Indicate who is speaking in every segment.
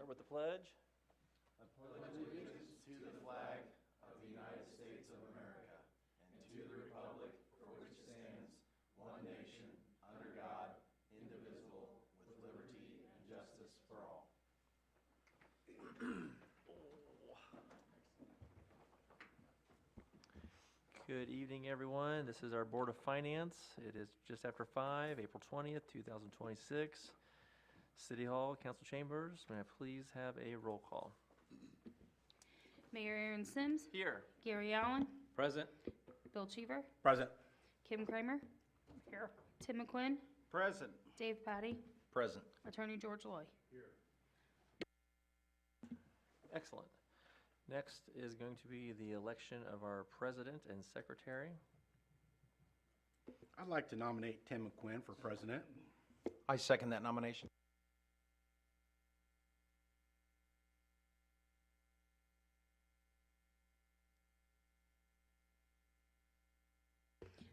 Speaker 1: Start with the pledge.
Speaker 2: I pledge allegiance to the flag of the United States of America and to the republic for which it stands, one nation, under God, indivisible, with liberty and justice for all.
Speaker 1: Good evening, everyone. This is our Board of Finance. It is just after 5, April 20th, 2026. City Hall, Council Chambers, may I please have a roll call?
Speaker 3: Mayor Aaron Sims.
Speaker 1: Here.
Speaker 3: Gary Allen.
Speaker 1: Present.
Speaker 3: Bill Cheever.
Speaker 4: Present.
Speaker 3: Kim Kramer. Here. Tim McQuinn.
Speaker 4: Present.
Speaker 3: Dave Patty.
Speaker 4: Present.
Speaker 3: Attorney George Loy.
Speaker 1: Excellent. Next is going to be the election of our president and secretary.
Speaker 4: I'd like to nominate Tim McQuinn for president.
Speaker 5: I second that nomination.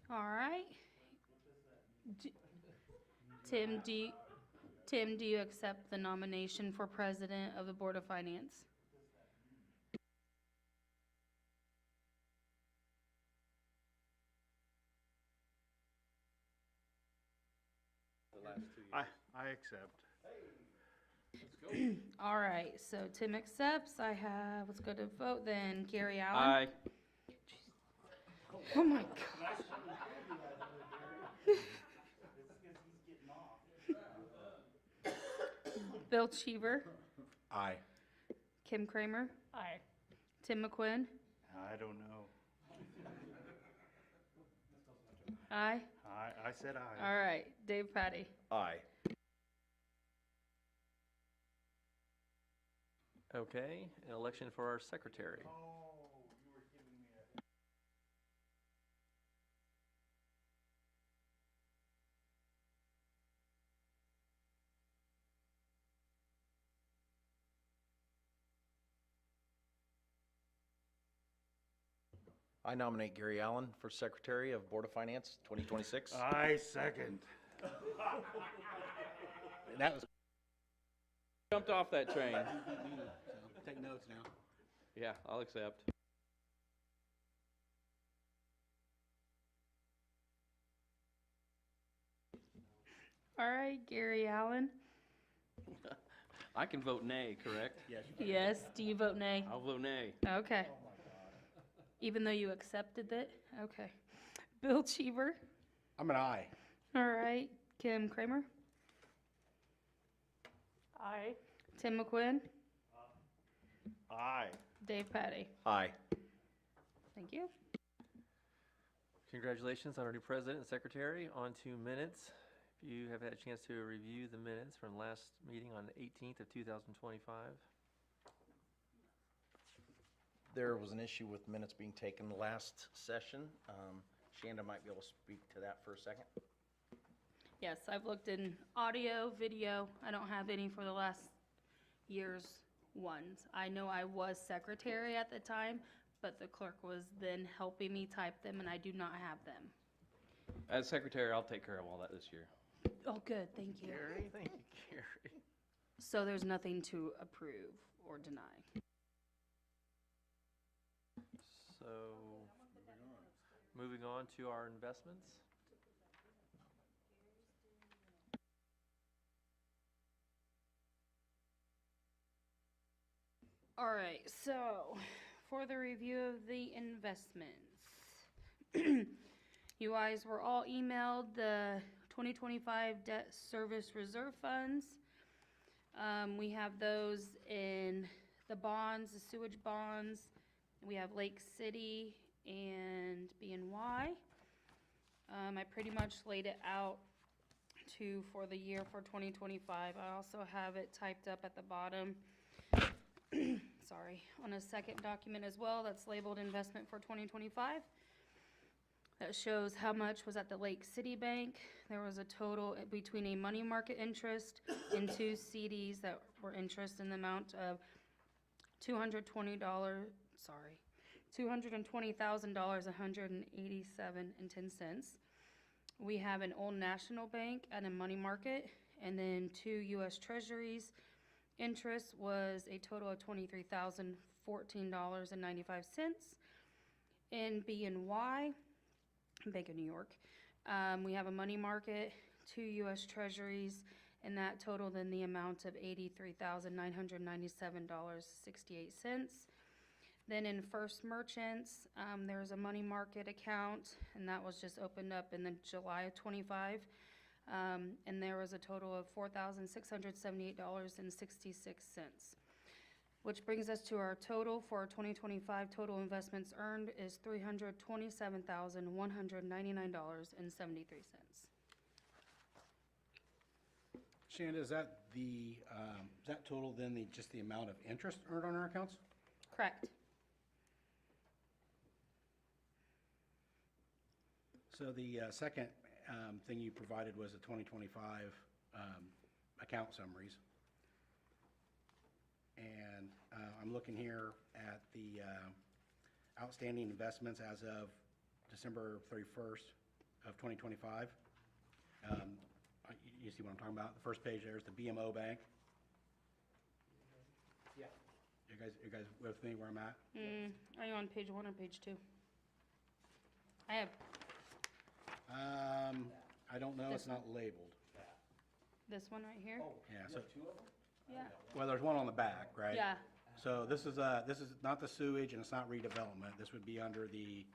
Speaker 3: All right. Tim, do you accept the nomination for president of the Board of Finance?
Speaker 1: The last 2 years.
Speaker 4: I accept.
Speaker 3: All right, so Tim accepts. Let's go to vote then. Gary Allen.
Speaker 1: Aye.
Speaker 3: Oh my God. Bill Cheever.
Speaker 4: Aye.
Speaker 3: Kim Kramer. Aye. Tim McQuinn.
Speaker 4: I don't know.
Speaker 3: Aye.
Speaker 4: I said aye.
Speaker 3: All right, Dave Patty.
Speaker 5: Aye.
Speaker 1: Okay, an election for our secretary.
Speaker 5: I nominate Gary Allen for Secretary of Board of Finance 2026.
Speaker 4: I second.
Speaker 5: That was
Speaker 1: Jumped off that train.
Speaker 4: Take notes now.
Speaker 1: Yeah, I'll accept.
Speaker 3: All right, Gary Allen.
Speaker 6: I can vote nay, correct?
Speaker 4: Yes.
Speaker 3: Yes, do you vote nay?
Speaker 6: I'll vote nay.
Speaker 3: Okay. Even though you accepted it? Okay. Bill Cheever.
Speaker 4: I'm an aye.
Speaker 3: All right, Kim Kramer. Aye. Tim McQuinn.
Speaker 4: Aye.
Speaker 3: Dave Patty.
Speaker 5: aye.
Speaker 3: Thank you.
Speaker 1: Congratulations on our new president and secretary. On to minutes. If you have had a chance to review the minutes from last meeting on the 18th of 2025.
Speaker 5: There was an issue with minutes being taken last session. Shanda might be able to speak to that for a second.
Speaker 3: Yes, I've looked in audio, video. I don't have any for the last year's ones. I know I was secretary at the time, but the clerk was then helping me type them, and I do not have them.
Speaker 6: As secretary, I'll take care of all that this year.
Speaker 3: Oh, good, thank you.
Speaker 1: Gary, thank you, Gary.
Speaker 3: So there's nothing to approve or deny.
Speaker 1: So, moving on to our investments.
Speaker 3: All right, so for the review of the investments, you guys were all emailed the 2025 debt service reserve funds. We have those in the bonds, the sewage bonds. We have Lake City and BNY. I pretty much laid it out for the year for 2025. I also have it typed up at the bottom. Sorry, on a second document as well that's labeled investment for 2025. That shows how much was at the Lake City Bank. There was a total between a money market interest and 2 CDs that were interest in the amount of $220,000, $187.10. We have an Old National Bank and a money market, and then 2 U.S. Treasuries Interest was a total of $23,014.95. In B and Y, Bank of New York, we have a money market, 2 U.S. Treasuries, and that totaled in the amount of $83,997.68. Then in First Merchants, there's a money market account, and that was just opened up in the July of '25. And there was a total of $4,678.66. Which brings us to our total for 2025. Total investments earned is $327,199.73.
Speaker 4: Shanda, is that total then just the amount of interest earned on our accounts?
Speaker 3: Correct.
Speaker 4: So the second thing you provided was the 2025 account summaries. And I'm looking here at the outstanding investments as of December 31st of 2025. You see what I'm talking about? The first page there is the BMO Bank.
Speaker 1: Yeah.
Speaker 4: You guys with me where I'm at?
Speaker 3: Are you on page 1 or page 2? I have
Speaker 4: I don't know,
Speaker 3: This
Speaker 4: it's not labeled.
Speaker 3: this one right here.
Speaker 4: Yeah, so,
Speaker 3: Yeah.
Speaker 4: well, there's one on the back, right?
Speaker 3: Yeah.
Speaker 4: So this is not the sewage and it's not redevelopment. This would be under the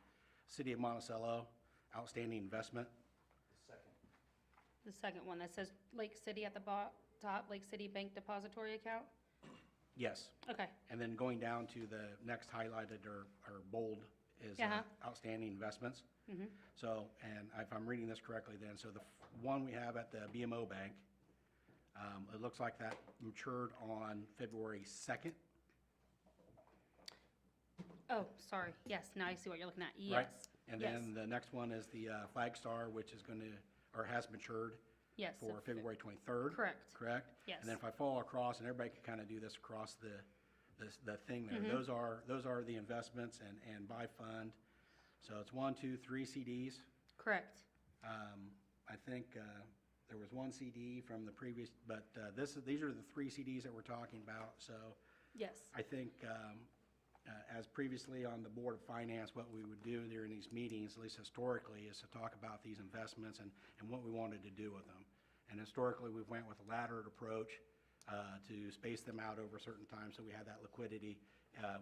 Speaker 4: City of Monticello outstanding investment.
Speaker 3: The second one that says Lake City at the top, Lake City Bank Depository Account.
Speaker 4: Yes.
Speaker 3: Okay.
Speaker 4: And then going down to the next highlighted or bold is outstanding investments.
Speaker 3: Mm-hmm.
Speaker 4: So, and if I'm reading this correctly then, so the one we have at the BMO Bank, it looks like that matured on February 2nd.
Speaker 3: Oh, sorry. Yes, now I see what you're looking at. Yes.
Speaker 4: Right. And
Speaker 3: Yes.
Speaker 4: then the next one is the Flag Star, which is going to, or has matured
Speaker 3: Yes.
Speaker 4: for February 23rd.
Speaker 3: Correct.
Speaker 4: Correct?
Speaker 3: Yes.
Speaker 4: And then if I follow across, and everybody can kind of do this across the thing there,
Speaker 3: Mm-hmm.
Speaker 4: those are the investments and by fund. So it's 1, 2, 3 CDs.
Speaker 3: Correct.
Speaker 4: I think there was one CD from the previous, but these are the 3 CDs that we're talking about. So
Speaker 3: Yes.
Speaker 4: I think, as previously on the Board of Finance, what we would do during these meetings, at least historically, is to talk about these investments and what we wanted to do with them. And historically, we went with a laddered approach to space them out over certain times, so we had that liquidity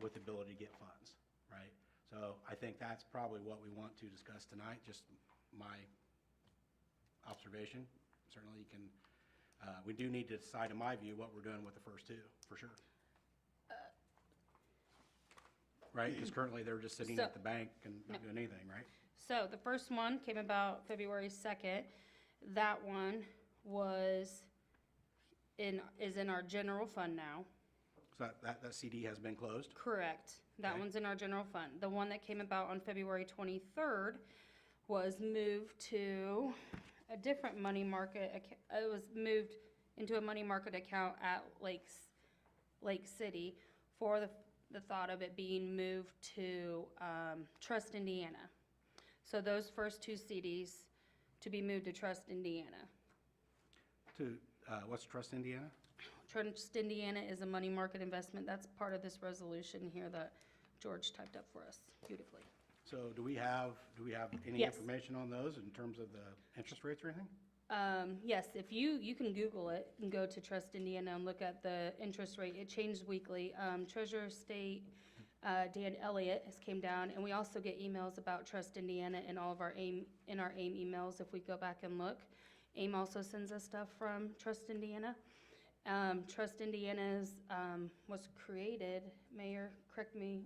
Speaker 4: with the ability to get funds, right? So I think that's probably what we want to discuss tonight, just my observation. Certainly you can, we do need to decide, in my view, what we're doing with the first 2, for sure. Right, because currently they're just sitting at the bank and not doing anything, right?
Speaker 3: So the first one came about February 2nd. That one is in our general fund now.
Speaker 4: So that CD has been closed?
Speaker 3: Correct. That
Speaker 4: Okay.
Speaker 3: one's in our general fund. The one that came about on February 23rd was moved to a different money market. It was moved into a money market account at Lake City for the thought of it being moved to Trust Indiana. So those first 2 CDs to be moved to Trust Indiana.
Speaker 4: To, what's Trust Indiana?
Speaker 3: Trust Indiana is a money market investment. That's part of this resolution here that George typed up for us beautifully.
Speaker 4: So do we have any
Speaker 3: Yes.
Speaker 4: information on those in terms of the interest rates or anything?
Speaker 3: Yes, if you can Google it and go to Trust Indiana and look at the interest rate. It changed weekly. Treasurer of State Dan Elliott has came down, and we also get emails about Trust Indiana in all of our AIM emails. If we go back and look, AIM also sends us stuff from Trust Indiana. Trust Indiana's was created. Mayor, correct me,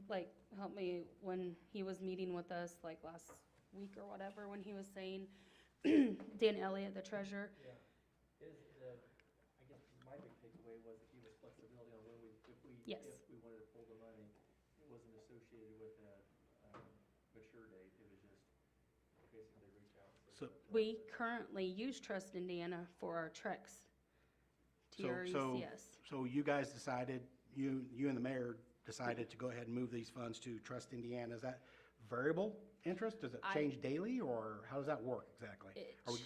Speaker 3: help me, when he was meeting with us last week or whatever, when he was saying. Dan Elliott, the treasurer.
Speaker 1: Yeah, I guess my big takeaway was it gave us flexibility on when
Speaker 3: Yes.
Speaker 1: if we wanted to pull the money. It wasn't associated with a mature date, it was just basically reach out.
Speaker 4: So,
Speaker 3: We currently use Trust Indiana for our Trex. TRECS.
Speaker 4: So you guys decided, you and the mayor decided to go ahead and move these funds to Trust Indiana. Is that variable interest? Does it change daily, or how does that work exactly?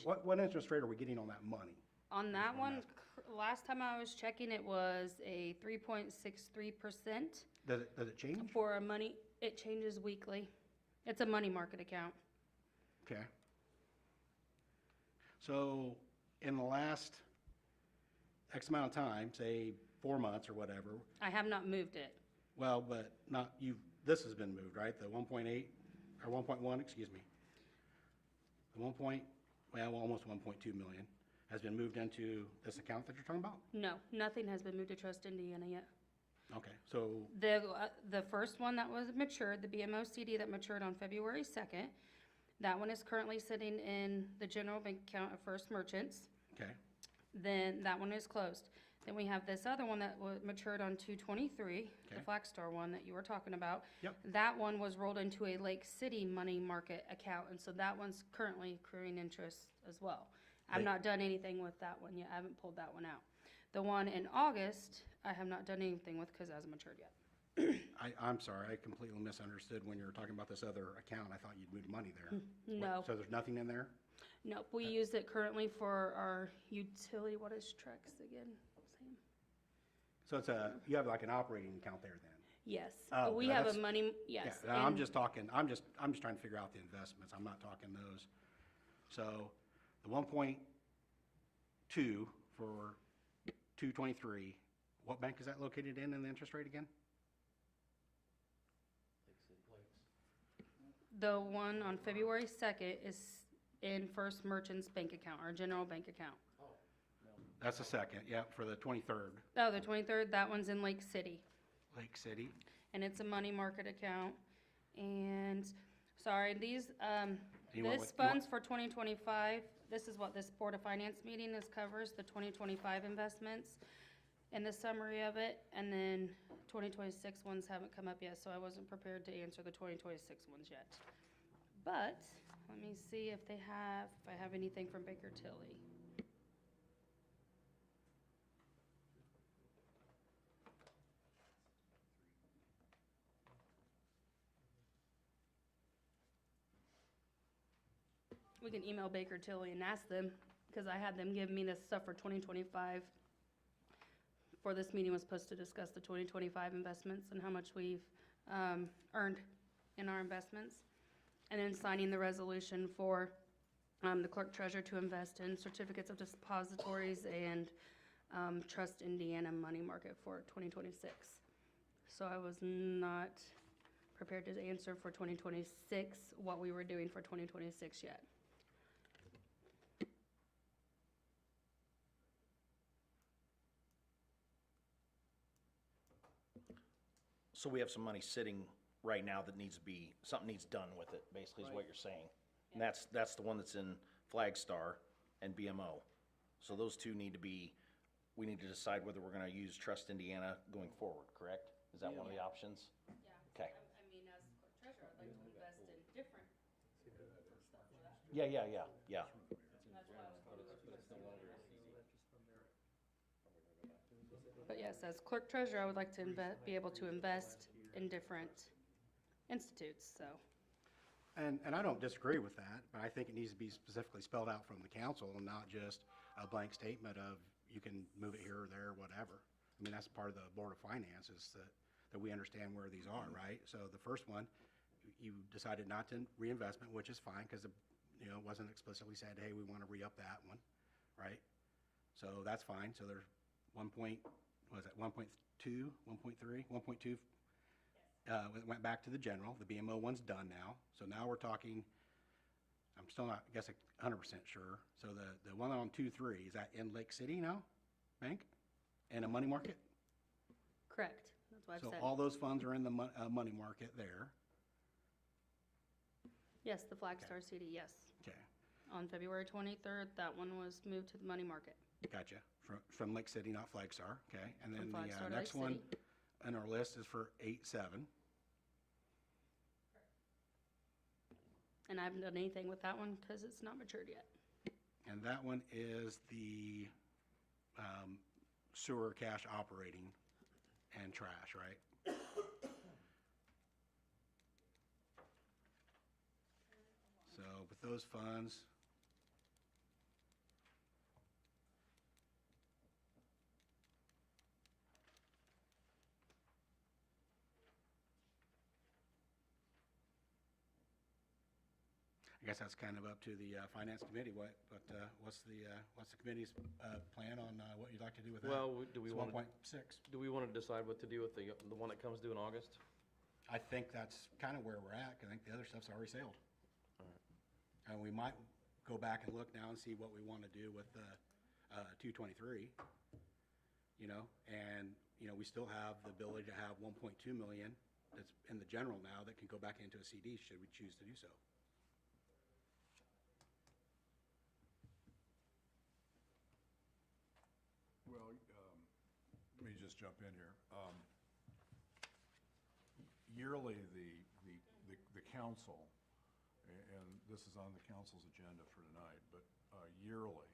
Speaker 4: What interest rate are we getting on that money?
Speaker 3: On that one, last time I was checking, it was a 3.63%.
Speaker 4: Does it change?
Speaker 3: For a money, it changes weekly. It's a money market account.
Speaker 4: Okay. So in the last X amount of time, say 4 months or whatever,
Speaker 3: I have not moved it.
Speaker 4: well, but not, this has been moved, right? The 1.8, or 1.1, excuse me. The almost 1.2 million has been moved into this account that you're talking about?
Speaker 3: No, nothing has been moved to Trust Indiana yet.
Speaker 4: Okay, so,
Speaker 3: The first one that was matured, the BMO CD that matured on February 2nd, that one is currently sitting in the general bank account of First Merchants.
Speaker 4: okay,
Speaker 3: Then that one is closed. Then we have this other one that matured on 2/23, the
Speaker 4: Okay.
Speaker 3: Flagstar one that you were talking about.
Speaker 4: Yep.
Speaker 3: That one was rolled into a Lake City money market account, and so that one's currently accruing interest as well. I've
Speaker 4: Lake-
Speaker 3: not done anything with that one yet. I haven't pulled that one out. The one in August, I have not done anything with because it hasn't matured yet.
Speaker 4: I'm sorry, I completely misunderstood when you were talking about this other account. I thought you'd moved money there.
Speaker 3: No.
Speaker 4: So there's nothing in there?
Speaker 3: Nope, we use it currently for our utility, what is Trex again? Sam?
Speaker 4: So you have like an operating account there then?
Speaker 3: Yes,
Speaker 4: Oh,
Speaker 3: we
Speaker 4: yeah,
Speaker 3: have a
Speaker 4: that's-
Speaker 3: money, yes.
Speaker 4: Yeah, I'm
Speaker 3: and-
Speaker 4: just talking, I'm just trying to figure out the investments, I'm not talking those. So, the 1.2 for 223, what bank is that located in the interest rate again?
Speaker 3: The one on February 2nd is in First Merchants bank account, our general bank account.
Speaker 4: That's the second, yeah, for the 23rd,
Speaker 3: Oh, the 23rd, that one's in Lake City,
Speaker 4: Lake City.
Speaker 3: and it's a money market account. And, sorry, these,
Speaker 4: You want
Speaker 3: this
Speaker 4: what- you want-
Speaker 3: funds for 2025, this is what this Board of Finance meeting is covers, the 2025 investments and the summary of it, and then 2026 ones haven't come up yet, so I wasn't prepared to answer the 2026 ones yet. But, let me see if I have anything from Baker Tilly. We can email Baker Tilly and ask them, because I had them give me this stuff for 2025. For this meeting was supposed to discuss the 2025 investments and how much we've earned in our investments. And then signing the resolution for the clerk treasurer to invest in certificates of depositories and Trust Indiana money market for 2026. So I was not prepared to answer for 2026 what we were doing for 2026 yet.
Speaker 5: So we have some money sitting right now that needs to be, something needs done with it, basically is what you're saying. And that's the one that's in Flagstar and BMO. So those two need to be, we need to decide whether we're gonna use Trust Indiana going forward, correct? Is that one of the options?
Speaker 3: Yeah.
Speaker 5: Okay.
Speaker 3: I mean, as clerk treasurer, I'd like to invest in different stuff for that.
Speaker 5: Yeah.
Speaker 3: That's why I was But yes, as clerk treasurer, I would like to be able to invest in different institutes, so.
Speaker 4: And I don't disagree with that, but I think it needs to be specifically spelled out from the council and not just a blank statement of you can move it here or there, whatever. I mean, that's part of the Board of Finance is that we understand where these are, right? So the first one, you decided not to reinvestment, which is fine because it wasn't explicitly said, hey, we want to re-up that one, right? So that's fine. So there's 1.2, 1.3, 1.2. It went back to the general. The BMO one's done now. So now we're talking, I'm still not, I guess, 100% sure. So the one on 2.3, is that in Lake City now, bank? And a money market?
Speaker 3: Correct, that's what I've
Speaker 4: So
Speaker 3: said.
Speaker 4: all those funds are in the money market there.
Speaker 3: Yes, the Flagstar CD, yes.
Speaker 4: Okay,
Speaker 3: On February 23rd, that one was moved to the money market.
Speaker 4: gotcha. From Lake City, not Flagstar, okay? And then
Speaker 3: From
Speaker 4: the
Speaker 3: Flagstar to
Speaker 4: next
Speaker 3: Lake
Speaker 4: one
Speaker 3: City.
Speaker 4: on our list is for 8.7.
Speaker 3: And I haven't done anything with that one because it's not matured yet.
Speaker 4: And that one is the sewer cash operating and trash, right? So with those funds, I guess that's kind of up to the finance committee. What's the committee's plan on what you'd like to do with that?
Speaker 6: Well, do we
Speaker 4: It's
Speaker 6: want
Speaker 4: 1.6.
Speaker 6: to decide what to do with the one that comes due in August?
Speaker 4: I think that's kind of where we're at. I think the other stuff's already sailed. And we might go back and look now and see what we want to do with 223, and, we still have the ability to have 1.2 million that's in the general now that can go back into a CD should we choose to do so.
Speaker 7: Well, let me just jump in here. Yearly, the council, and this is on the council's agenda for tonight, but yearly,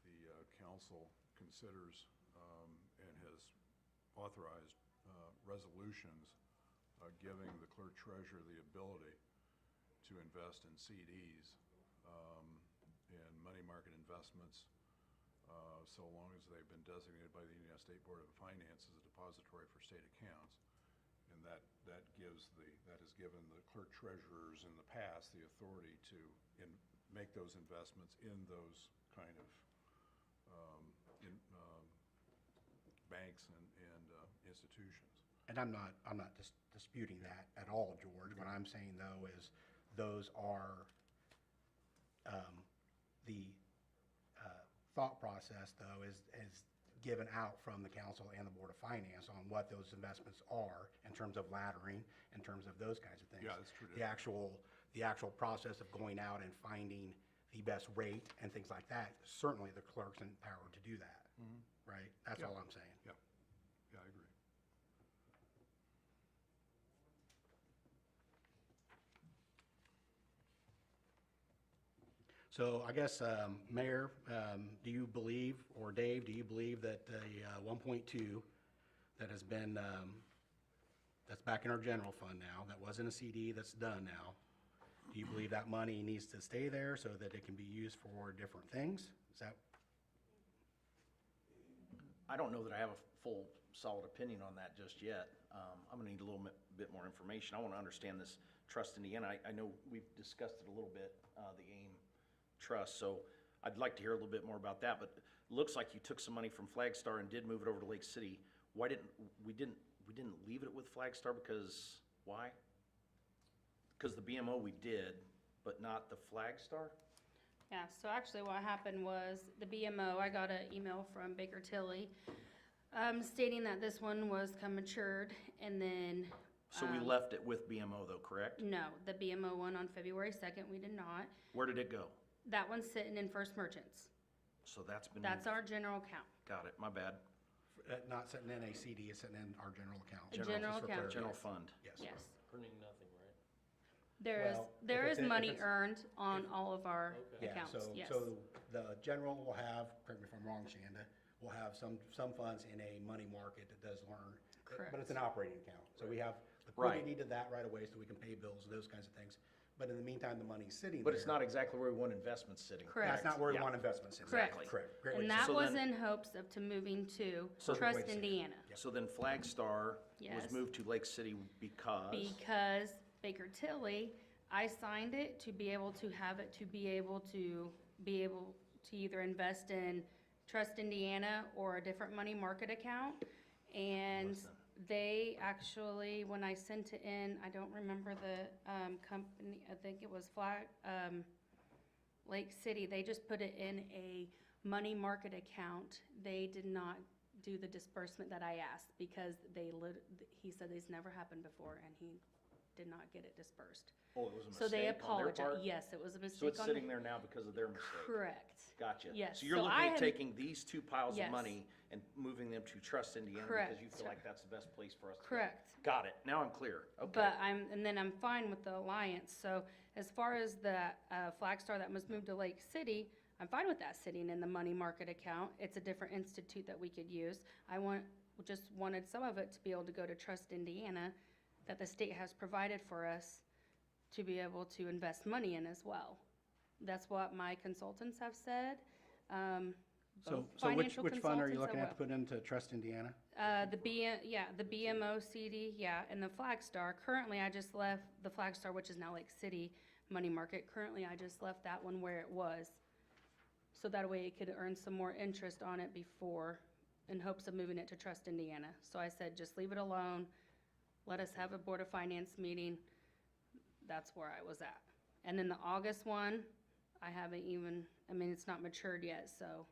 Speaker 7: the council considers and has authorized resolutions giving the clerk treasurer the ability to invest in CDs and money market investments so long as they've been designated by the Indiana State Board of Finance as a depository for state accounts. And that has given the clerk treasurers in the past the authority to make those investments in those kind of banks and institutions.
Speaker 4: And I'm not disputing that at all, George. What I'm saying, though, is those are the thought process, though, is given out from the council and the Board of Finance on what those investments are in terms of laddering, in terms of those kinds of things.
Speaker 7: Yeah, that's true.
Speaker 4: The actual process of going out and finding the best rate and things like that, certainly the clerk's empowered to do that, right? That's
Speaker 7: Yeah.
Speaker 4: all I'm saying.
Speaker 7: Yeah, yeah, I agree.
Speaker 4: So I guess, Mayor, do you believe, or Dave, do you believe that the 1.2 that has been, that's back in our general fund now, that wasn't a CD, that's done now, do you believe that money needs to stay there so that it can be used for different things? Is that,
Speaker 5: I don't know that I have a full, solid opinion on that just yet. I'm gonna need a little bit more information. I wanna understand this Trust Indiana. I know we've discussed it a little bit, the AIM Trust, so I'd like to hear a little bit more about that, but it looks like you took some money from Flagstar and did move it over to Lake City. Why didn't we leave it with Flagstar because, why? Because the BMO we did, but not the Flagstar?
Speaker 3: Yeah, so actually what happened was the BMO, I got an email from Baker Tilly stating that this one was come matured, and then,
Speaker 5: So we left it with BMO though, correct?
Speaker 3: no, the BMO one on February 2nd, we did not.
Speaker 5: Where did it go?
Speaker 3: That one's sitting in First Merchants.
Speaker 5: So that's been
Speaker 3: That's
Speaker 5: moved.
Speaker 3: our general account.
Speaker 5: Got it, my bad.
Speaker 4: not sitting in a CD, it's sitting in our general account?
Speaker 3: General
Speaker 4: Just for
Speaker 3: account.
Speaker 4: clarity.
Speaker 5: General fund.
Speaker 4: Yes.
Speaker 3: Yes.
Speaker 6: Earning nothing, right?
Speaker 4: Well,
Speaker 3: There
Speaker 4: if
Speaker 3: is
Speaker 4: it's in- if
Speaker 3: money
Speaker 4: it's-
Speaker 3: earned on all of our
Speaker 6: Okay.
Speaker 4: Yeah,
Speaker 3: accounts, yes.
Speaker 4: so the general will have, correct me if I'm wrong, Shanda, will have some funds in a money market that does learn. But it's an operating account, so we have liquidity to that right away so we can pay bills, those kinds of things. But in the meantime, the money's sitting there.
Speaker 5: But it's not exactly where we want investments sitting.
Speaker 3: Correct.
Speaker 4: That's not where we
Speaker 5: Yeah.
Speaker 4: want investments in.
Speaker 3: Correct.
Speaker 4: Correct. Great way
Speaker 3: And
Speaker 4: to
Speaker 3: that
Speaker 5: So
Speaker 3: was
Speaker 5: then-
Speaker 3: in hopes of to moving to
Speaker 5: So-
Speaker 3: Trust
Speaker 4: Wait a second.
Speaker 3: Indiana.
Speaker 5: So then Flagstar was
Speaker 3: Yes.
Speaker 5: moved to Lake City because?
Speaker 3: Because Baker Tilly, I signed it to be able to have it to be able to either invest in Trust Indiana or a different money market account. And
Speaker 5: Listen.
Speaker 3: they actually, when I sent it in, I don't remember the, company, I think it was Lake City, they just put it in a money market account. They did not do the disbursement that I asked because he said it's never happened before and he did not get it dispersed.
Speaker 5: Oh, it was a
Speaker 3: So they
Speaker 5: mistake on their
Speaker 3: apologize.
Speaker 5: part?
Speaker 3: Yes, it was a
Speaker 5: So
Speaker 3: mistake
Speaker 5: it's
Speaker 3: on.
Speaker 5: sitting there now because of their mistake?
Speaker 3: Correct.
Speaker 5: Gotcha.
Speaker 3: Yes,
Speaker 5: So you're
Speaker 3: so
Speaker 5: looking
Speaker 3: I
Speaker 5: at
Speaker 3: had-
Speaker 5: taking these two piles of
Speaker 3: Yes.
Speaker 5: money and moving them to Trust Indiana because you
Speaker 3: Correct.
Speaker 5: feel like that's the best place for us to go?
Speaker 3: Correct.
Speaker 5: Got it. Now I'm clear. Okay.
Speaker 3: But I'm fine with the alliance. So as far as the Flagstar that was moved to Lake City, I'm fine with that sitting in the money market account. It's a different institute that we could use. Just wanted some of it to be able to go to Trust Indiana that the state has provided for us to be able to invest money in as well. That's what my consultants have said.
Speaker 4: So
Speaker 3: Both
Speaker 4: which
Speaker 3: financial
Speaker 4: fund are you
Speaker 3: consultants
Speaker 4: looking
Speaker 3: are
Speaker 4: at to put into Trust Indiana?
Speaker 3: the BMO CD, yeah, and the Flagstar. Currently, I just left the Flagstar, which is now Lake City, money market. Currently, I just left that one where it was. So that way it could earn some more interest on it before, in hopes of moving it to Trust Indiana. So I said, just leave it alone. Let us have a Board of Finance meeting. That's where I was at. And then the August one, I haven't even, I mean, it's not matured yet, so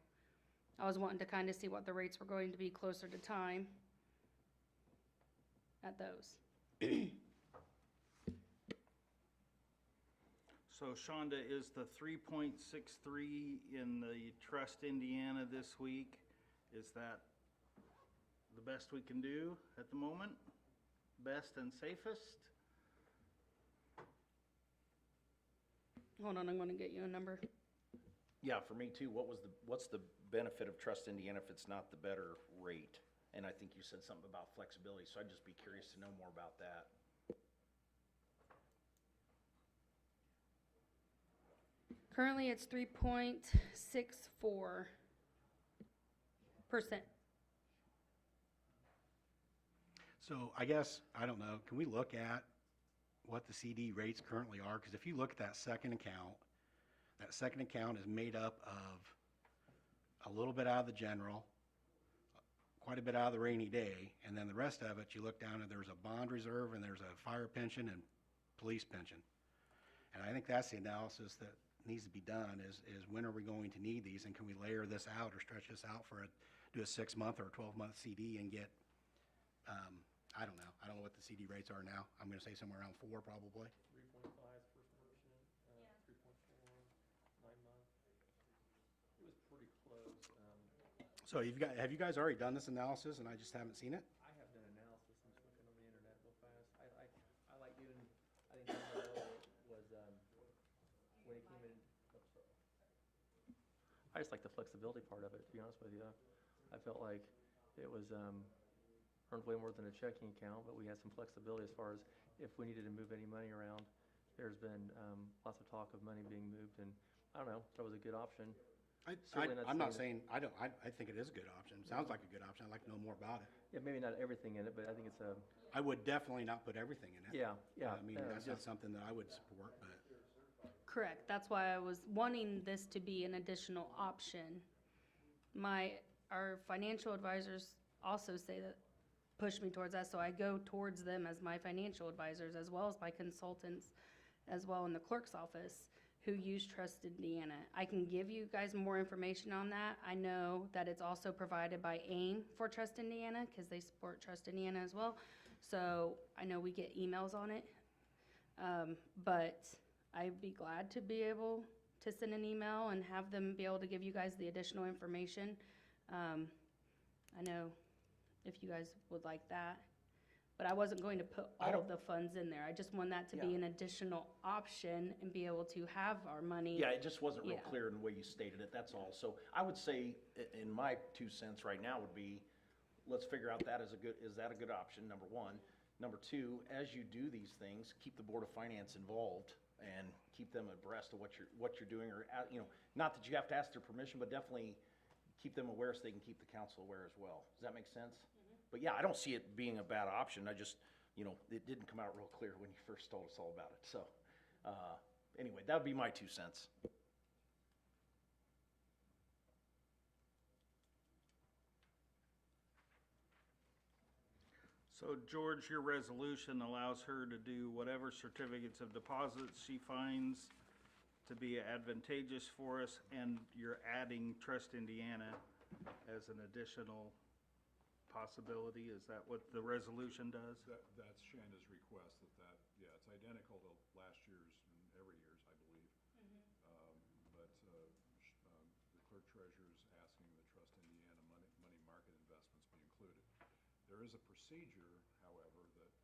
Speaker 3: I was wanting to kind of see what the rates were going to be closer to time at those.
Speaker 2: So Shonda, is the 3.63 in the Trust Indiana this week, is that the best we can do at the moment? Best and safest?
Speaker 3: Hold on, I'm gonna get you a number.
Speaker 5: Yeah, for me too, what's the benefit of Trust Indiana if it's not the better rate? And I think you said something about flexibility, so I'd just be curious to know more about that.
Speaker 3: Currently, it's 3.64%.
Speaker 4: So I guess, I don't know, can we look at what the CD rates currently are? Because if you look at that second account is made up of a little bit out of the general, quite a bit out of the rainy day, and then the rest of it, you look down and there's a bond reserve and there's a fire pension and police pension. And I think that's the analysis that needs to be done is when are we going to need these, and can we layer this out or stretch this out do a 6-month or a 12-month CD and get, I don't know what the CD rates are now. I'm gonna say somewhere around 4 probably.
Speaker 1: 3.5 first portion, 3.4, 9 months. It was pretty close.
Speaker 4: So have you guys already done this analysis and I just haven't seen it?
Speaker 1: I have done analysis. I'm just looking on the internet real fast. I like doing, I think was, when it came in, oops, sorry. I just like the flexibility part of it, to be honest with you. I felt like it was, earned way more than a checking account, but we had some flexibility as far as if we needed to move any money around. There's been, lots of talk of money being moved, and I don't know, that was a good option.
Speaker 4: I'm not saying, I think it is a good option. Sounds like a good option. I'd like to know more about it.
Speaker 1: Yeah, maybe not everything in it, but I think it's a,
Speaker 4: I would definitely not put everything in it.
Speaker 1: yeah.
Speaker 4: I mean, that's not something that I would support, but.
Speaker 3: Correct, that's why I was wanting this to be an additional option. Our financial advisors also say that, push me towards that, so I go towards them as my financial advisors, as well as my consultants, as well in the clerk's office, who use Trust Indiana. I can give you guys more information on that. I know that it's also provided by AIM for Trust Indiana, because they support Trust Indiana as well. So I know we get emails on it. But I'd be glad to be able to send an email and have them be able to give you guys the additional information. I know if you guys would like that. But I wasn't going to put all of the funds in there. I just want that to be an additional option and be able to have our money.
Speaker 5: Yeah, it just wasn't real
Speaker 3: Yeah.
Speaker 5: clear in the way you stated it, that's all. So I would say, in my 2 cents right now would be, let's figure out is that a good option, number one. Number two, as you do these things, keep the Board of Finance involved and keep them abreast of what you're doing, or, not that you have to ask their permission, but definitely keep them aware so they can keep the council aware as well. Does that make sense? But yeah, I don't see it being a bad option. I just, it didn't come out real clear when you first told us all about it. So, anyway, that would be my 2 cents.
Speaker 2: So George, your resolution allows her to do whatever certificates of deposits she finds to be advantageous for us, and you're adding Trust Indiana as an additional possibility. Is that what the resolution does?
Speaker 7: That's Shanda's request, yeah, it's identical to last year's and every year's, I believe. But the clerk treasurer is asking the Trust Indiana money market investments be included. There is a procedure, however, that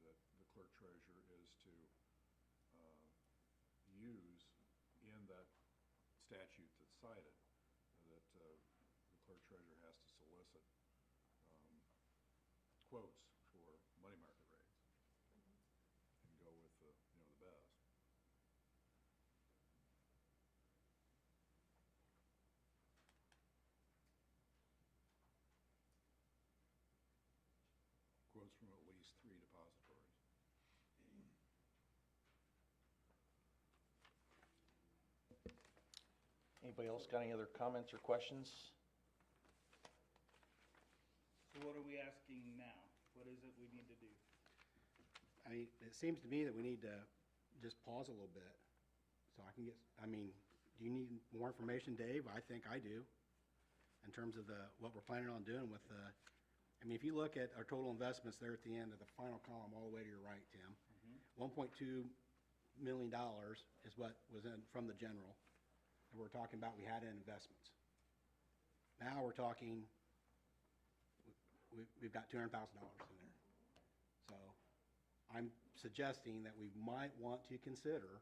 Speaker 7: the clerk treasurer is to use in that statute that's cited, that the clerk treasurer has to solicit quotes for money market rates and go with the best. Quotes from at least 3 depositories.
Speaker 5: Anybody else got any other comments or questions?
Speaker 8: So what are we asking now? What is it we need to do?
Speaker 4: I mean, it seems to me that we need to just pause a little bit, so I can get, I mean, do you need more information, Dave? I think I do, in terms of what we're planning on doing with the, I mean, if you look at our total investments there at the end of the final column, all the way to your right, Tim, $1.2 million is what was in, from the general, and we're talking about we had in investments. Now we're talking, we've got $200,000 in there. So I'm suggesting that we might want to consider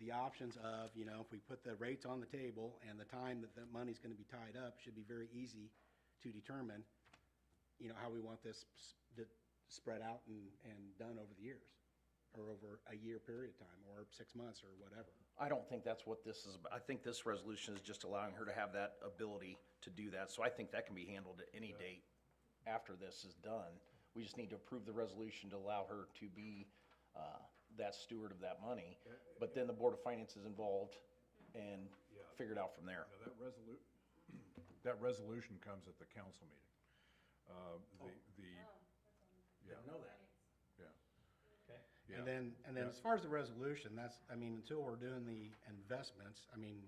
Speaker 4: the options of, you know, if we put the rates on the table and the time that the money's going to be tied up, should be very easy to determine, you know, how we want this spread out and done over the years, or over a year period of time, or 6 months, or whatever.
Speaker 5: I don't think that's what this is about. I think this resolution is just allowing her to have that ability to do that. So I think that can be handled at any date after this is done. We just need to approve the resolution to allow her to be that steward of that money. But then the Board of Finance is involved and figure it out from there.
Speaker 7: Now, that resolution comes at the council meeting.
Speaker 5: Didn't know that.
Speaker 7: Yeah.
Speaker 1: Okay.
Speaker 7: Yeah.
Speaker 4: And then as far as the resolution, that's, I mean, until we're doing the investments, I mean,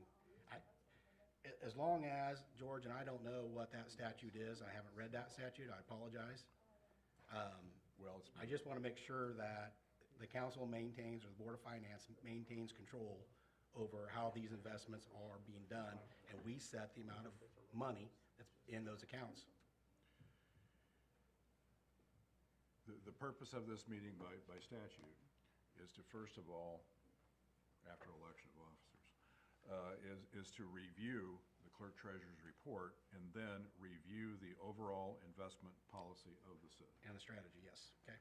Speaker 4: as long as, George, and I don't know what that statute is, I haven't read that statute, I apologize.
Speaker 7: Well, it's.
Speaker 4: I just want to make sure that the council maintains, or the Board of Finance maintains control over how these investments are being done, and we set the amount of money that's in those accounts.
Speaker 7: The purpose of this meeting by statute is to, first of all, after election of officers, is to review the clerk treasurer's report and then review the overall investment policy of the city.
Speaker 4: And the strategy, yes, okay.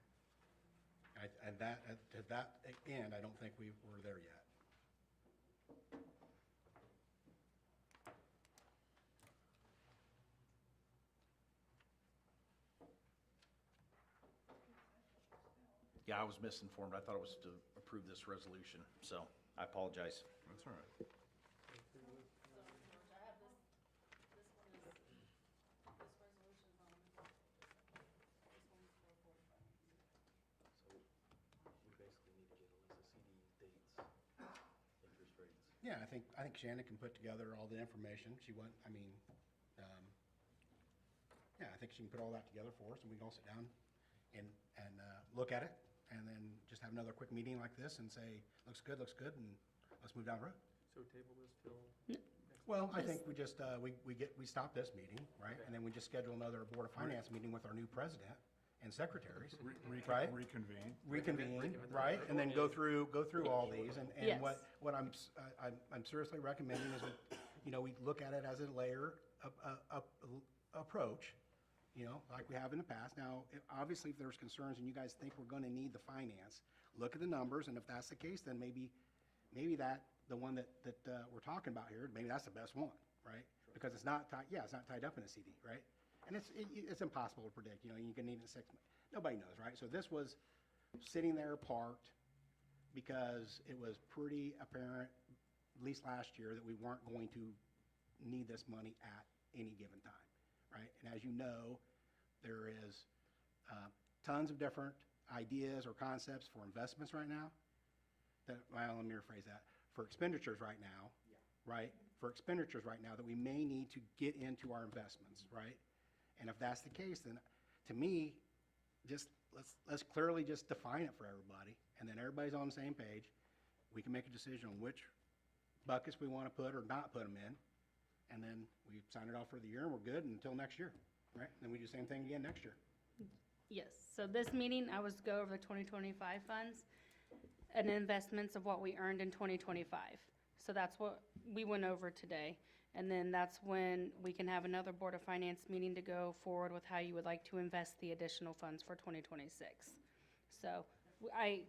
Speaker 4: And that, to that end, I don't think we're there yet.
Speaker 5: Yeah, I was misinformed. I thought it was to approve this resolution, so I apologize.
Speaker 7: That's all right.
Speaker 1: We basically need to get a list of CD dates, interest rates.
Speaker 4: Yeah, I think Shannon can put together all the information. She went, I mean, yeah, I think she can put all that together for us, and we can all sit down and look at it, and then just have another quick meeting like this and say, looks good, and let's move down the road.
Speaker 1: So table this till,
Speaker 4: Well, I think we just, we stop this meeting, right? And then we just schedule another Board of Finance meeting with our new president and secretaries, right?
Speaker 7: Reconvene.
Speaker 4: Right? And then go through all these, and
Speaker 3: Yes.
Speaker 4: what I'm seriously recommending is, you know, we look at it as a layer approach, you know, like we have in the past. Now, obviously, if there's concerns and you guys think we're gonna need the finance, look at the numbers, and if that's the case, then maybe that, the one that we're talking about here, maybe that's the best one, right? Because it's not tied, it's not tied up in a CD, right? And it's impossible to predict, you know, you can need it in 6 months. Nobody knows, right? So this was sitting there parked because it was pretty apparent, at least last year, that we weren't going to need this money at any given time, right? And as you know, there is tons of different ideas or concepts for investments right now. Well, let me rephrase that. For expenditures right now, right? For expenditures right now that we may need to get into our investments, right? And if that's the case, then to me, just let's clearly just define it for everybody, and then everybody's on the same page. We can make a decision on which buckets we want to put or not put them in, and then we sign it off for the year, and we're good until next year, right? Then we do the same thing again next year.
Speaker 3: Yes, so this meeting, I was to go over the 2025 funds and investments of what we earned in 2025. So that's what we went over today. And then that's when we can have another Board of Finance meeting to go forward with how you would like to invest the additional funds for 2026. So I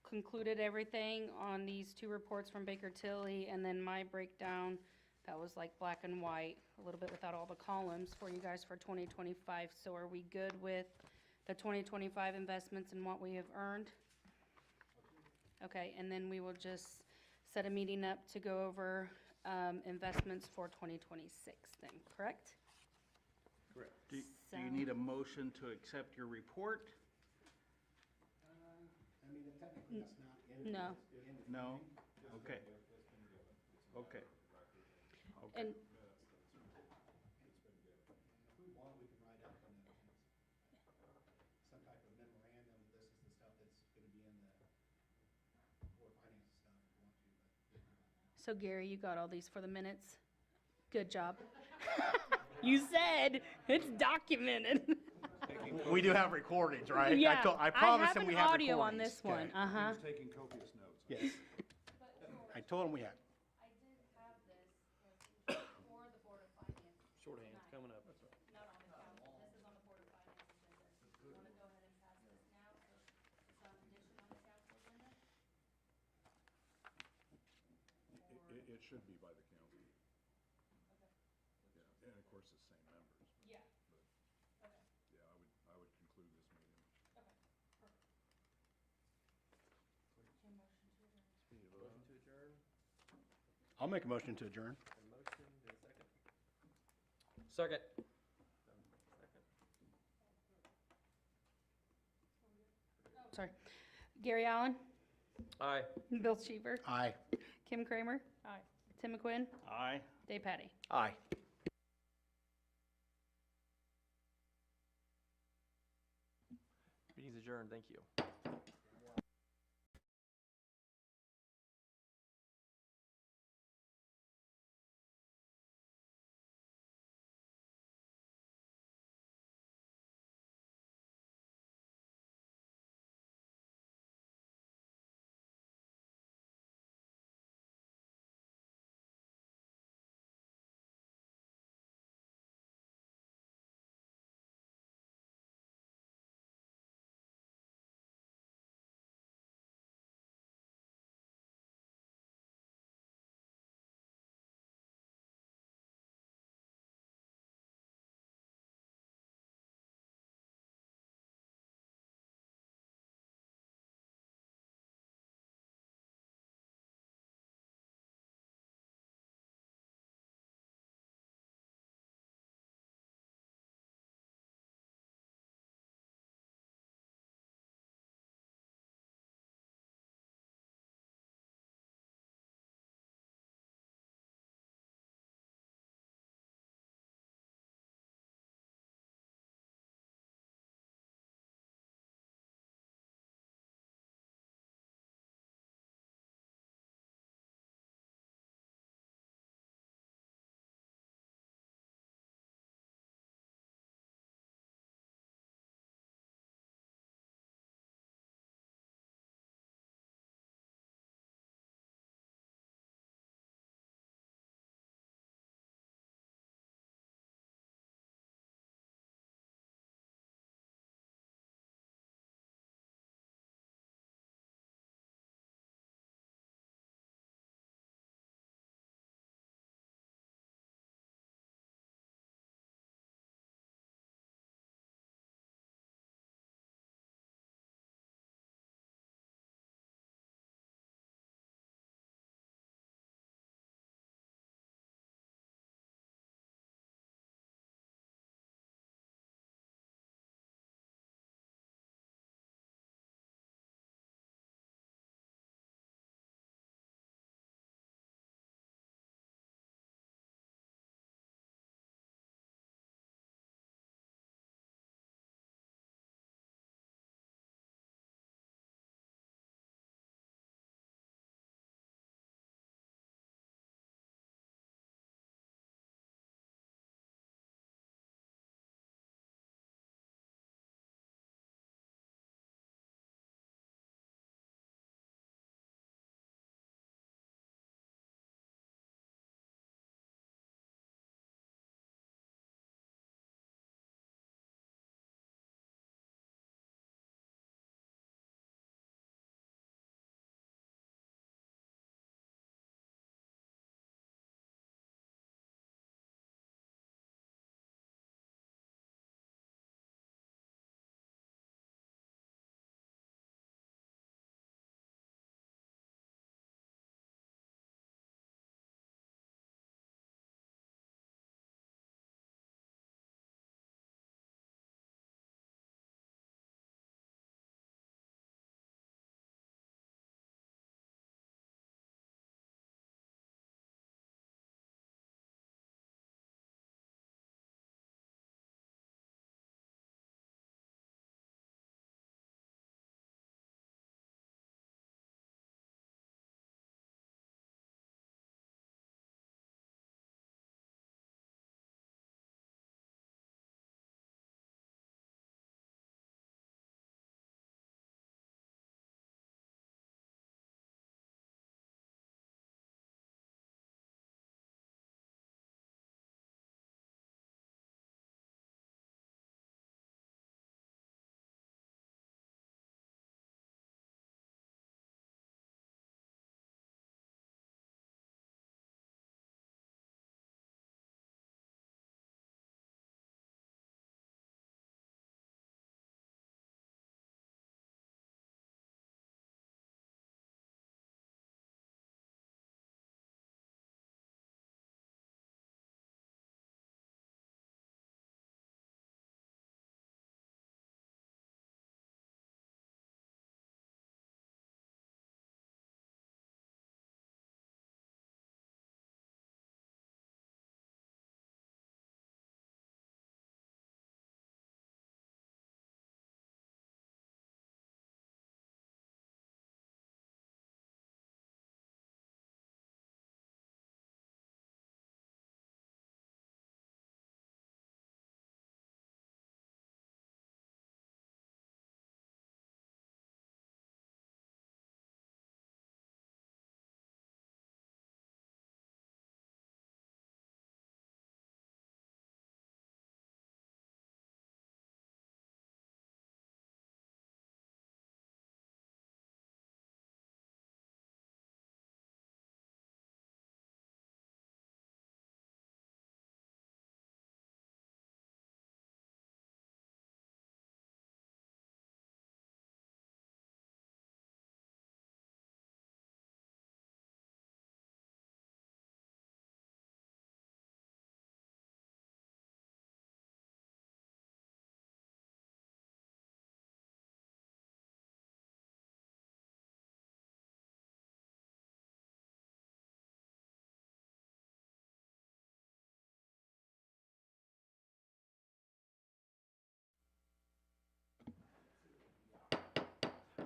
Speaker 3: concluded everything on these two reports from Baker Tilly, and then my breakdown, that was like black and white, a little bit without all the columns for you guys for 2025. So are we good with the 2025 investments and what we have earned? Okay, and then we will just set a meeting up to go over investments for 2026 then, correct?
Speaker 8: Correct. Do you
Speaker 3: Sound-
Speaker 8: need a motion to accept your report?
Speaker 4: I mean, technically, that's not in.
Speaker 3: No.
Speaker 8: No? Okay. Okay. Okay.
Speaker 3: And,
Speaker 4: If we want, we can write up some type of memorandum, this is the stuff that's gonna be in the board of finance stuff if you want to, but.
Speaker 3: so Gary, you got all these for the minutes? Good job. You said it's documented.
Speaker 4: We do have recordings, right?
Speaker 3: Yeah,
Speaker 4: I promised him we have
Speaker 3: I have an audio on
Speaker 4: recordings.
Speaker 3: this one,
Speaker 4: Okay.
Speaker 3: uh-huh.
Speaker 7: He's taking copious notes.
Speaker 4: Yes. I told him we had.
Speaker 3: I did have this for the Board of Finance.
Speaker 6: Shorthand, coming up.
Speaker 3: Not on the council, this is on the Board of Finance agenda. You wanna go ahead and pass this now, so it's on addition on the council agenda?
Speaker 7: It should be by the council. Yeah, and of course, the same members.
Speaker 3: Yeah.
Speaker 7: But, yeah, I would conclude this meeting.
Speaker 1: Motion to adjourn,
Speaker 4: I'll make a motion to adjourn.
Speaker 1: a motion, and a second.
Speaker 6: Second.
Speaker 1: Second.
Speaker 3: Sorry. Gary Allen,
Speaker 6: Aye.
Speaker 3: Bill Cheever,
Speaker 4: Aye.
Speaker 3: Kim Kramer. Aye. Tim McQuinn,
Speaker 8: Aye.
Speaker 3: Dave Patty.
Speaker 5: Aye.
Speaker 1: Meeting's adjourned, thank you.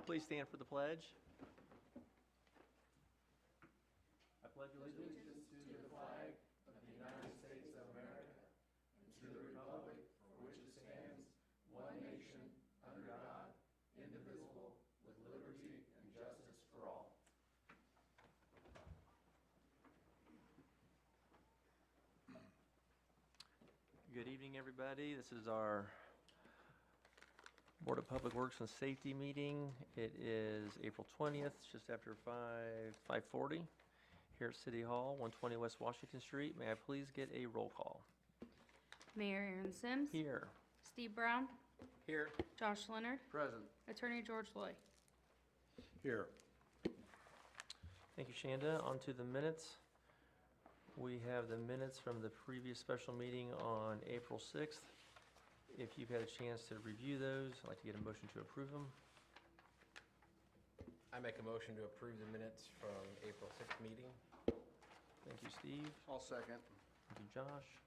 Speaker 1: please stand for the pledge? I pledge allegiance Good evening, everybody. This is our Board of Public Works and Safety meeting. It is April 20th, just after 5:40 here at City Hall, 120 West Washington Street. May I please get a roll call?
Speaker 3: Mayor Aaron Sims.
Speaker 1: Here.
Speaker 3: Steve Brown.
Speaker 1: Here.
Speaker 3: Josh Leonard.
Speaker 4: Present.
Speaker 3: Attorney George Loy.
Speaker 4: Here.
Speaker 1: Thank you, Shanda. On to the minutes. We have the minutes from the previous special meeting on April 6th. If you've had a chance to review those, I'd like to get a motion to approve them.
Speaker 9: I make a motion to approve the minutes from April 6th meeting.
Speaker 1: Thank you, Steve.
Speaker 4: I'll second.
Speaker 1: Thank you, Josh.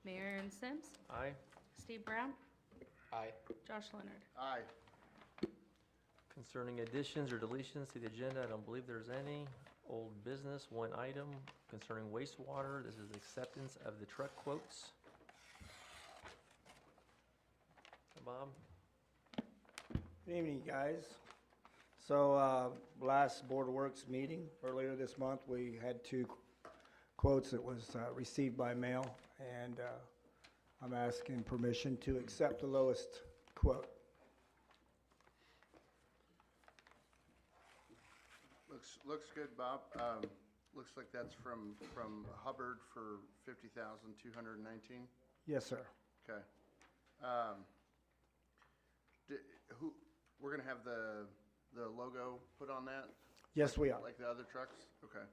Speaker 3: Mayor Aaron Sims.
Speaker 1: Aye.
Speaker 3: Steve Brown.
Speaker 9: Aye.
Speaker 3: Josh Leonard.
Speaker 4: Aye.
Speaker 1: Concerning additions or deletions to the agenda, I don't believe there's any. Old business, one item concerning wastewater. This is acceptance of the truck quotes. Bob?
Speaker 10: Good evening, guys. So, last Board of Works meeting earlier this month, we had two quotes that was received by mail, and I'm asking permission to accept the lowest quote.
Speaker 11: Looks good, Bob. Looks like that's from Hubbard for $50,219.
Speaker 10: Yes, sir.
Speaker 11: Okay. We're gonna have the logo put on that?
Speaker 10: Yes, we are.
Speaker 11: Like the other trucks? Okay.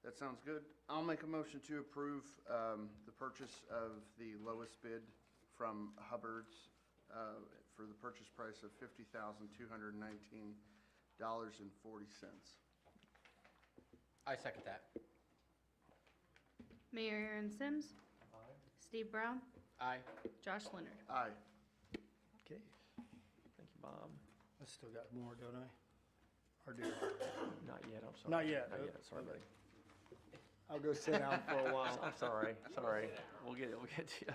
Speaker 11: That sounds good. I'll make a motion to approve the purchase of the lowest bid from Hubbard's for the purchase price of $50,219.40.
Speaker 9: I second that.
Speaker 3: Mayor Aaron Sims.
Speaker 1: Aye.
Speaker 3: Steve Brown.
Speaker 9: Aye.
Speaker 3: Josh Leonard.
Speaker 11: Aye.
Speaker 10: Okay.
Speaker 1: Thank you, Bob.
Speaker 10: I still got more, don't I? Or do
Speaker 1: Not yet, I'm sorry.
Speaker 10: Not yet.
Speaker 1: Not yet, sorry, buddy.
Speaker 10: I'll go sit down for a while.
Speaker 1: I'm sorry. We'll get to you.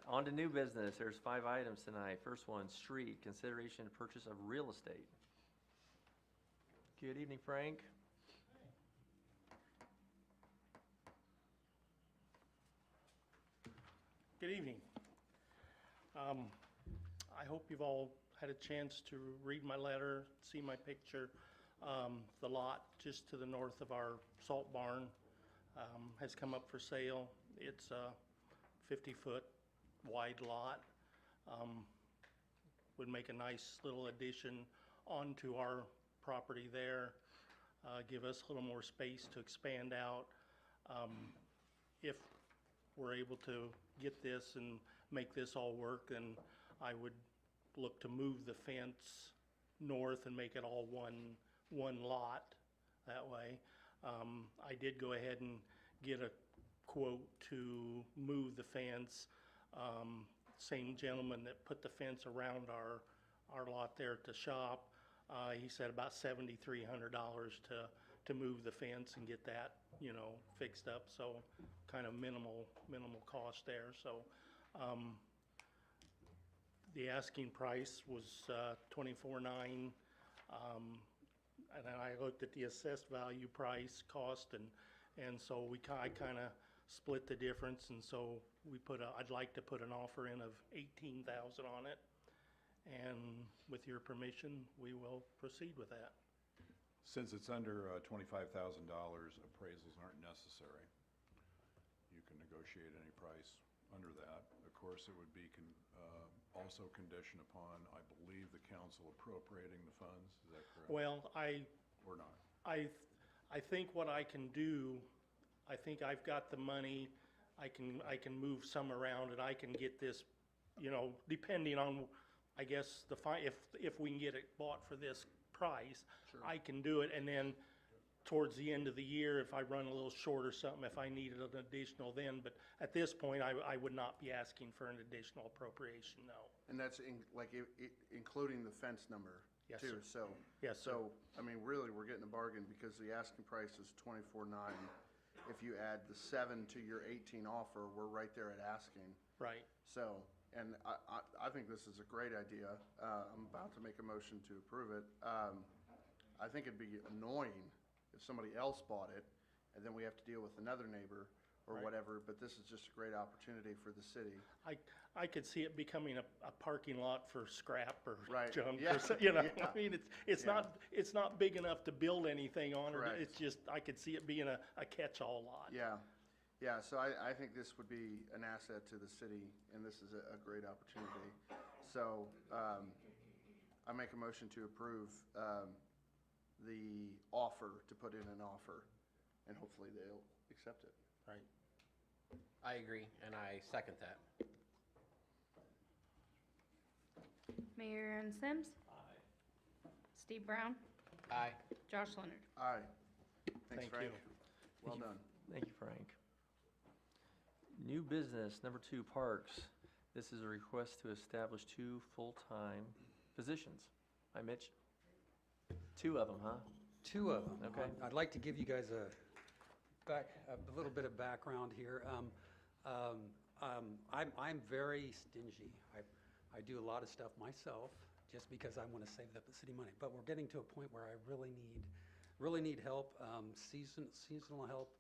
Speaker 1: On to new business. There's 5 items tonight. First one, street, consideration of purchase of real estate. Good evening, Frank.
Speaker 12: Good evening. I hope you've all had a chance to read my letter, see my picture. The lot just to the north of our salt barn has come up for sale. It's a 50-foot wide lot. Would make a nice little addition onto our property there, give us a little more space to expand out. If we're able to get this and make this all work, then I would look to move the fence north and make it all one lot that way. I did go ahead and get a quote to move the fence. Same gentleman that put the fence around our lot there at the shop, he said about $7,300 to move the fence and get that, fixed up. So kind of minimal cost there. So the asking price was $24,900. And then I looked at the assessed value price cost, and so I kind of split the difference, and so I'd like to put an offer in of $18,000 on it, and with your permission, we will proceed with that.
Speaker 7: Since it's under $25,000, appraisals aren't necessary. You can negotiate any price under that. Of course, it would be also conditioned upon, I believe, the council appropriating the funds. Is that correct?
Speaker 12: Well,
Speaker 7: Or not?
Speaker 12: I think what I can do, I think I've got the money. I can move some around, and I can get this, depending on, I guess, if we can get it bought for this price,
Speaker 11: Sure.
Speaker 12: I can do it, and then towards the end of the year, if I run a little short or something, if I needed an additional then, but at this point, I would not be asking for an additional appropriation, no.
Speaker 11: And that's including the fence number
Speaker 12: Yes,
Speaker 11: too,
Speaker 12: sir.
Speaker 11: so.
Speaker 12: Yes, sir.
Speaker 11: So, I mean, really, we're getting a bargain because the asking price is 24.9. If you add the 7 to your 18 offer, we're right there at asking.
Speaker 12: Right.
Speaker 11: So, and I think this is a great idea. I'm about to make a motion to approve it. I think it'd be annoying if somebody else bought it, and then we have to deal with another neighbor or
Speaker 12: Right.
Speaker 11: whatever, but this is just a great opportunity for the city.
Speaker 12: I could see it becoming a parking lot for scrap or
Speaker 11: Right.
Speaker 12: junk
Speaker 11: Yeah.
Speaker 12: or so, you know,
Speaker 11: Yeah.
Speaker 12: I mean, it's
Speaker 11: Yeah.
Speaker 12: not big enough to build anything on, or
Speaker 11: Correct.
Speaker 12: it's just, I could see it being a catch-all lot.
Speaker 11: Yeah, yeah, so I think this would be an asset to the city, and this is a great opportunity. So, I make a motion to approve, the offer, to put in an offer, and hopefully they'll accept it.
Speaker 12: Right.
Speaker 9: I agree, and I second that.
Speaker 3: Mayor Aaron Sims. Aye. Steve Brown.
Speaker 9: Aye.
Speaker 3: Josh Leonard.
Speaker 11: Aye. Thanks,
Speaker 12: Thank
Speaker 11: Frank.
Speaker 12: you.
Speaker 11: Well done.
Speaker 1: Thank you, Frank. New business, number 2, parks. This is a request to establish 2 full-time positions. Hi, Mitch. 2 of them, huh?
Speaker 13: 2 of them.
Speaker 1: Okay.
Speaker 13: I'd like to give you guys a little bit of background here. I'm very stingy. I do a lot of stuff myself just because I want to save up the city money. But we're getting to a point where I really need help, seasonal help.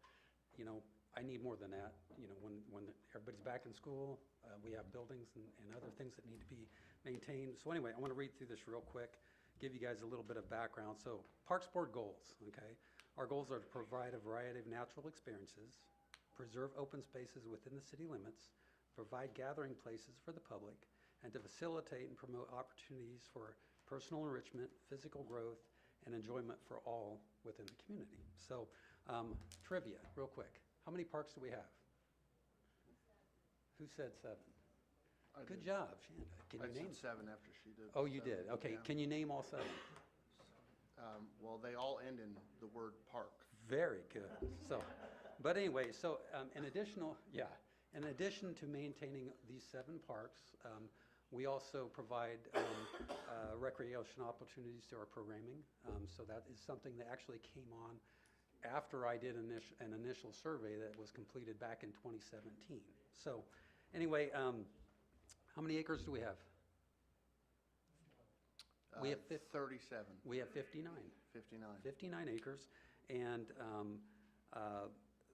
Speaker 13: You know, I need more than that. You know, when everybody's back in school, we have buildings and other things that need to be maintained. So anyway, I want to read through this real quick, give you guys a little bit of background. So Parks Board goals, okay? Our goals are to provide a variety of natural experiences, preserve open spaces within the city limits, provide gathering places for the public, and to facilitate and promote opportunities for personal enrichment, physical growth, and enjoyment for all within the community. So, trivia, real quick. How many parks do we have? Who said 7?
Speaker 11: I
Speaker 13: Good
Speaker 11: did.
Speaker 13: job, Shanda. Can
Speaker 11: I
Speaker 13: you name?
Speaker 11: said 7 after she did.
Speaker 13: Oh, you
Speaker 11: 7.
Speaker 13: did? Okay,
Speaker 11: Yeah.
Speaker 13: can you name all 7?
Speaker 11: Well, they all end in the word park.
Speaker 13: Very good. So, but anyway, so in addition to maintaining these 7 parks, we also provide recreation opportunities to our programming. So that is something that actually came on after I did an initial survey that was completed back in 2017. So anyway, how many acres do we have? We have
Speaker 11: 37.
Speaker 13: We have 59.
Speaker 11: 59.
Speaker 13: 59 acres, and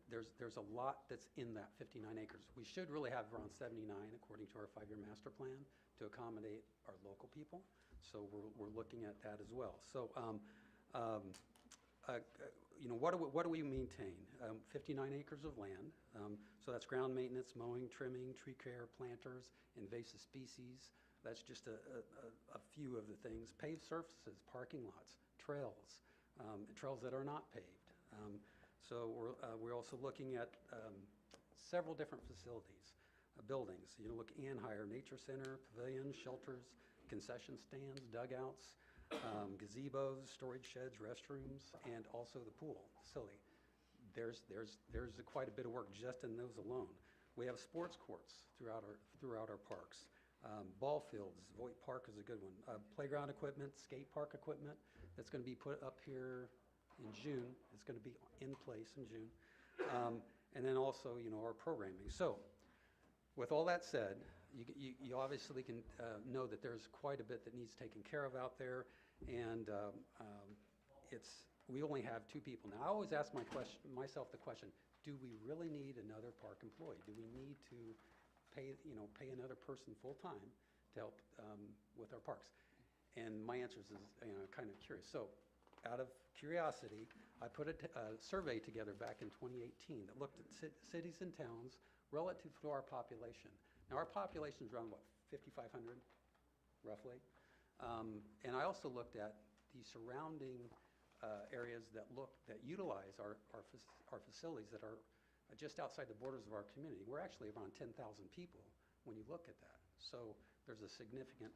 Speaker 13: there's a lot that's in that 59 acres. We should really have around 79 according to our 5-year master plan to accommodate our local people. So we're looking at that as well. So, you know, what do we maintain? 59 acres of land. So that's ground maintenance, mowing, trimming, tree care, planters, invasive species. That's just a few of the things. Paved surfaces, parking lots, trails, trails that are not paved. So we're also looking at several different facilities, buildings. You know, look, Anhire Nature Center, pavilions, shelters, concession stands, dugouts, gazebos, storage sheds, restrooms, and also the pool facility. There's quite a bit of work just in those alone. We have sports courts throughout our parks. Ball fields, Voight Park is a good one. Playground equipment, skate park equipment that's going to be put up here in June. It's going to be in place in June. And then also, you know, our programming. So with all that said, you obviously can know that there's quite a bit that needs taken care of out there. And we only have 2 people. Now, I always ask myself the question, do we really need another park employee? Do we need to pay another person full-time to help with our parks? And my answer is kind of curious. So out of curiosity, I put a survey together back in 2018 that looked at cities and towns relative to our population. Now, our population is around, what, 5,500, roughly? And I also looked at the surrounding areas that utilize our facilities that are just outside the borders of our community. We're actually around 10,000 people when you look at that. So there's a significant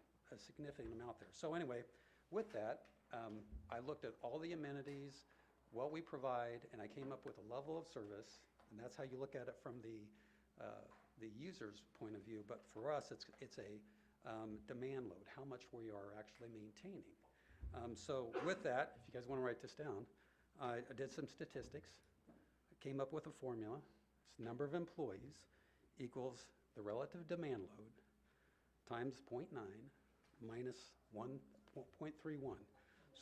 Speaker 13: amount there. So anyway, with that, I looked at all the amenities, what we provide, and I came up with a level of service, and that's how you look at it from the user's point of view, but for us, it's a demand load, how much we are actually maintaining. So with that, if you guys want to write this down, I did some statistics. I came up with a formula. It's number of employees equals the relative demand load times 0.9 minus 1.31.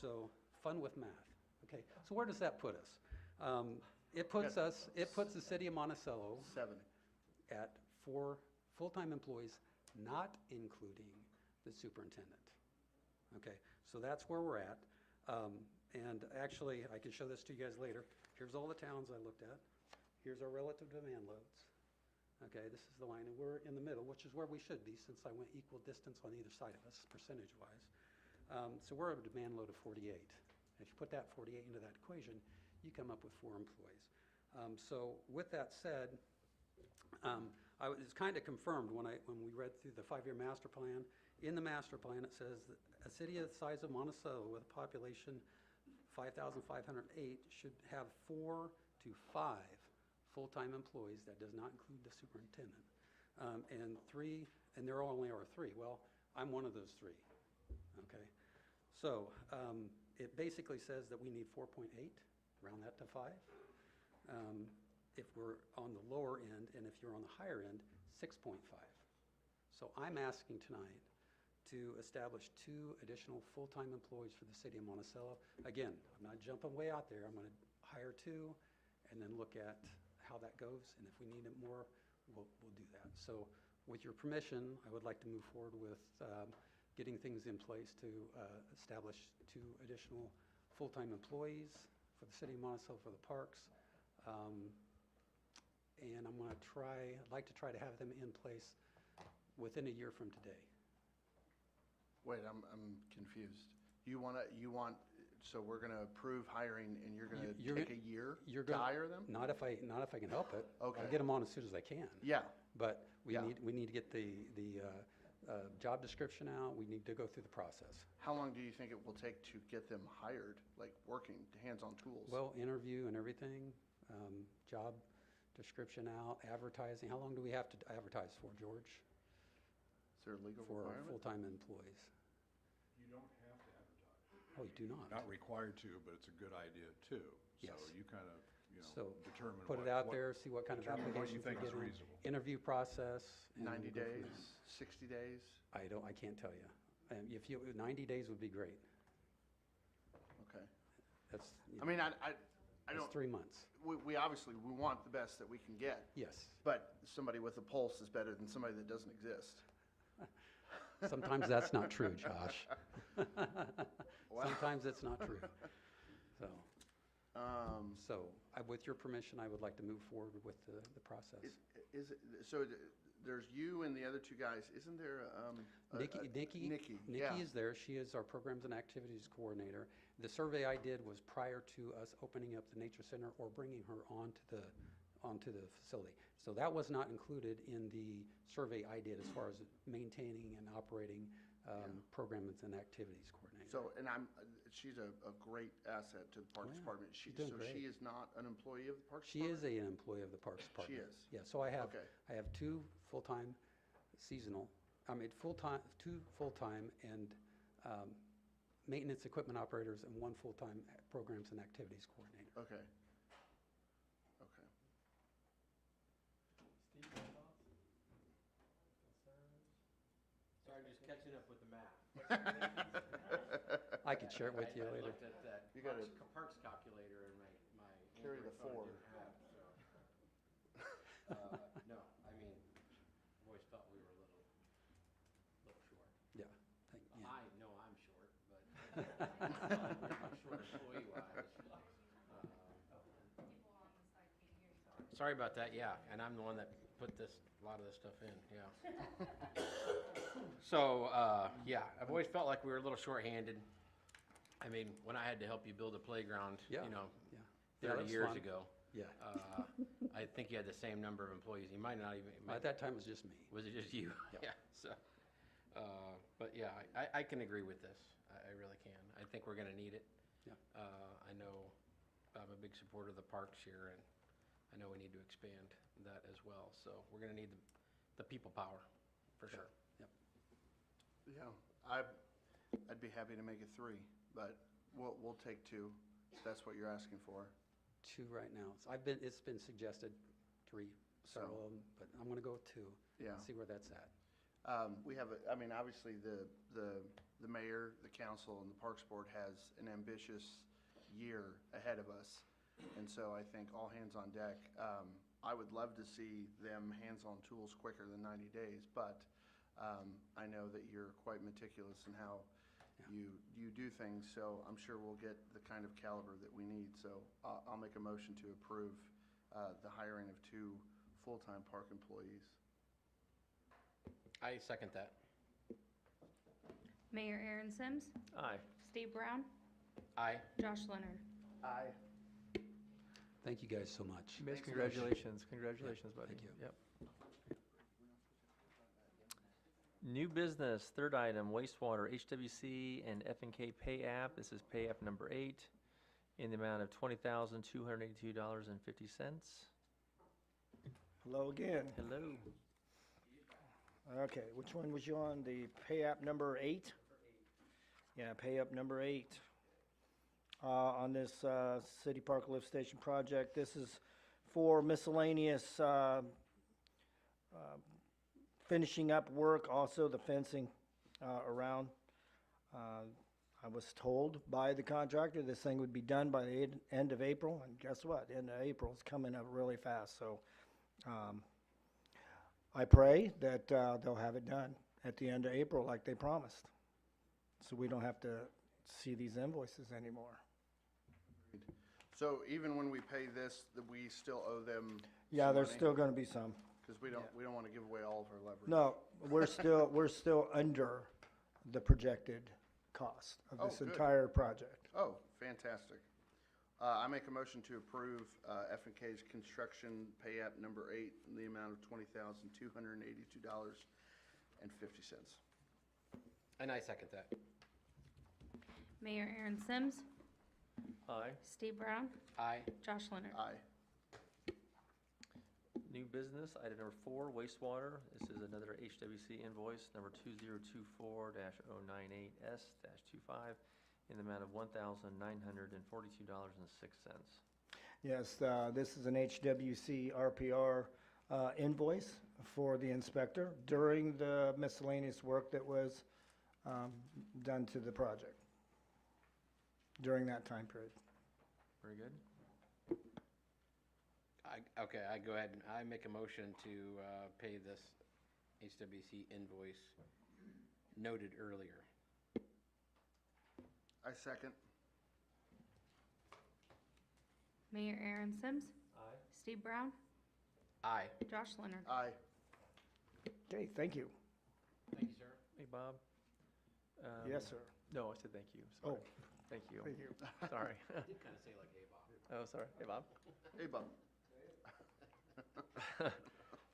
Speaker 13: So fun with math. Okay, so where does that put us? It puts the city of Monticello
Speaker 11: 7.
Speaker 13: at 4 full-time employees, not including the superintendent. Okay, so that's where we're at. And actually, I can show this to you guys later. Here's all the towns I looked at. Here's our relative demand loads. Okay, this is the line, and we're in the middle, which is where we should be, since I went equal distance on either side of us, percentage-wise. So we're at a demand load of 48. If you put that 48 into that equation, you come up with 4 employees. So with that said, it's kind of confirmed when we read through the 5-year master plan. In the master plan, it says that a city of the size of Monticello with a population 5,508 should have 4 to 5 full-time employees. That does not include the superintendent. And there only are 3. Well, I'm one of those 3. Okay, so it basically says that we need 4.8, round that to 5. If we're on the lower end, and if you're on the higher end, 6.5. So I'm asking tonight to establish 2 additional full-time employees for the city of Monticello. Again, I'm not jumping way out there. I'm going to hire 2 and then look at how that goes, and if we need it more, we'll do that. So with your permission, I would like to move forward with getting things in place to establish 2 additional full-time employees for the city of Monticello for the parks. And I'd like to try to have them in place within a year from today.
Speaker 11: Wait, I'm confused. So we're gonna approve hiring and you're gonna take a year to hire them?
Speaker 13: Not if I can help it.
Speaker 11: Okay.
Speaker 13: I'll get them on as soon as I can.
Speaker 11: Yeah.
Speaker 13: But we
Speaker 11: Yeah.
Speaker 13: need to get the job description out. We need to go through the process.
Speaker 11: How long do you think it will take to get them hired, like working, hands-on tools?
Speaker 13: Well, interview and everything, job description out, advertising. How long do we have to advertise for, George?
Speaker 11: Is there a legal
Speaker 13: For
Speaker 11: requirement?
Speaker 13: full-time employees?
Speaker 7: You don't have to advertise.
Speaker 13: Oh, you do not?
Speaker 7: Not required to, but it's a good idea too.
Speaker 13: Yes.
Speaker 7: So you kind of,
Speaker 13: So
Speaker 7: determine
Speaker 13: put it out there, see what kind of
Speaker 7: determine what you
Speaker 13: applications we
Speaker 7: think
Speaker 13: get
Speaker 7: is
Speaker 13: in.
Speaker 7: reasonable.
Speaker 13: Interview process. and
Speaker 11: 90
Speaker 13: we'll go from
Speaker 11: days, 60 days?
Speaker 13: there. I can't tell you. 90 days would be great.
Speaker 11: Okay.
Speaker 13: That's,
Speaker 11: I mean, I
Speaker 13: that's
Speaker 11: don't,
Speaker 13: 3 months.
Speaker 11: we obviously, we want the best that we can get,
Speaker 13: Yes.
Speaker 11: but somebody with a pulse is better than somebody that doesn't exist.
Speaker 13: Sometimes that's not true, Josh. Sometimes it's not true. So, with your permission, I would like to move forward with the process.
Speaker 11: There's you and the other 2 guys, isn't there, Nikki, yeah.
Speaker 13: Nikki is there. She is our Programs and Activities Coordinator. The survey I did was prior to us opening up the Nature Center or bringing her onto the facility. So that was not included in the survey I did as far as maintaining and operating Programs and Activities Coordinator.
Speaker 11: So, and she's a great asset to the Parks
Speaker 13: yeah.
Speaker 11: Department.
Speaker 13: She's doing great.
Speaker 11: She is not an employee of the Parks
Speaker 13: She
Speaker 11: Department?
Speaker 13: is an employee of the Parks Department.
Speaker 11: She is?
Speaker 13: Yeah, so I have
Speaker 11: Okay.
Speaker 13: 2 full-time seasonal, 2 full-time and maintenance equipment operators and 1 full-time Programs and Activities Coordinator.
Speaker 11: Okay. Okay.
Speaker 9: Steve, your thoughts? Concerns? Sorry, I'm just catching up with the math.
Speaker 13: I could share it with you
Speaker 9: I
Speaker 13: later.
Speaker 9: looked at that
Speaker 11: You gotta
Speaker 9: parks calculator and my
Speaker 11: carry the
Speaker 9: Android phone
Speaker 11: 4.
Speaker 9: didn't have, so. No, I mean, I've always felt we were a little short.
Speaker 13: Yeah.
Speaker 9: I know I'm short, but I'm short employee-wise. Sorry about that, yeah, and I'm the one that put a lot of this stuff in, yeah. So, yeah, I've always felt like we were a little short-handed. I mean, when I had to help you build a playground,
Speaker 13: Yeah.
Speaker 9: 30
Speaker 13: that's
Speaker 9: years
Speaker 13: fun.
Speaker 9: ago,
Speaker 13: Yeah.
Speaker 9: I think you had the same number of employees. You might not even.
Speaker 13: At that time, it was just me.
Speaker 9: Was it just you?
Speaker 13: Yeah.
Speaker 9: Yeah. So, but yeah, I can agree with this. I really can. I think we're going to need it.
Speaker 13: Yeah.
Speaker 9: I know I'm a big supporter of the parks here, and I know we need to expand that as well. So we're gonna need the people power, for sure.
Speaker 13: Yep.
Speaker 11: Yeah, I'd be happy to make it 3, but we'll take 2. If that's what you're asking for.
Speaker 13: 2 right now. So it's been suggested 3, several of them, but I'm gonna go with 2.
Speaker 11: Yeah.
Speaker 13: See where that's at.
Speaker 11: We have, obviously, the mayor, the council, and the Parks Board has an ambitious year ahead of us. And so I think all hands on deck. I would love to see them hands-on tools quicker than 90 days, but I know that you're quite meticulous in how you do things, so I'm sure we'll get the kind of caliber that we need. So I'll make a motion to approve the hiring of 2 full-time park employees.
Speaker 9: I second that.
Speaker 3: Mayor Aaron Sims,
Speaker 1: Aye.
Speaker 3: Steve Brown,
Speaker 9: Aye.
Speaker 3: Josh Leonard.
Speaker 11: Aye.
Speaker 13: Thank you guys so much.
Speaker 1: Miss, congratulations. Congratulations, buddy.
Speaker 13: Thank you.
Speaker 1: Yep. New business, third item, wastewater, HWC and F&K pay app. This is pay app number 8 in the amount of $20,282.50.
Speaker 10: Hello again.
Speaker 1: Hello.
Speaker 10: Okay, which one was you on? The pay app number 8? Yeah, pay app number 8. On this City Park Lift Station project, this is for miscellaneous finishing up work, also the fencing around. I was told by the contractor this thing would be done by the end of April, and guess what? The end of April is coming up really fast, so I pray that they'll have it done at the end of April like they promised, so we don't have to see these invoices anymore.
Speaker 11: So even when we pay this, that we still owe them
Speaker 10: Yeah,
Speaker 11: some
Speaker 10: there's
Speaker 11: money?
Speaker 10: still gonna be some.
Speaker 11: Because we don't want to give away all of our leverage.
Speaker 10: No, we're still under the projected cost of
Speaker 11: Oh,
Speaker 10: this
Speaker 11: good.
Speaker 10: entire project.
Speaker 11: Oh, fantastic. I make a motion to approve F&K's construction pay app number 8 in the amount of $20,282.50.
Speaker 9: And I second that.
Speaker 3: Mayor Aaron Sims,
Speaker 1: Aye.
Speaker 3: Steve Brown,
Speaker 9: Aye.
Speaker 3: Josh Leonard.
Speaker 11: Aye.
Speaker 1: New business, item number 4, wastewater. This is another HWC invoice, number 2024-098S-25, in the amount of $1,942.06.
Speaker 10: Yes, this is an HWC RPR invoice for the inspector during the miscellaneous work that was done to the project during that time period.
Speaker 1: Very good.
Speaker 9: Okay, I go ahead and I make a motion to pay this HWC invoice noted earlier.
Speaker 11: I second.
Speaker 3: Mayor Aaron Sims,
Speaker 1: Aye.
Speaker 3: Steve Brown,
Speaker 9: Aye.
Speaker 3: Josh Leonard.
Speaker 11: Aye.
Speaker 10: Okay, thank you.
Speaker 9: Thank you, sir.
Speaker 1: Hey, Bob.
Speaker 10: Yes, sir.
Speaker 1: No, I said thank you. Sorry.
Speaker 10: Oh.
Speaker 1: Thank you.
Speaker 10: Thank you.
Speaker 1: Sorry.
Speaker 9: Did kind of say like, hey, Bob.
Speaker 1: Oh, sorry. Hey, Bob.
Speaker 11: Hey, Bob.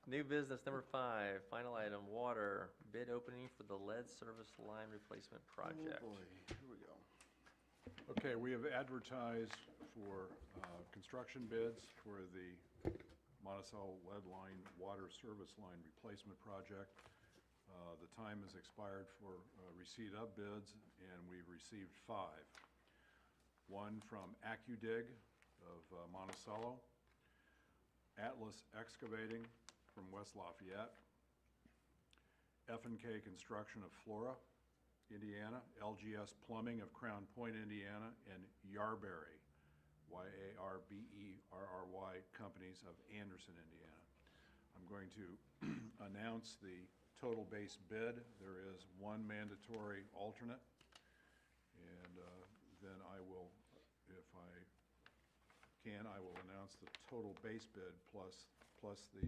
Speaker 1: New business number 5, final item, water, bid opening for the lead service line replacement project.
Speaker 11: Oh, boy. Here we go.
Speaker 7: Okay, we have advertised for construction bids for the Monticello lead line water service line replacement project. The time has expired for receipt of bids, and we've received 5. One from AccuDig of Monticello, Atlas Excavating from West Lafayette, F&K Construction of Flora, Indiana, LGS Plumbing of Crown Point, Indiana, and Yarberry, Y-A-R-B-E-R-R-Y Companies of Anderson, Indiana. I'm going to announce the total base bid. There is one mandatory alternate, and then I will, if I can, I will announce the total base bid plus the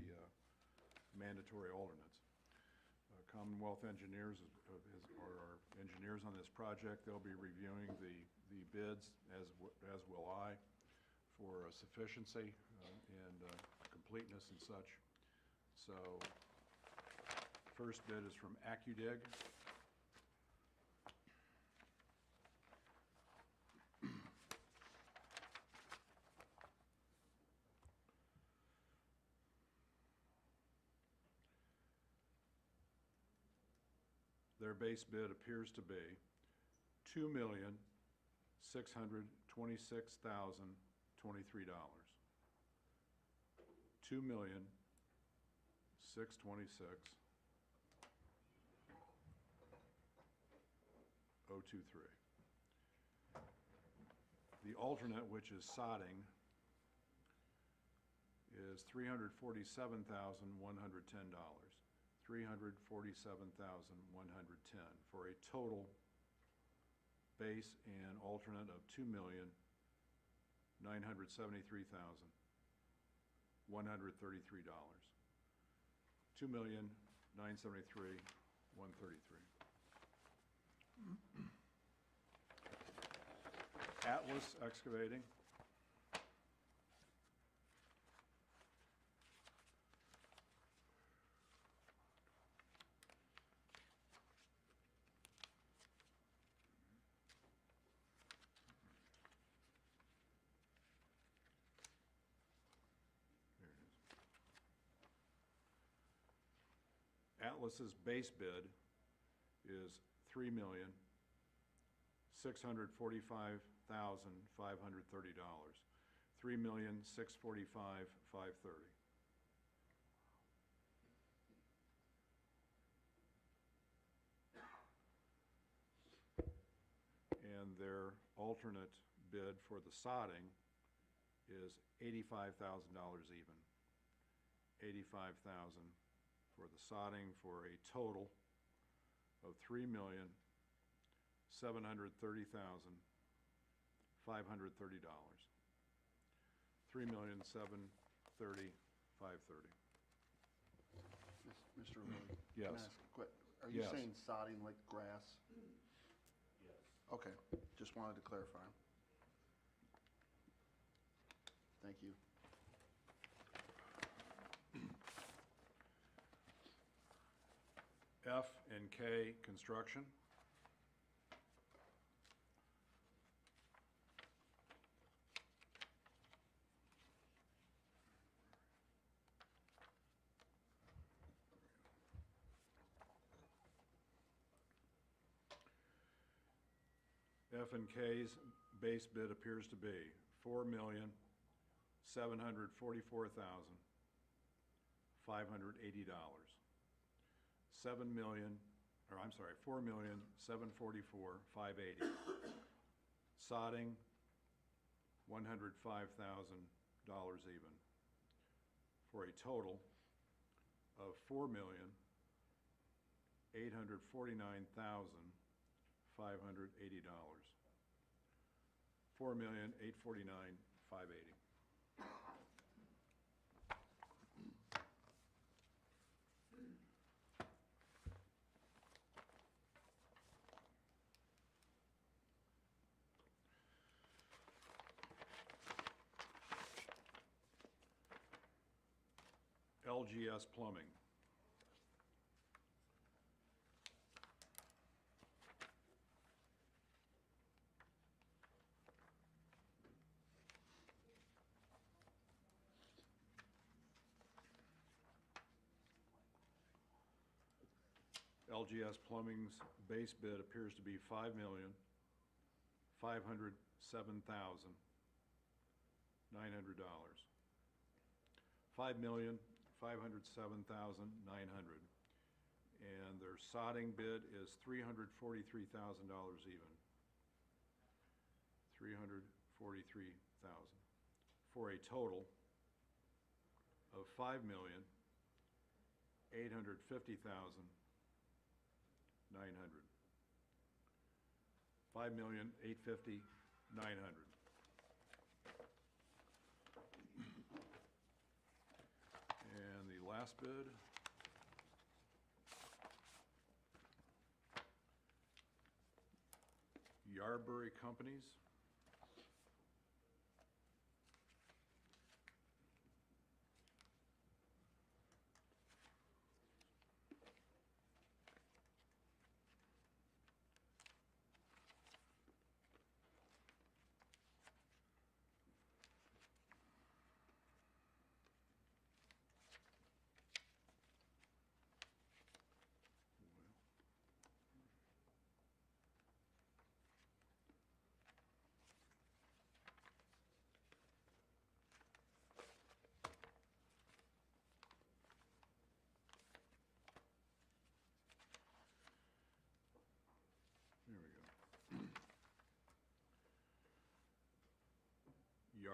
Speaker 7: mandatory alternates. Commonwealth Engineers are our engineers on this project. They'll be reviewing the bids, as will I, for sufficiency and completeness and such. So, first bid is from AccuDig. their base bid appears to be $2,626,023. $2,626,023. The alternate, which is sodding, is $347,110. $347,110 for a total base and alternate of $2,973,133. $2,973,133. Atlas Excavating. Atlas's base bid is $3,645,530. $3,645,530. And their alternate bid for the sodding is $85,000 even. $85,000 for the sodding for a total of $3,730,530. $3,730,530.
Speaker 11: Mr. Lee?
Speaker 7: Yes.
Speaker 11: Can I ask a Are you
Speaker 7: Yes.
Speaker 11: saying sodding like grass?
Speaker 2: Yes.
Speaker 11: Okay, just wanted to clarify. Thank you.
Speaker 7: F&K Construction. F&K's base bid appears to be $4,744,580. $4,744,580. Sodding, $105,000 even, for a total of $4,849,580. $4,849,580. LGS Plumbing. LGS Plumbing's base bid appears to be $5,507,900. $5,507,900. And their sodding bid is $343,000 even. $343,000 for a total of $5,850,900. $5,850,900. And the last bid, Yarberry Companies.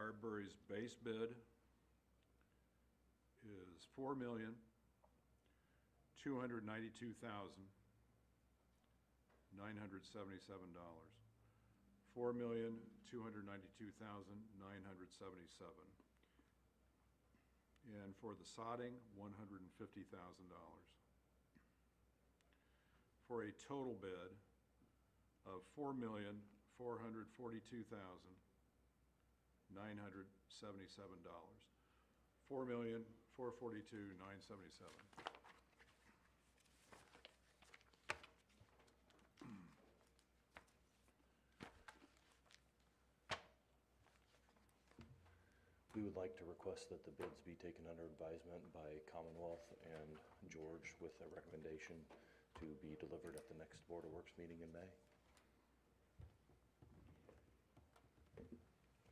Speaker 7: Carberry's base bid is $4,292,977. $4,292,977. And for the sodding, $150,000. For a total bid of $4,442,977. $4,442,977.
Speaker 2: We would like to request that the bids be taken under advisement by Commonwealth and George with a recommendation to be delivered at the next Board of Works meeting in May.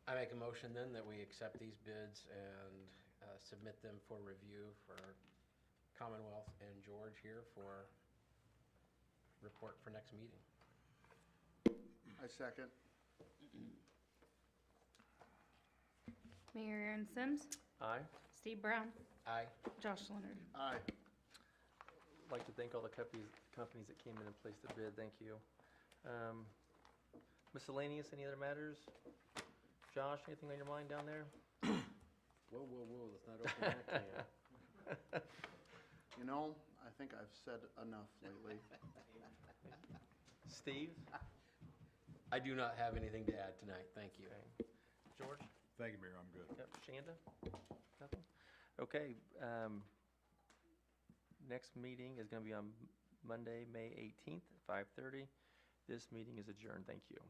Speaker 9: I make a motion then that we accept these bids and submit them for review for Commonwealth and George here for report for next meeting.
Speaker 11: I second.
Speaker 3: Mayor Aaron Sims,
Speaker 1: Aye.
Speaker 3: Steve Brown,
Speaker 9: Aye.
Speaker 3: Josh Leonard.
Speaker 11: Aye.
Speaker 1: I'd like to thank all the companies that came in and placed a bid. Thank you. Miscellaneous, any other matters? Josh, anything on your mind down there?
Speaker 9: Whoa, let's not open that can.
Speaker 11: You know, I think I've said enough lately.
Speaker 1: Steve?
Speaker 9: I do not have anything to add tonight, thank you.
Speaker 1: Okay. George?
Speaker 7: Thank you, Mayor, I'm good.
Speaker 1: Yep. Shanda? Nothing? Okay, next meeting is gonna be on Monday, May 18th, at 5:30. This meeting is adjourned. Thank you.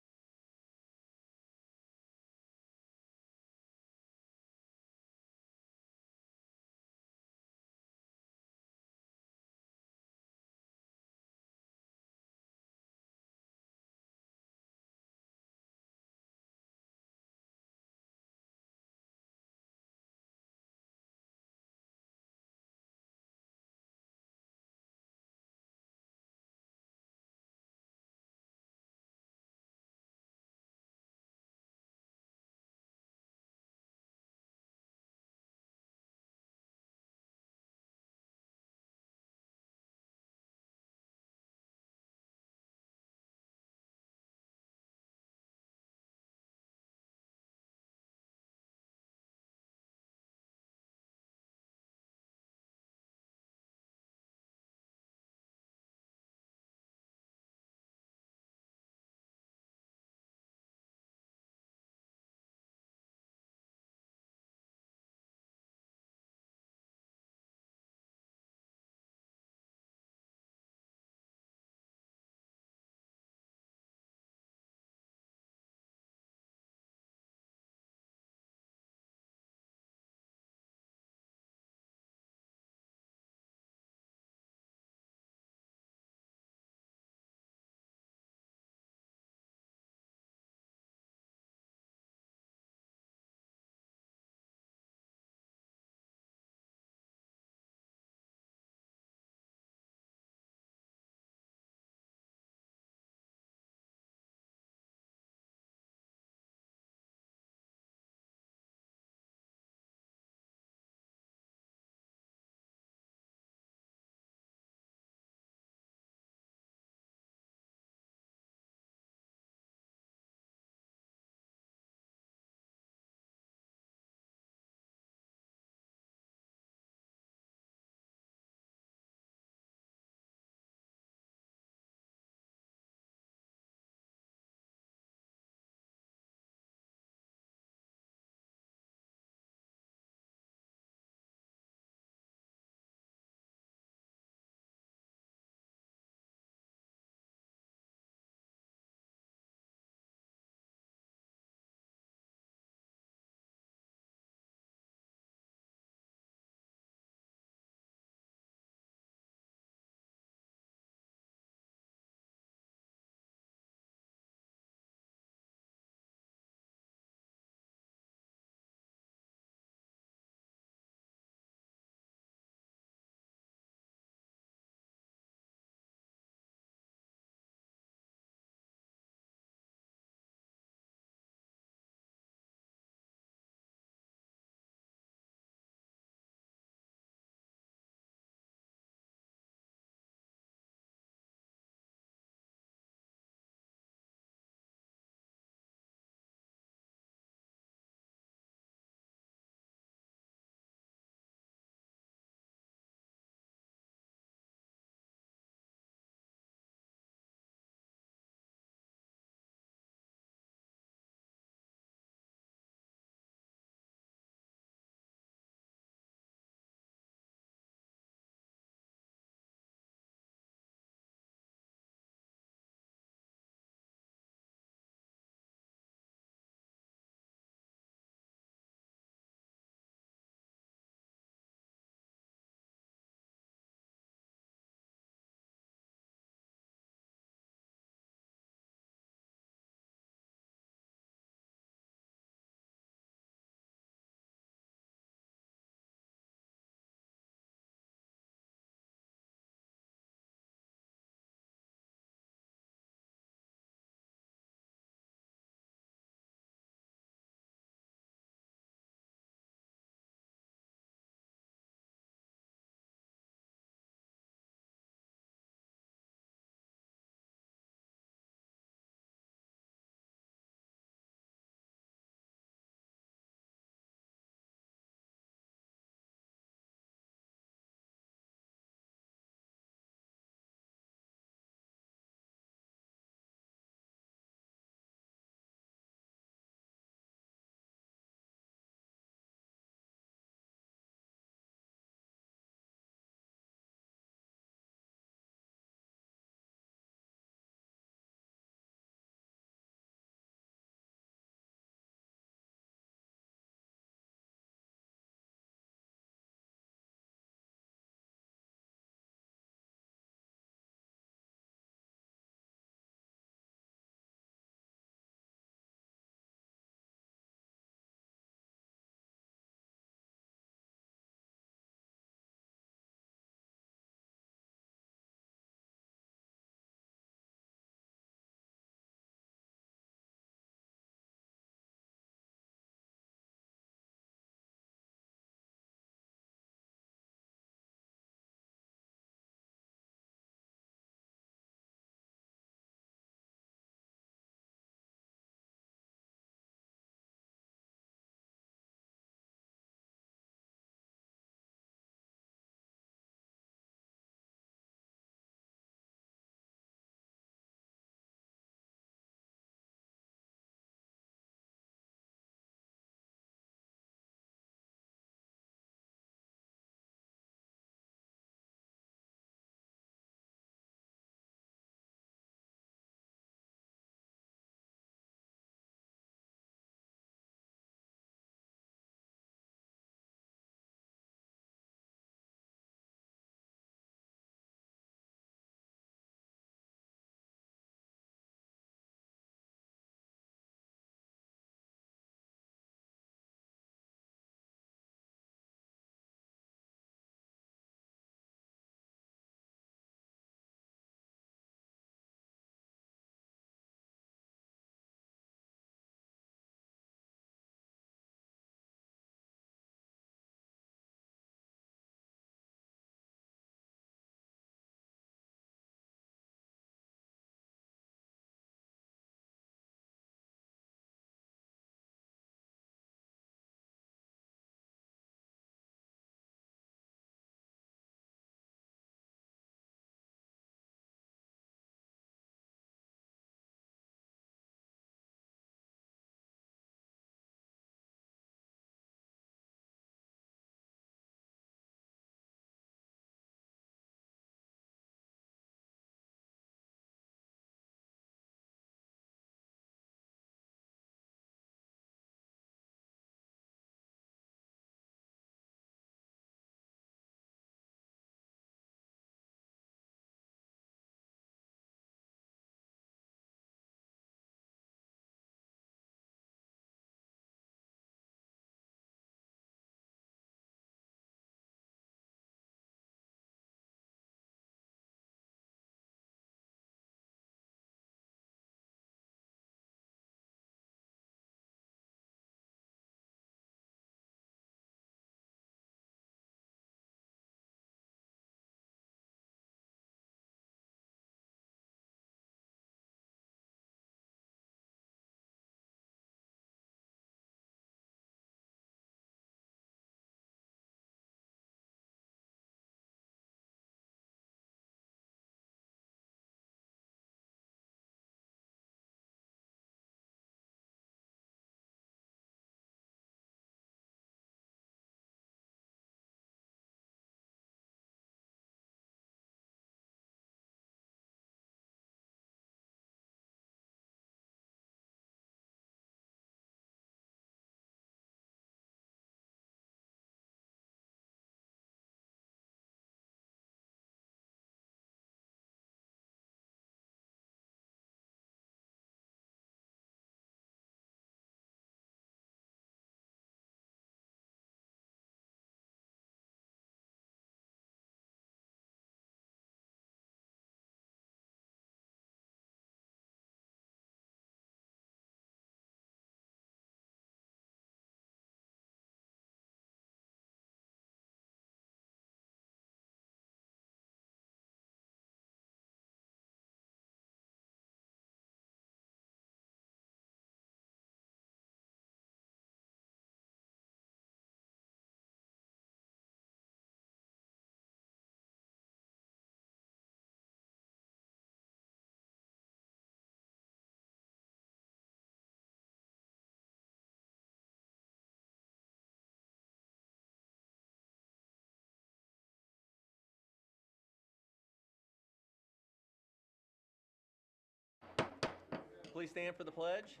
Speaker 1: please stand for the pledge?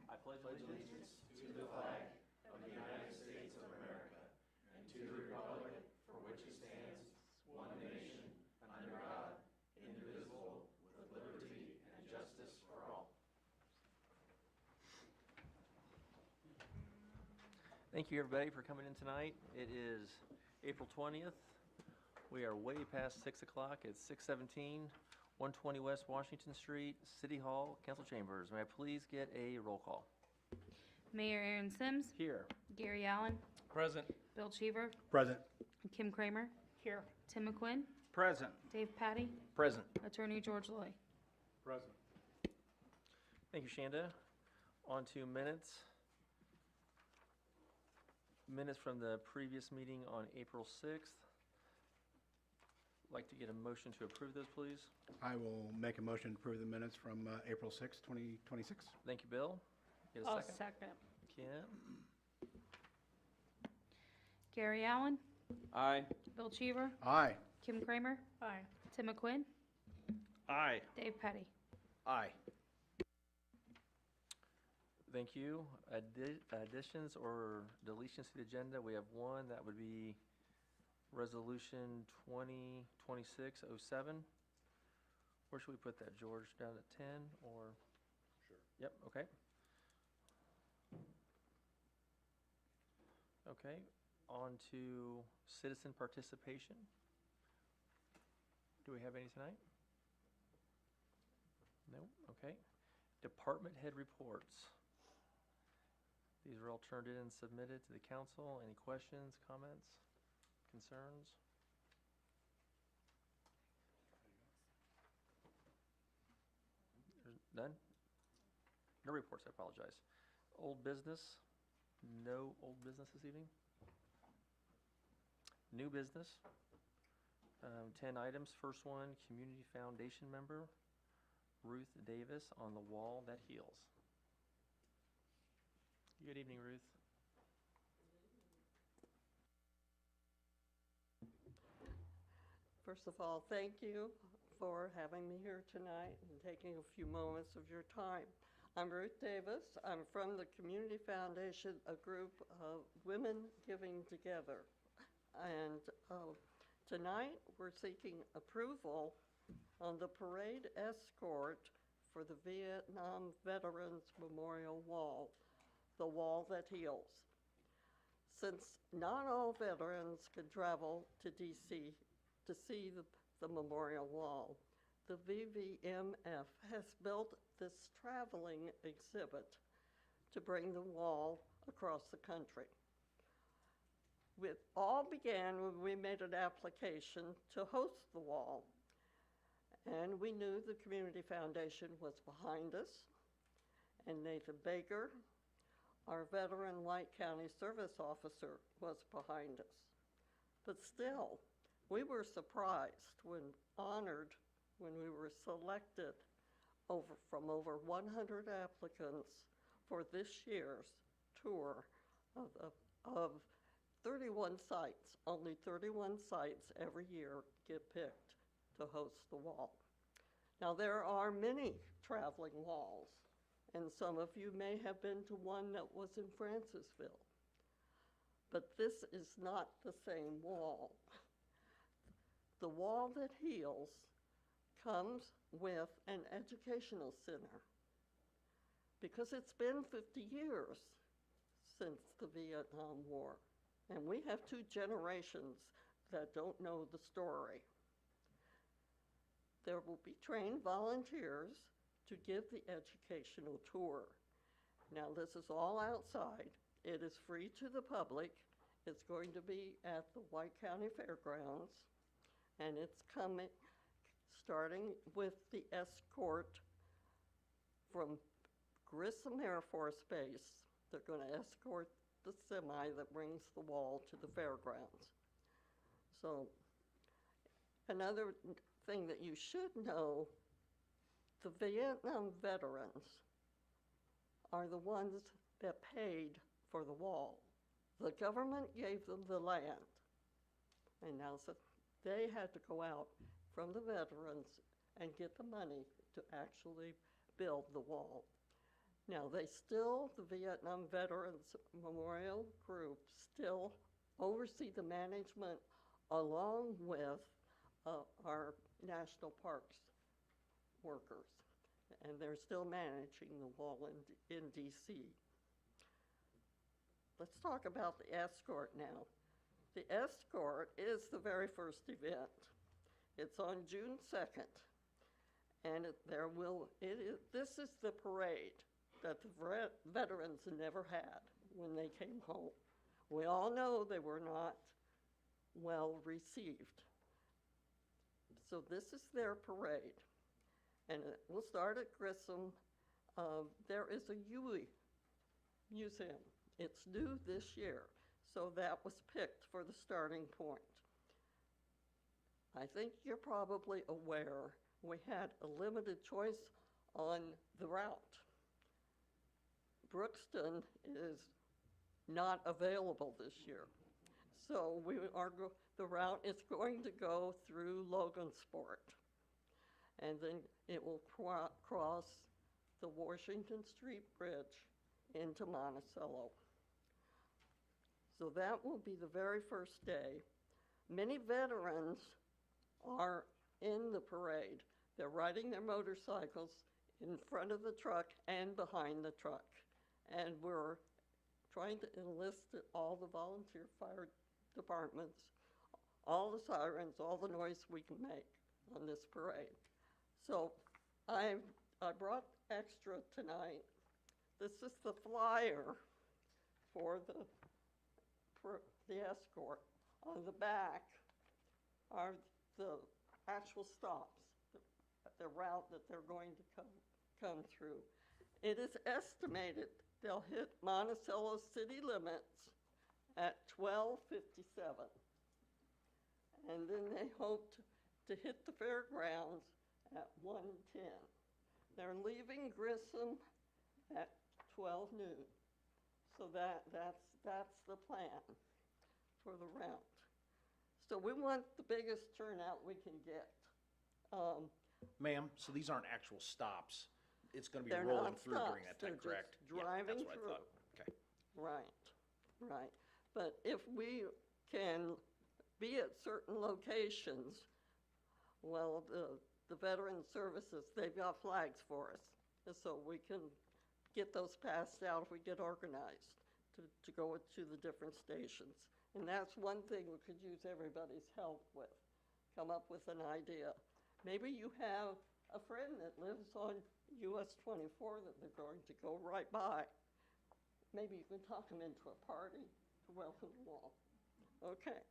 Speaker 1: I pledge allegiance
Speaker 2: to the flag of the United States of America and to the republic for which it stands, one nation, under God, indivisible, with liberty and justice for all.
Speaker 1: Thank you, everybody, for coming in tonight. It is April 20th. We are way past 6 o'clock. It's 6:17, 120 West Washington Street, City Hall, Council Chambers. May I please get a roll call?
Speaker 3: Mayor Aaron Sims,
Speaker 1: Here.
Speaker 3: Gary Allen,
Speaker 1: Present.
Speaker 3: Bill Cheever,
Speaker 4: Present.
Speaker 3: Kim Kramer,
Speaker 8: Here.
Speaker 3: Tim McQuinn,
Speaker 8: Present.
Speaker 3: Dave Patty,
Speaker 5: Present.
Speaker 3: Attorney George Loy.
Speaker 7: Present.
Speaker 1: Thank you, Shanda. On to minutes. Minutes from the previous meeting on April 6th. Like to get a motion to approve those, please.
Speaker 4: I will make a motion to approve the minutes from April 6, 2026.
Speaker 1: Thank you, Bill. Get a
Speaker 3: I'll
Speaker 1: second.
Speaker 3: second.
Speaker 1: Kim.
Speaker 3: Gary Allen,
Speaker 6: Aye.
Speaker 3: Bill Cheever,
Speaker 4: Aye.
Speaker 3: Kim Kramer, Tim McQuinn,
Speaker 8: Aye.
Speaker 3: Dave Petty.
Speaker 5: Aye.
Speaker 1: Thank you. Additions or deletions to the agenda, we have one. That would be Resolution 2026-07. Where should we put that, George? Down at 10 or?
Speaker 7: Sure.
Speaker 1: Yep, okay. Okay, on to citizen participation. Do we have any tonight? No, okay. Department head reports. These are all turned in and submitted to the council. Any questions, comments, concerns? There's none? No reports, I apologize. Old business? No old business this evening? New business? 10 items. First one, Community Foundation member, Ruth Davis, on the wall that heals. Good evening, Ruth.
Speaker 14: First of all, thank you for having me here tonight and taking a few moments of your time. I'm Ruth Davis. I'm from the Community Foundation, a group of women giving together. And tonight we're seeking approval on the parade escort for the Vietnam Veterans Memorial Wall, the wall that heals. Since not all veterans can travel to DC to see the memorial wall, the VVMF has built this traveling exhibit to bring the wall across the country. It all began when we made an application to host the wall, and we knew the Community Foundation was behind us, and Nathan Baker, our veteran White County Service Officer, was behind us. But still, we were surprised honored when we were selected from over 100 applicants for this year's tour of 31 sites. Only 31 sites every year get picked to host the wall. Now, there are many traveling walls, and some of you may have been to one that was in Francisville. But this is not the same wall. The wall that heals comes with an educational center, because it's been 50 years since the Vietnam War, and we have 2 generations that don't know the story. There will be trained volunteers to give the educational tour. Now, this is all outside. It is free to the public. It's going to be at the White County Fairgrounds, and it's coming, starting with the escort from Grissom Air Force Base. They're going to escort the semi that brings the wall to the fairgrounds. So, another thing that you should know, the Vietnam veterans are the ones that paid for the wall. The government gave them the land, and now so they had to go out from the veterans and get the money to actually build the wall. Now, the Vietnam Veterans Memorial Group still oversee the management along with our national parks workers. And they're still managing the wall in DC. Let's talk about the escort now. The escort is the very first event. It's on June 2nd. And this is the parade that the veterans never had when they came home. We all know they were not well received. So this is their parade. And we'll start at Grissom. There is a Huey Museum. It's new this year, so that was picked for the starting point. I think you're probably aware we had a limited choice on the route. Brookston is not available this year. So the route is going to go through Logansport. And then it will cross the Washington Street Bridge into Monticello. So that will be the very first day. Many veterans are in the parade. They're riding their motorcycles in front of the truck and behind the truck. And we're trying to enlist all the volunteer fire departments, all the sirens, all the noise we can make on this parade. So I brought extra tonight. This is the flyer for the escort. On the back are the actual stops, the route that they're going to come through. It is estimated they'll hit Monticello city limits at 12:57. And then they hope to hit the fairgrounds at 1:10. They're leaving Grissom at 12 noon. So that's the plan for the route. So we want the biggest turnout we can get.
Speaker 5: Ma'am, so these aren't actual stops? It's going to be
Speaker 14: They're
Speaker 5: rolling
Speaker 14: not
Speaker 5: through during
Speaker 14: stops,
Speaker 5: that time,
Speaker 14: they're
Speaker 5: correct?
Speaker 14: just driving
Speaker 5: Yeah, that's
Speaker 14: through.
Speaker 5: what I thought. Okay.
Speaker 14: Right. But if we can be at certain locations, well, the Veteran Services, they've got flags for us. And so we can get those passed out if we get organized to go to the different stations. And that's one thing we could use everybody's help with. Come up with an idea. Maybe you have a friend that lives on US 24 that they're going to go right by. Maybe you can talk them into a party to welcome them all. Okay,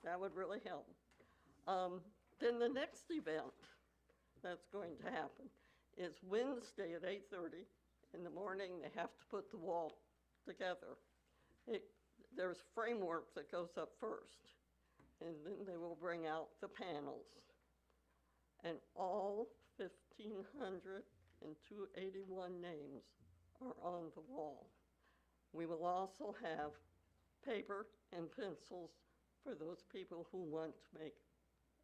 Speaker 14: that would really help. Then the next event that's going to happen is Wednesday at 8:30 in the morning. They have to put the wall together. There's framework that goes up first, and then they will bring out the panels. And all 1,581 names are on the wall. We will also have paper and pencils for those people who want to make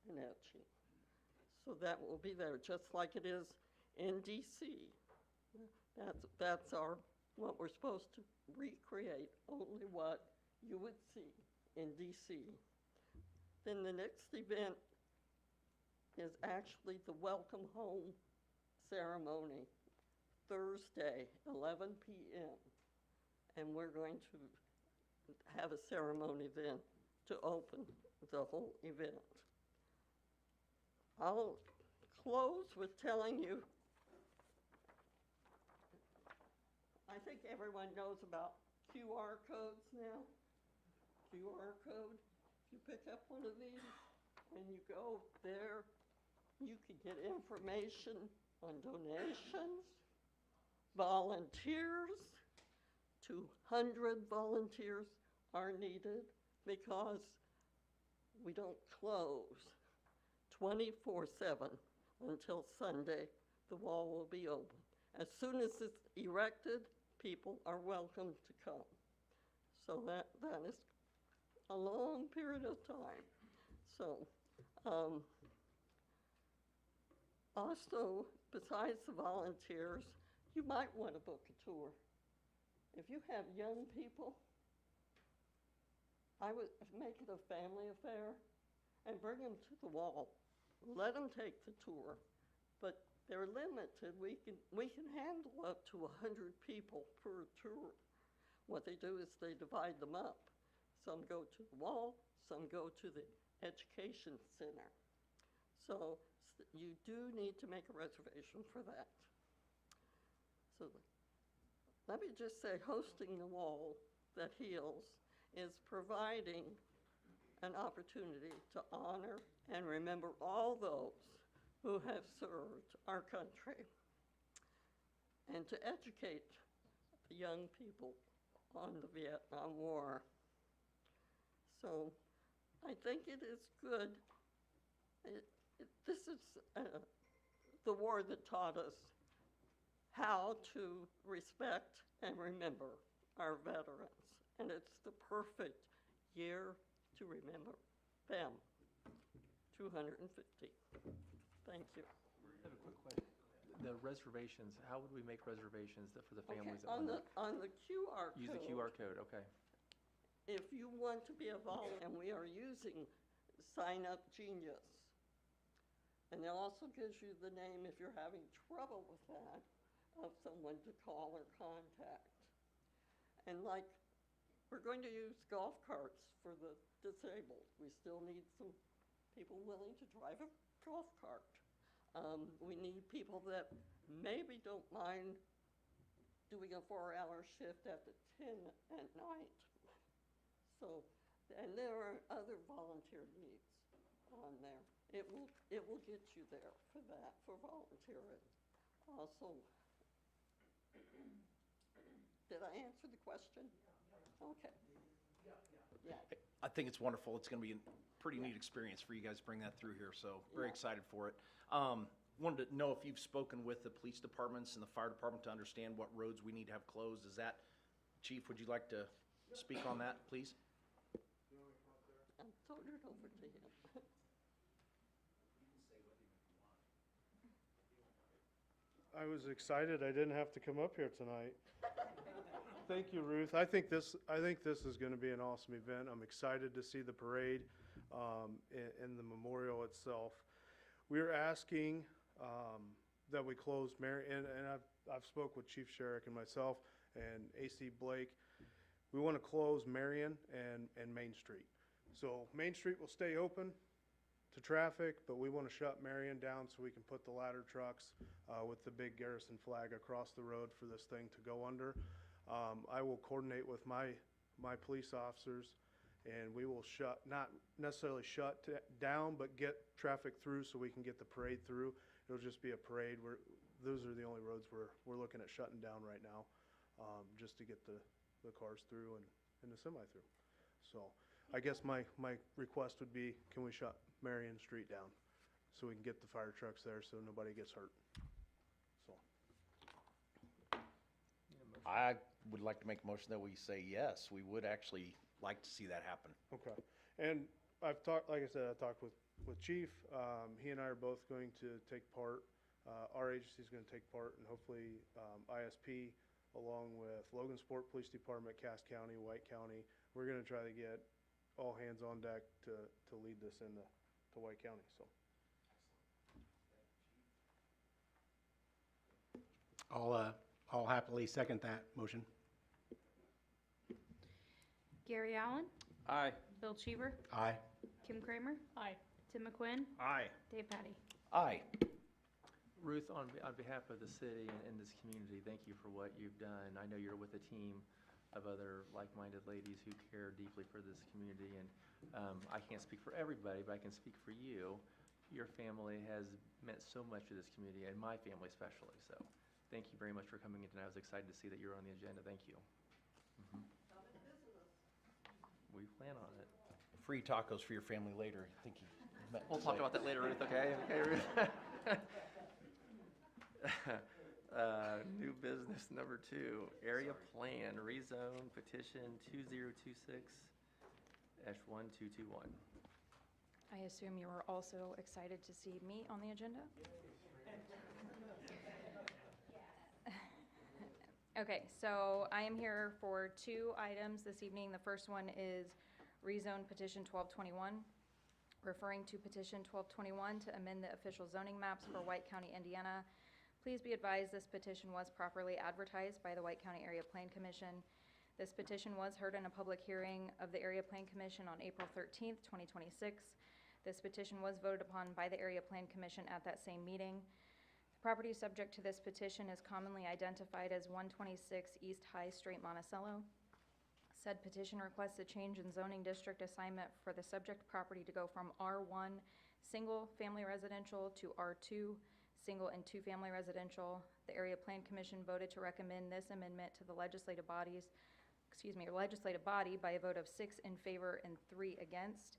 Speaker 14: an etching. So that will be there, just like it is in DC. That's what we're supposed to recreate, only what you would see in DC. Then the next event is actually the welcome home ceremony, Thursday, 11 p.m. And we're going to have a ceremony then to open the whole event. I'll close with telling you, I think everyone knows about QR codes now. QR code, if you pick up one of these and you go there, you can get information on donations, volunteers. 200 volunteers are needed because we don't close 24/7 until Sunday. The wall will be open. As soon as it's erected, people are welcome to come. So that is a long period of time. So Also, besides the volunteers, you might want to book a tour. If you have young people, I would make it a family affair and bring them to the wall. Let them take the tour, but they're limited. We can handle up to 100 people per tour. What they do is they divide them up. Some go to the wall, some go to the education center. So you do need to make a reservation for that. So let me just say, hosting the wall that heals is providing an opportunity to honor and remember all those who have served our country and to educate the young people on the Vietnam War. So I think it is good. This is the war that taught us how to respect and remember our veterans. And it's the perfect year to remember them. 250. Thank you.
Speaker 1: I have a quick question. The reservations, how would we make reservations for the families that
Speaker 14: On
Speaker 1: want
Speaker 14: on the QR code.
Speaker 1: use the QR code? Okay.
Speaker 14: If you want to be a volunteer, and we are using Sign Up Genius. And it also gives you the name, if you're having trouble with that, of someone to call or contact. And like, we're going to use golf carts for the disabled. We still need some people willing to drive a golf cart. We need people that maybe don't mind doing a 4-hour shift at the 10 at night. So, and there are other volunteer needs on there. It will get you there for that, for volunteering. Also, did I answer the question? Okay. Yeah.
Speaker 5: I think it's wonderful. It's going to be a pretty neat experience for you guys to bring that through here, so very excited for it. Wanted to know if you've spoken with the police departments and the fire department to understand what roads we need to have closed. Is that, Chief, would you like to speak on that, please?
Speaker 14: I'll turn it over to him.
Speaker 15: I was excited I didn't have to come up here tonight. Thank you, Ruth. I think this is going to be an awesome event. I'm excited to see the parade and the memorial itself. We're asking that we close Marion, and I've spoke with Chief Sherrick and myself and AC Blake. We want to close Marion and Main Street. So Main Street will stay open to traffic, but we want to shut Marion down so we can put the ladder trucks with the big garrison flag across the road for this thing to go under. I will coordinate with my police officers, and we will not necessarily shut down, but get traffic through so we can get the parade through. It'll just be a parade. Those are the only roads we're looking at shutting down right now, just to get the cars through and the semi through. So I guess my request would be, can we shut Marion Street down so we can get the fire trucks there so nobody gets hurt? So
Speaker 5: I would like to make a motion that we say yes. We would actually like to see that happen.
Speaker 15: okay. And I've talked, like I said, I talked with Chief. He and I are both going to take part. Our agency is going to take part, and hopefully ISP, along with Logansport Police Department, Cass County, White County, we're going to try to get all hands on deck to lead this into White County. So
Speaker 4: I'll happily second that motion.
Speaker 3: Gary Allen,
Speaker 6: Aye.
Speaker 3: Bill Cheever,
Speaker 4: Aye.
Speaker 3: Kim Kramer. Aye. Tim McQuinn,
Speaker 5: Aye.
Speaker 3: Dave Patty.
Speaker 5: Aye.
Speaker 1: Ruth, on behalf of the city and this community, thank you for what you've done. I know you're with a team of other like-minded ladies who care deeply for this community, and I can't speak for everybody, but I can speak for you. Your family has meant so much to this community, and my family especially, so thank you very much for coming in tonight. I was excited to see that you're on the agenda. Thank you. We plan on it.
Speaker 5: Free tacos for your family later. I think you meant to
Speaker 1: We'll talk
Speaker 5: say.
Speaker 1: about that later, Ruth, okay? Okay, Ruth. New business number 2, area plan, rezone petition 2026-1221.
Speaker 16: I assume you are also excited to see me on the agenda? Okay, so I am here for two items this evening. The first one is rezone petition 1221, referring to petition 1221 to amend the official zoning maps for White County, Indiana. Please be advised this petition was properly advertised by the White County Area Plan Commission. This petition was heard in a public hearing of the Area Plan Commission on April 13th, 2026. This petition was voted upon by the Area Plan Commission at that same meeting. The property subject to this petition is commonly identified as 126 East High Street, Monticello. Said petition requests a change in zoning district assignment for the subject property to go from R1 single family residential to R2 single and two family residential. The Area Plan Commission voted to recommend this amendment to the legislative body by a vote of 6 in favor and 3 against.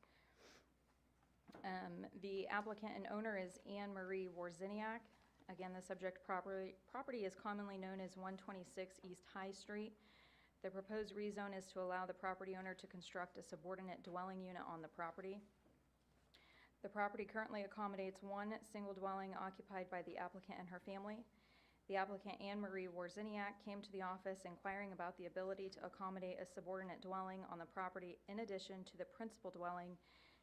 Speaker 16: The applicant and owner is Anne Marie Warziniak. Again, the subject property is commonly known as 126 East High Street. The proposed rezone is to allow the property owner to construct a subordinate dwelling unit on the property. The property currently accommodates one single dwelling occupied by the applicant and her family. The applicant, Anne Marie Warziniak, came to the office inquiring about the ability to accommodate a subordinate dwelling on the property in addition to the principal dwelling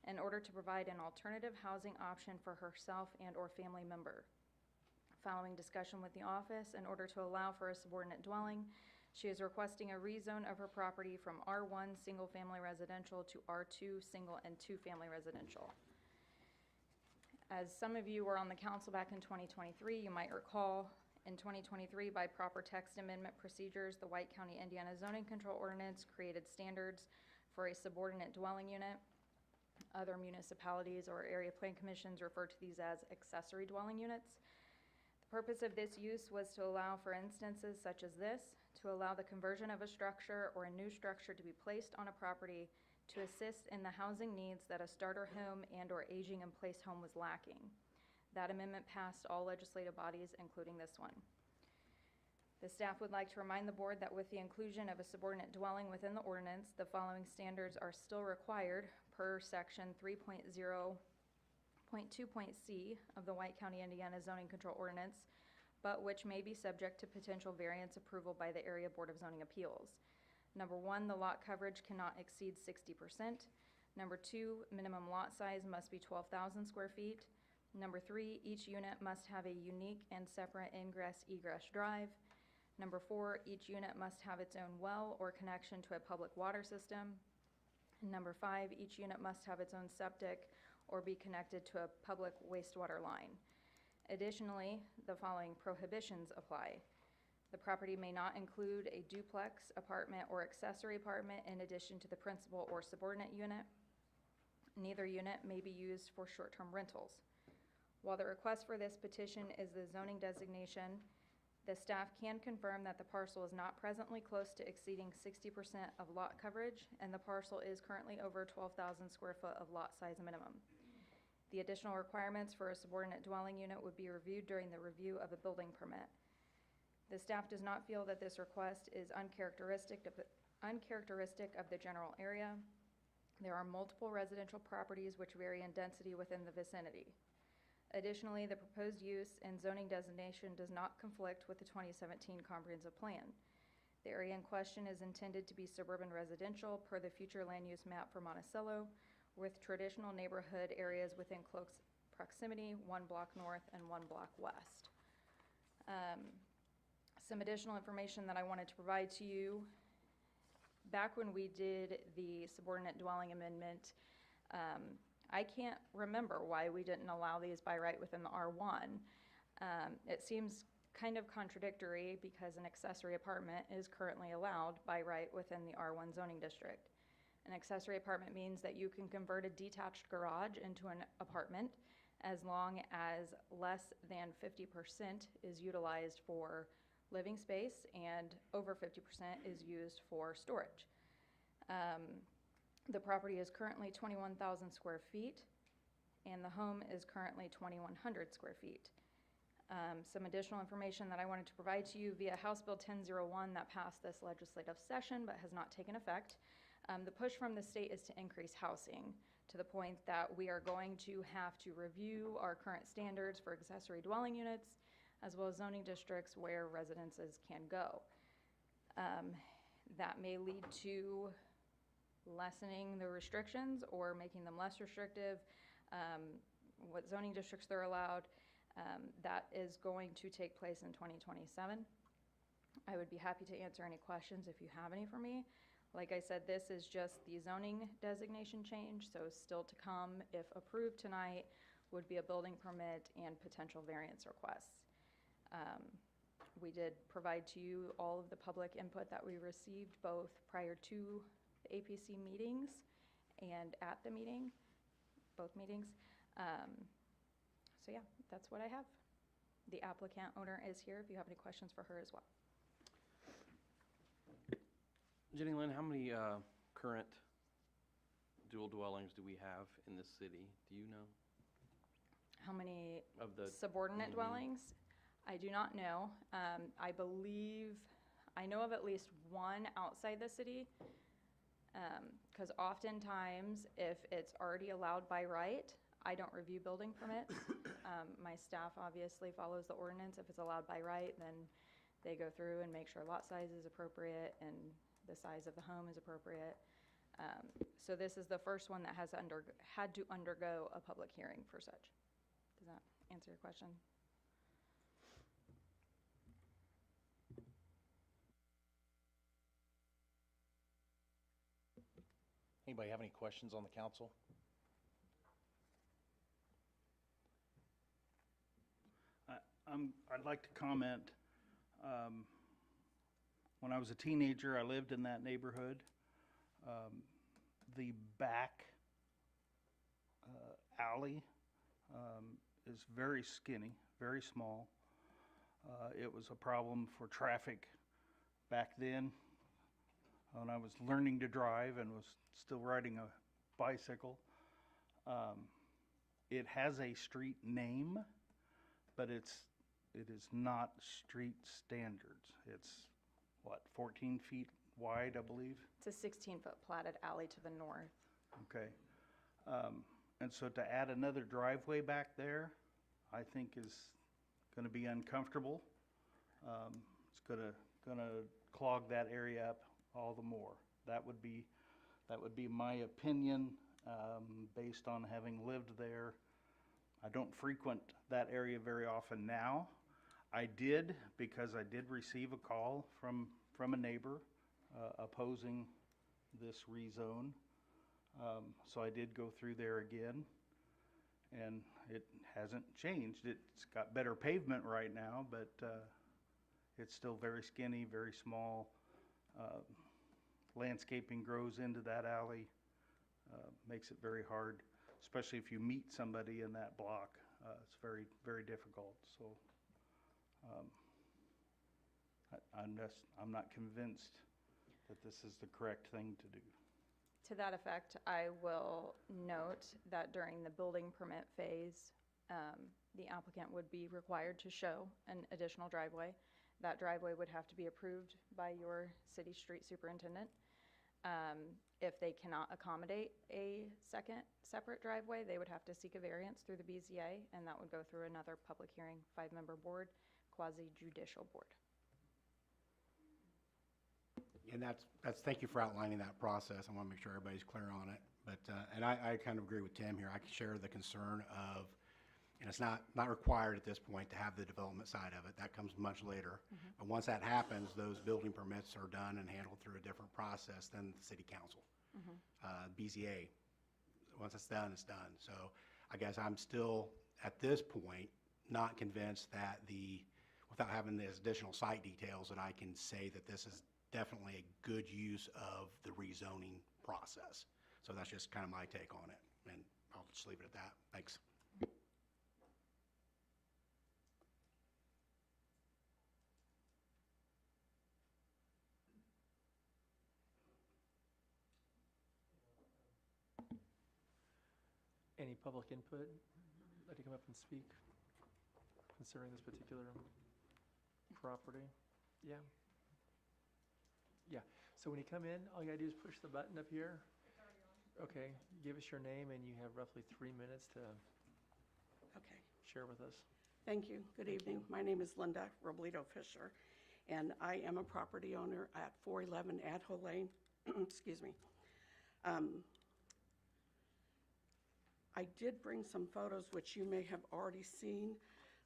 Speaker 16: in order to provide an alternative housing option for herself and or family member. Following discussion with the office, in order to allow for a subordinate dwelling, she is requesting a rezone of her property from R1 single family residential to R2 single and two family residential. As some of you were on the council back in 2023, you might recall in 2023 by proper text amendment procedures, the White County, Indiana Zoning Control Ordinance created standards for a subordinate dwelling unit. Other municipalities or area plan commissions refer to these as accessory dwelling units. The purpose of this use was to allow for instances such as this, to allow the conversion of a structure or a new structure to be placed on a property to assist in the housing needs that a starter home and or aging in place home was lacking. That amendment passed all legislative bodies, including this one. The staff would like to remind the board that with the inclusion of a subordinate dwelling within the ordinance, the following standards are still required per section 3.0.2.c of the White County, Indiana Zoning Control Ordinance, but which may be subject to potential variance approval by the Area Board of Zoning Appeals. Number 1, the lot coverage cannot exceed 60%. Number 2, minimum lot size must be 12,000 square feet. Number 3, each unit must have a unique and separate ingress-egress drive. Number 4, each unit must have its own well or connection to a public water system. And number 5, each unit must have its own septic or be connected to a public wastewater line. Additionally, the following prohibitions apply. The property may not include a duplex, apartment, or accessory apartment in addition to the principal or subordinate unit. Neither unit may be used for short-term rentals. While the request for this petition is the zoning designation, the staff can confirm that the parcel is not presently close to exceeding 60% of lot coverage, and the parcel is currently over 12,000 square foot of lot size minimum. The additional requirements for a subordinate dwelling unit would be reviewed during the review of a building permit. The staff does not feel that this request is uncharacteristic of the general area. There are multiple residential properties which vary in density within the vicinity. Additionally, the proposed use and zoning designation does not conflict with the 2017 comprehensive plan. The area in question is intended to be suburban residential per the future land use map for Monticello, with traditional neighborhood areas within close proximity, 1 block north and 1 block west. Some additional information that I wanted to provide to you. Back when we did the subordinate dwelling amendment, I can't remember why we didn't allow these by right within the R1. It seems kind of contradictory because an accessory apartment is currently allowed by right within the R1 zoning district. An accessory apartment means that you can convert a detached garage into an apartment as long as less than 50% is utilized for living space and over 50% is used for storage. The property is currently 21,000 square feet and the home is currently 2,100 square feet. Some additional information that I wanted to provide to you via House Bill 1001 that passed this legislative session but has not taken effect. The push from the state is to increase housing to the point that we are going to have to review our current standards for accessory dwelling units as well as zoning districts where residences can go. That may lead to lessening the restrictions or making them less restrictive, what zoning districts they're allowed. That is going to take place in 2027. I would be happy to answer any questions if you have any for me. Like I said, this is just the zoning designation change, so still to come, if approved tonight, would be a building permit and potential variance requests. We did provide to you all of the public input that we received, both prior to the APC meetings and at the meeting, both meetings. So yeah, that's what I have. The applicant owner is here if you have any questions for her as well.
Speaker 6: Jenny Lynn, how many current dual dwellings do we have in this city? Do you know?
Speaker 16: How many
Speaker 6: Of the
Speaker 16: subordinate dwellings? I do not know. I believe, I know of at least one outside the city, because oftentimes, if it's already allowed by right, I don't review building permits. My staff obviously follows the ordinance. If it's allowed by right, then they go through and make sure lot size is appropriate and the size of the home is appropriate. So this is the first one that has had to undergo a public hearing for such. Does that answer your question?
Speaker 5: Anybody have any questions on the council?
Speaker 8: I'd like to comment. When I was a teenager, I lived in that neighborhood. The back alley is very skinny, very small. It was a problem for traffic back then when I was learning to drive and was still riding a bicycle. It has a street name, but it is not street standards. It's, what, 14 feet wide, I believe?
Speaker 16: It's a 16-foot platted alley to the north.
Speaker 8: Okay. And so to add another driveway back there, I think is gonna be uncomfortable. It's gonna clog that area up all the more. That would be my opinion, based on having lived there. I don't frequent that area very often now. I did, because I did receive a call from a neighbor opposing this rezone. So I did go through there again, and it hasn't changed. It's got better pavement right now, but it's still very skinny, very small. Landscaping grows into that alley, makes it very hard, especially if you meet somebody in that block. It's very, very difficult. So I'm not convinced that this is the correct thing to do.
Speaker 16: To that effect, I will note that during the building permit phase, the applicant would be required to show an additional driveway. That driveway would have to be approved by your city street superintendent. If they cannot accommodate a second separate driveway, they would have to seek a variance through the BZA, and that would go through another public hearing, 5-member board, quasi-judicial board.
Speaker 4: And that's, thank you for outlining that process. I want to make sure everybody's clear on it. But, and I kind of agree with Tim here. I can share the concern of, and it's not required at this point to have the development side of it. That comes much later. But once that happens, those building permits are done and handled through a different process than the city council. BZA, once it's done, it's done. So I guess I'm still, at this point, not convinced that without having these additional site details, that I can say that this is definitely a good use of the rezoning process. So that's just kind of my take on it, and I'll just leave it at that. Thanks.
Speaker 1: Any public input? Like to come up and speak concerning this particular property? Yeah. Yeah, so when you come in, all you gotta do is push the button up here. Okay, give us your name, and you have roughly 3 minutes to
Speaker 17: Okay,
Speaker 1: share with us.
Speaker 17: thank you. Good evening. My name is Linda Robledo Fisher, and I am a property owner at 411 Adho Lane. Excuse me. I did bring some photos which you may have already seen.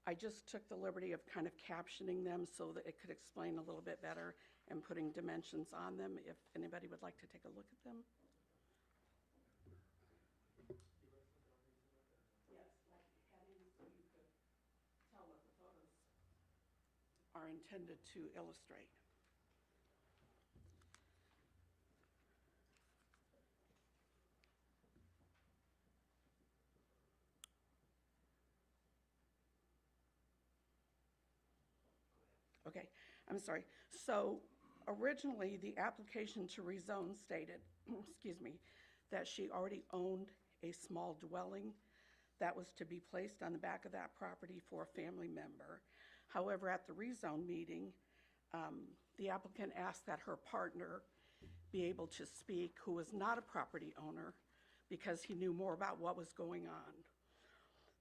Speaker 17: I just took the liberty of kind of captioning them so that it could explain a little bit better and putting dimensions on them if anybody would like to take a look at them. Yes, like headings so you could tell what the photos are intended to illustrate. Okay, I'm sorry. So originally, the application to rezone stated, excuse me, that she already owned a small dwelling that was to be placed on the back of that property for a family member. However, at the rezone meeting, the applicant asked that her partner be able to speak, who was not a property owner, because he knew more about what was going on.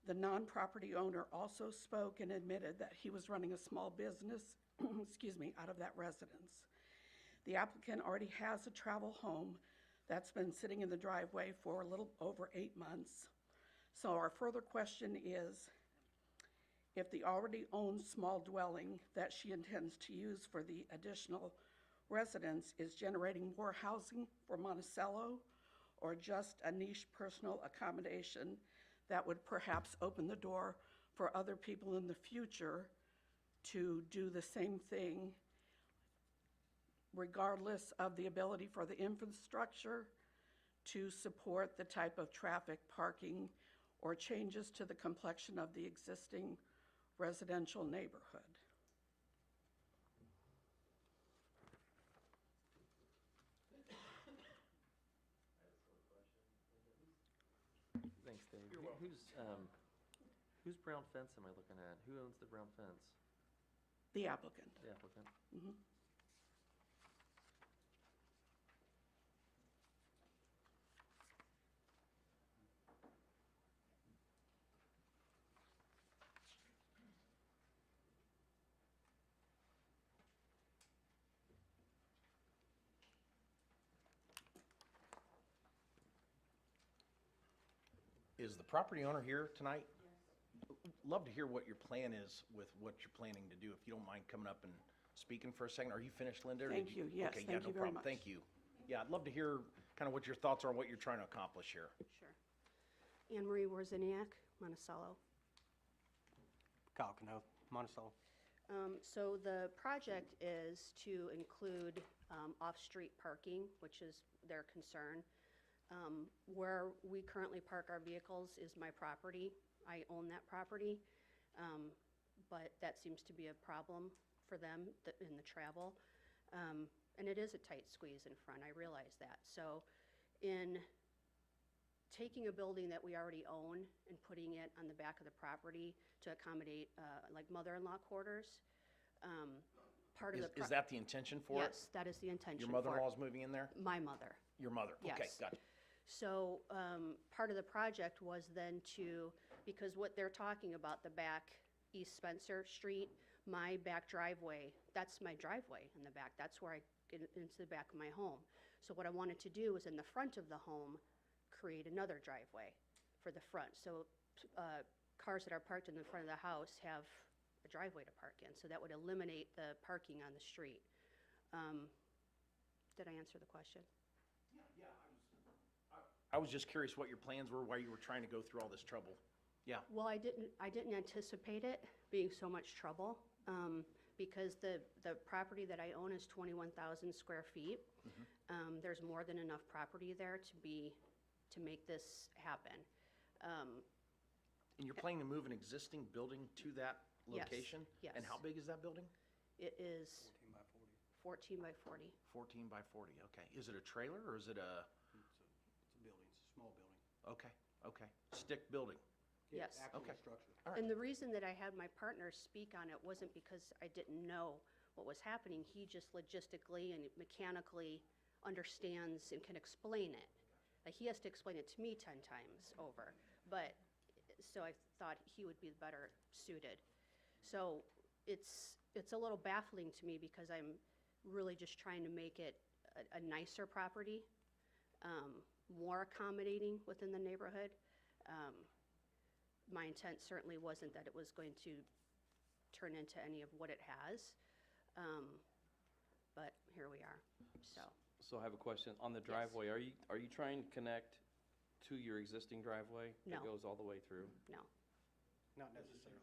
Speaker 17: The non-property owner also spoke and admitted that he was running a small business, excuse me, out of that residence. The applicant already has a travel home that's been sitting in the driveway for a little over 8 months. So our further question is, if the already owned small dwelling that she intends to use for the additional residence is generating more housing for Monticello, or just a niche personal accommodation that would perhaps open the door for other people in the future to do the same thing, regardless of the ability for the infrastructure to support the type of traffic, parking, or changes to the complexion of the existing residential neighborhood.
Speaker 1: Thanks, Dave. Whose brown fence am I looking at? Who owns the brown fence?
Speaker 17: The applicant.
Speaker 1: The applicant.
Speaker 17: Mhm.
Speaker 5: Is the property owner here tonight? Love to hear what your plan is with what you're planning to do. If you don't mind coming up and speaking for a second. Are you finished, Linda? or did
Speaker 17: Thank you. Yes,
Speaker 5: Okay,
Speaker 17: thank
Speaker 5: yeah,
Speaker 17: you
Speaker 5: no
Speaker 17: very
Speaker 5: problem.
Speaker 17: much.
Speaker 5: Thank you. Yeah, I'd love to hear kind of what your thoughts are on what you're trying to accomplish here.
Speaker 18: Sure. Anne Marie Warzeniak, Monticello.
Speaker 19: Kyle Cano, Monticello.
Speaker 18: So the project is to include off-street parking, which is their concern. Where we currently park our vehicles is my property. I own that property, but that seems to be a problem for them in the travel. And it is a tight squeeze in front, I realize that. So in taking a building that we already own and putting it on the back of the property to accommodate like mother-in-law quarters, part of the...
Speaker 5: Is that the intention for it?
Speaker 18: Yes, that is the intention
Speaker 5: Your
Speaker 18: for it.
Speaker 5: mother-in-law's moving in there?
Speaker 18: My mother.
Speaker 5: Your mother? Okay,
Speaker 18: Yes.
Speaker 5: gotcha.
Speaker 18: So part of the project was then to, because what they're talking about, the back East Spencer Street, my back driveway, that's my driveway in the back. That's where I get into the back of my home. So what I wanted to do was in the front of the home, create another driveway for the front. So cars that are parked in the front of the house have a driveway to park in. So that would eliminate the parking on the street. Did I answer the question?
Speaker 5: I was just curious what your plans were, why you were trying to go through all this trouble. Yeah.
Speaker 18: Well, I didn't anticipate it being so much trouble, because the property that I own is 21,000 square feet. There's more than enough property there to make this happen.
Speaker 5: And you're planning to move an existing building to that
Speaker 18: Yes,
Speaker 5: location?
Speaker 18: yes.
Speaker 5: And how big is that building?
Speaker 18: It is 14 by 40.
Speaker 5: 14 by 40, okay. Is it a trailer or is it a?
Speaker 4: It's a building, it's a small building.
Speaker 5: Okay, okay. Stick building?
Speaker 18: Yes.
Speaker 4: Actual
Speaker 5: Okay.
Speaker 4: structure.
Speaker 5: All right.
Speaker 18: And the reason that I had my partner speak on it wasn't because I didn't know what was happening. He just logistically and mechanically understands and can explain it. Like, he has to explain it to me 10 times over. So I thought he would be better suited. So it's a little baffling to me because I'm really just trying to make it a nicer property, more accommodating within the neighborhood. My intent certainly wasn't that it was going to turn into any of what it has, but here we are, so.
Speaker 6: So I have a question. On the driveway, are you trying to connect to your existing driveway?
Speaker 18: No.
Speaker 6: That goes all the way through?
Speaker 18: No.
Speaker 19: Not necessarily.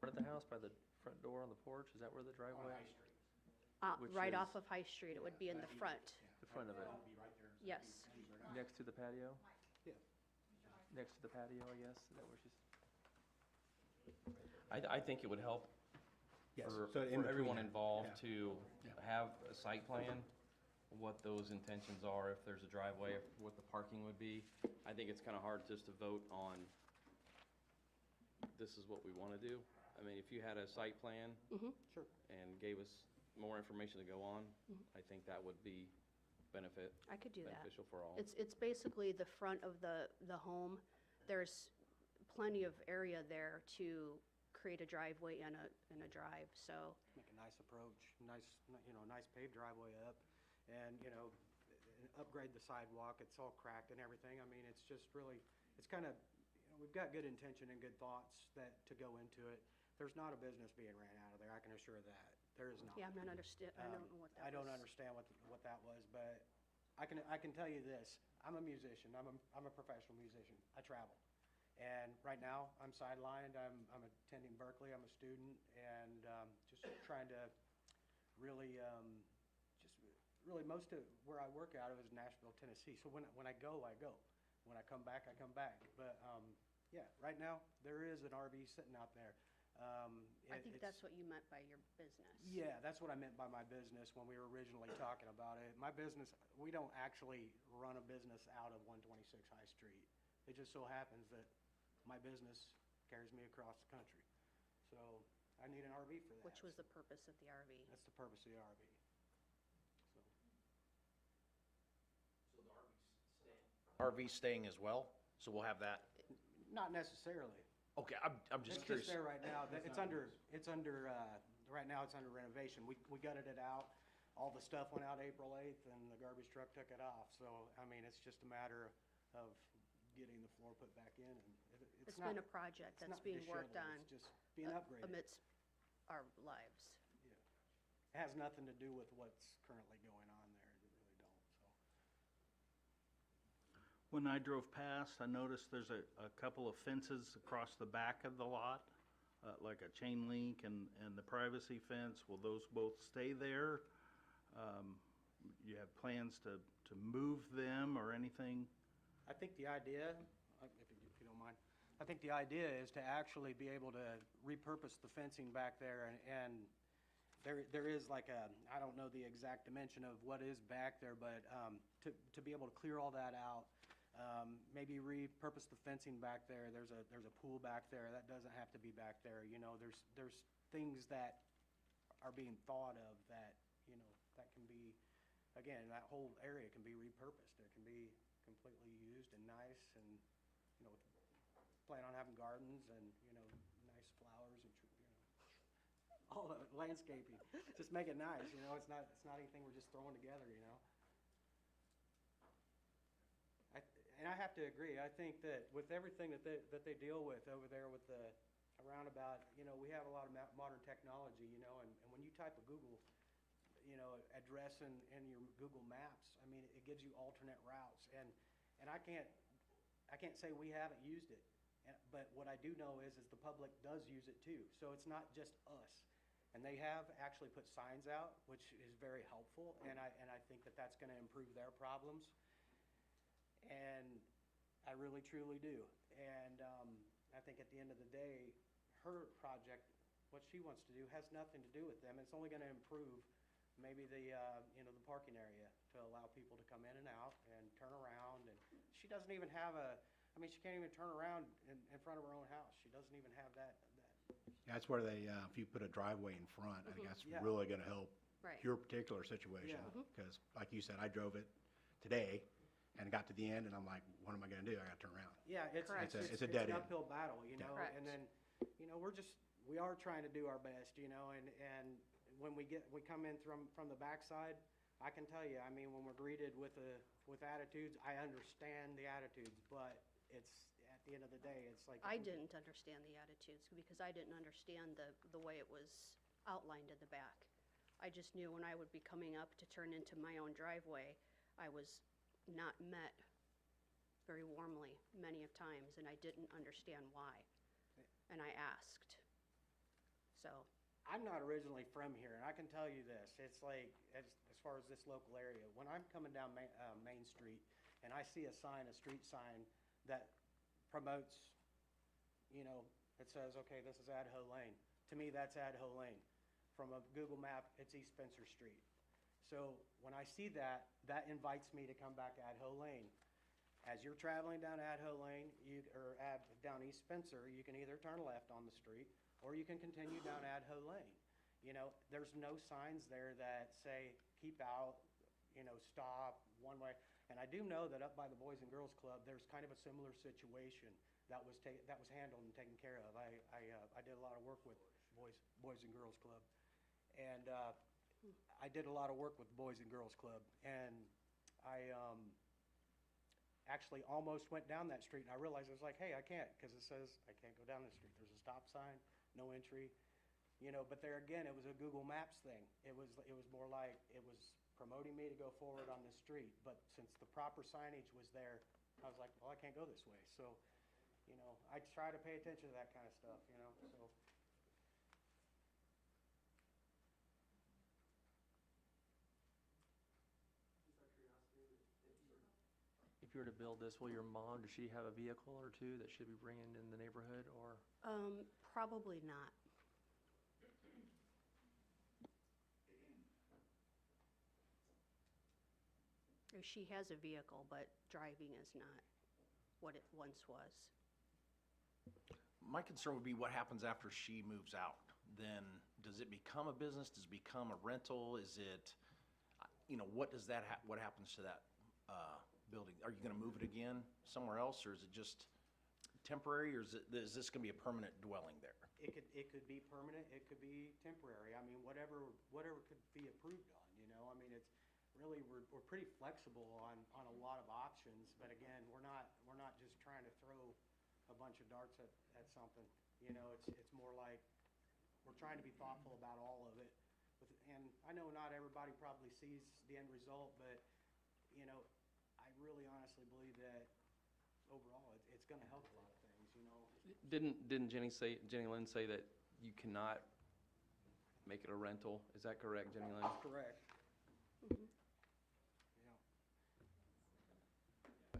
Speaker 1: Front of the house, by the front door on the porch, is that where the driveway? Which
Speaker 18: Right
Speaker 1: is-
Speaker 18: off of High Street, it would be in the front.
Speaker 1: The front of it,
Speaker 18: Yes.
Speaker 1: next to the patio?
Speaker 19: Yeah.
Speaker 1: Next to the patio, I guess, is that where she's?
Speaker 6: I think it would help
Speaker 4: Yes,
Speaker 6: for
Speaker 4: so in
Speaker 6: for everyone
Speaker 4: between,
Speaker 6: involved
Speaker 4: yeah.
Speaker 6: to have a site plan, what those intentions are, if there's a driveway, what the parking would be. I think it's kind of hard just to vote on, this is what we want to do. I mean, if you had a site plan
Speaker 19: Sure.
Speaker 6: and gave us more information to go on,
Speaker 18: Mhm.
Speaker 6: I think that would be
Speaker 18: I could do that.
Speaker 6: beneficial for all.
Speaker 18: It's basically the front of the home. There's plenty of area there to create a driveway and a drive, so.
Speaker 19: Make a nice approach, nice paved driveway up, and, upgrade the sidewalk. It's all cracked and everything. I mean, it's just really, it's kind of, we've got good intention and good thoughts to go into it. There's not a business being ran out of there, I can assure that. There is not.
Speaker 18: Yeah, I don't know what that was.
Speaker 19: I don't understand what that was, but I can tell you this, I'm a musician, I'm a professional musician, I travel. And right now, I'm sidelined, I'm attending Berkeley, I'm a student, and just trying to really, most of where I work out of is Nashville, Tennessee. So when I go, I go. When I come back, I come back. But, yeah, right now, there is an RV sitting out there.
Speaker 18: I think that's what you meant by your business.
Speaker 19: Yeah, that's what I meant by my business when we were originally talking about it. My business, we don't actually run a business out of 126 High Street. It just so happens that my business carries me across the country. So I need an RV for that.
Speaker 18: Which was the purpose of the RV.
Speaker 19: That's the purpose of the RV.
Speaker 5: RV staying as well, so we'll have that.
Speaker 19: Not necessarily.
Speaker 5: Okay, I'm just curious.
Speaker 19: It's just there right now. Right now it's under renovation. We gutted it out. All the stuff went out April 8th and the garbage truck took it off. So, I mean, it's just a matter of getting the floor put back in. And
Speaker 18: It's been a project that's being worked on.
Speaker 19: It's just being upgraded.
Speaker 18: Amidst our lives.
Speaker 19: It has nothing to do with what's currently going on there. It really don't, so.
Speaker 8: When I drove past, I noticed there's a couple of fences across the back of the lot, like a chain link and the privacy fence. Will those both stay there? You have plans to move them or anything?
Speaker 19: I think the idea, if you don't mind, I think the idea is to actually be able to repurpose the fencing back there and there is like I don't know the exact dimension of what is back there, but to be able to clear all that out, maybe repurpose the fencing back there. There's a pool back there. That doesn't have to be back there. There's things that are being thought of that, that can be, again, that whole area can be repurposed. It can be completely used and nice and, plan on having gardens and, nice flowers and all the landscaping. Just make it nice, it's not anything we're just throwing together, And I have to agree, I think that with everything that they deal with over there with the roundabout, we have a lot of modern technology, and when you type a Google, address in your Google Maps, I mean, it gives you alternate routes, and I can't say we haven't used it, but what I do know is the public does use it too, so it's not just us. And they have actually put signs out, which is very helpful, and I think that that's gonna improve their problems. And I really truly do. And I think at the end of the day, her project, what she wants to do has nothing to do with them. It's only gonna improve maybe the parking area to allow people to come in and out and turn around. And she doesn't even have she can't even turn around in front of her own house. She doesn't even have that.
Speaker 4: That's where if you put a driveway in front, I think that's
Speaker 19: Yeah.
Speaker 4: really gonna help
Speaker 18: Right.
Speaker 4: your particular situation.
Speaker 19: Yeah.
Speaker 4: Because like you said, I drove it today and got to the end and I'm like, what am I gonna do? I gotta turn around.
Speaker 19: Yeah, it's
Speaker 4: Correct.
Speaker 19: a
Speaker 4: It's a dead
Speaker 19: an
Speaker 4: end.
Speaker 19: uphill battle,
Speaker 18: Correct.
Speaker 19: and then, we're just, we are trying to do our best, you know, and when we come in from the backside, I can tell you, I mean, when we're greeted with attitudes, I understand the attitudes, but it's, at the end of the day, it's like.
Speaker 18: I didn't understand the attitudes because I didn't understand the way it was outlined in the back. I just knew when I would be coming up to turn into my own driveway, I was not met very warmly many of times, and I didn't understand why. And I asked. So.
Speaker 19: I'm not originally from here, and I can tell you this, it's like, as far as this local area, when I'm coming down Main Street and I see a sign, a street sign that promotes, you know, it says, okay, this is Idaho Lane. To me, that's Idaho Lane. From a Google map, it's East Spencer Street. So when I see that, that invites me to come back to Idaho Lane. As you're traveling down Idaho Lane, or down East Spencer, you can either turn left on the street, or you can continue down Idaho Lane. You know, there's no signs there that say, keep out, you know, stop, one way. And I do know that up by the Boys and Girls Club, there's kind of a similar situation that was handled and taken care of. I did a lot of work with Boys and Girls Club. And I did a lot of work with the Boys and Girls Club. And I actually almost went down that street, and I realized, I was like, hey, I can't, because it says I can't go down this street. There's a stop sign, no entry, you know, but there again, it was a Google Maps thing. It was more like it was promoting me to go forward on this street, but since the proper signage was there, I was like, well, I can't go this way. So, you know, I try to pay attention to that kind of stuff, you know, so.
Speaker 1: If you were to build this, will your mom, does she have a vehicle or two that she'll be bringing in the neighborhood, or?
Speaker 18: Probably not. She has a vehicle, but driving is not what it once was.
Speaker 5: My concern would be what happens after she moves out. Then, does it become a business? Does it become a rental? Is it, you know, what does that, what happens to that building? Are you gonna move it again somewhere else, or is it just temporary, or is this gonna be a permanent dwelling there?
Speaker 19: It could be permanent, it could be temporary. I mean, whatever could be approved on, you know? I mean, it's really, we're pretty flexible on a lot of options, but again, we're not just trying to throw a bunch of darts at something. You know, it's more like we're trying to be thoughtful about all of it. And I know not everybody probably sees the end result, but, you know, I really honestly believe that overall, it's gonna help a lot of things, you know?
Speaker 6: Didn't Jenny Lynn say that you cannot make it a rental? Is that correct, Jenny Lynn?
Speaker 19: Correct.
Speaker 18: Mhm.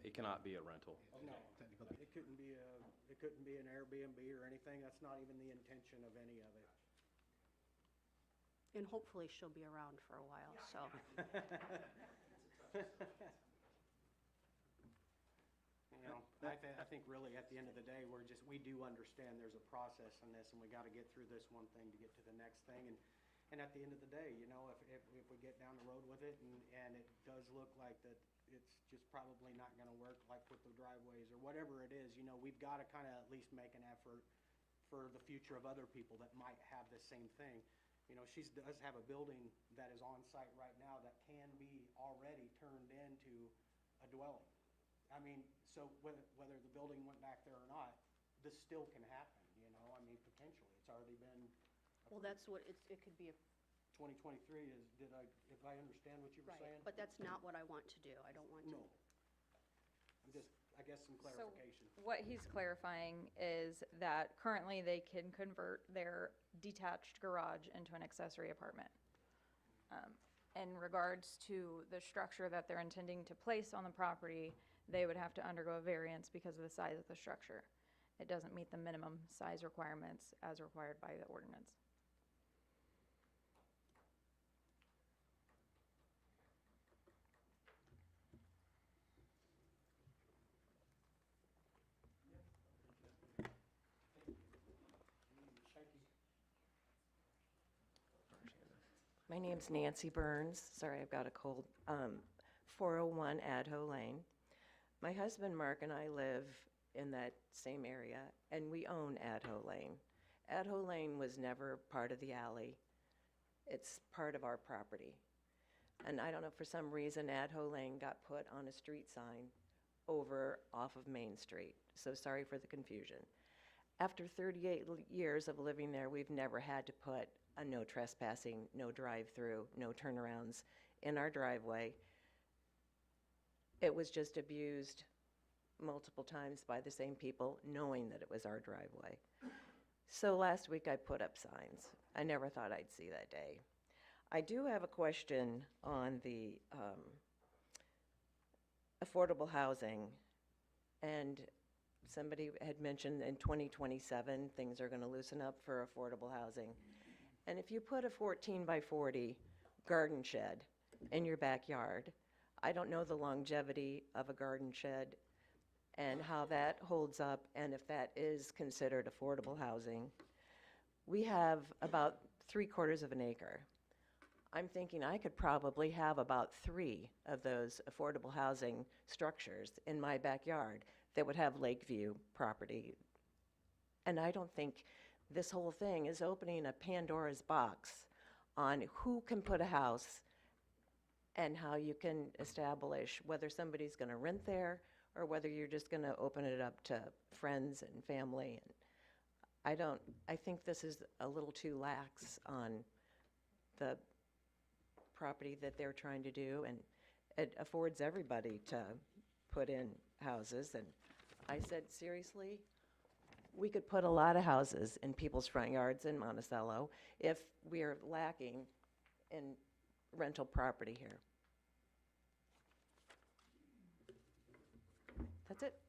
Speaker 6: It cannot be a rental.
Speaker 19: No, it couldn't be an Airbnb or anything. That's not even the intention of any of it.
Speaker 18: And hopefully she'll be around for a while, so.
Speaker 19: You know, I think really at the end of the day, we do understand there's a process in this, and we gotta get through this one thing to get to the next thing. And at the end of the day, you know, if we get down the road with it and it does look like that it's just probably not gonna work, like with the driveways or whatever it is, you know, we've gotta kinda at least make an effort for the future of other people that might have the same thing. You know, she does have a building that is on site right now that can be already turned into a dwelling. I mean, so whether the building went back there or not, this still can happen, you know, I mean, potentially, it's already been.
Speaker 18: Well, that's what, it could be a.
Speaker 19: 2023 is, if I understand what you were saying?
Speaker 18: But that's not what I want to do. I don't want to.
Speaker 19: No. I'm just, I guess some clarification.
Speaker 16: So what he's clarifying is that currently they can convert their detached garage into an accessory apartment. In regards to the structure that they're intending to place on the property, they would have to undergo a variance because of the size of the structure. It doesn't meet the minimum size requirements as required by the ordinance.
Speaker 20: My name's Nancy Burns. Sorry, I've got a cold. 401 Idaho Lane. My husband Mark and I live in that same area, and we own Idaho Lane. Adho Lane was never part of the alley. It's part of our property. And I don't know, for some reason, Adho Lane got put on a street sign over off of Main Street. So sorry for the confusion. After 38 years of living there, we've never had to put a no trespassing, no drive-through, no turnarounds in our driveway. It was just abused multiple times by the same people, knowing that it was our driveway. So last week I put up signs. I never thought I'd see that day. I do have a question on the affordable housing. And somebody had mentioned in 2027, things are gonna loosen up for affordable housing. And if you put a 14 by 40 garden shed in your backyard, I don't know the longevity of a garden shed and how that holds up and if that is considered affordable housing. We have about 3/4 of an acre. I'm thinking I could probably have about 3 of those affordable housing structures in my backyard that would have Lakeview property. And I don't think this whole thing is opening a Pandora's box on who can put a house and how you can establish whether somebody's gonna rent there or whether you're just gonna open it up to friends and family. And I think this is a little too lax on the property that they're trying to do, and it affords everybody to put in houses. And I said, seriously, we could put a lot of houses in people's front yards in Monticello if we're lacking in rental property here. That's it.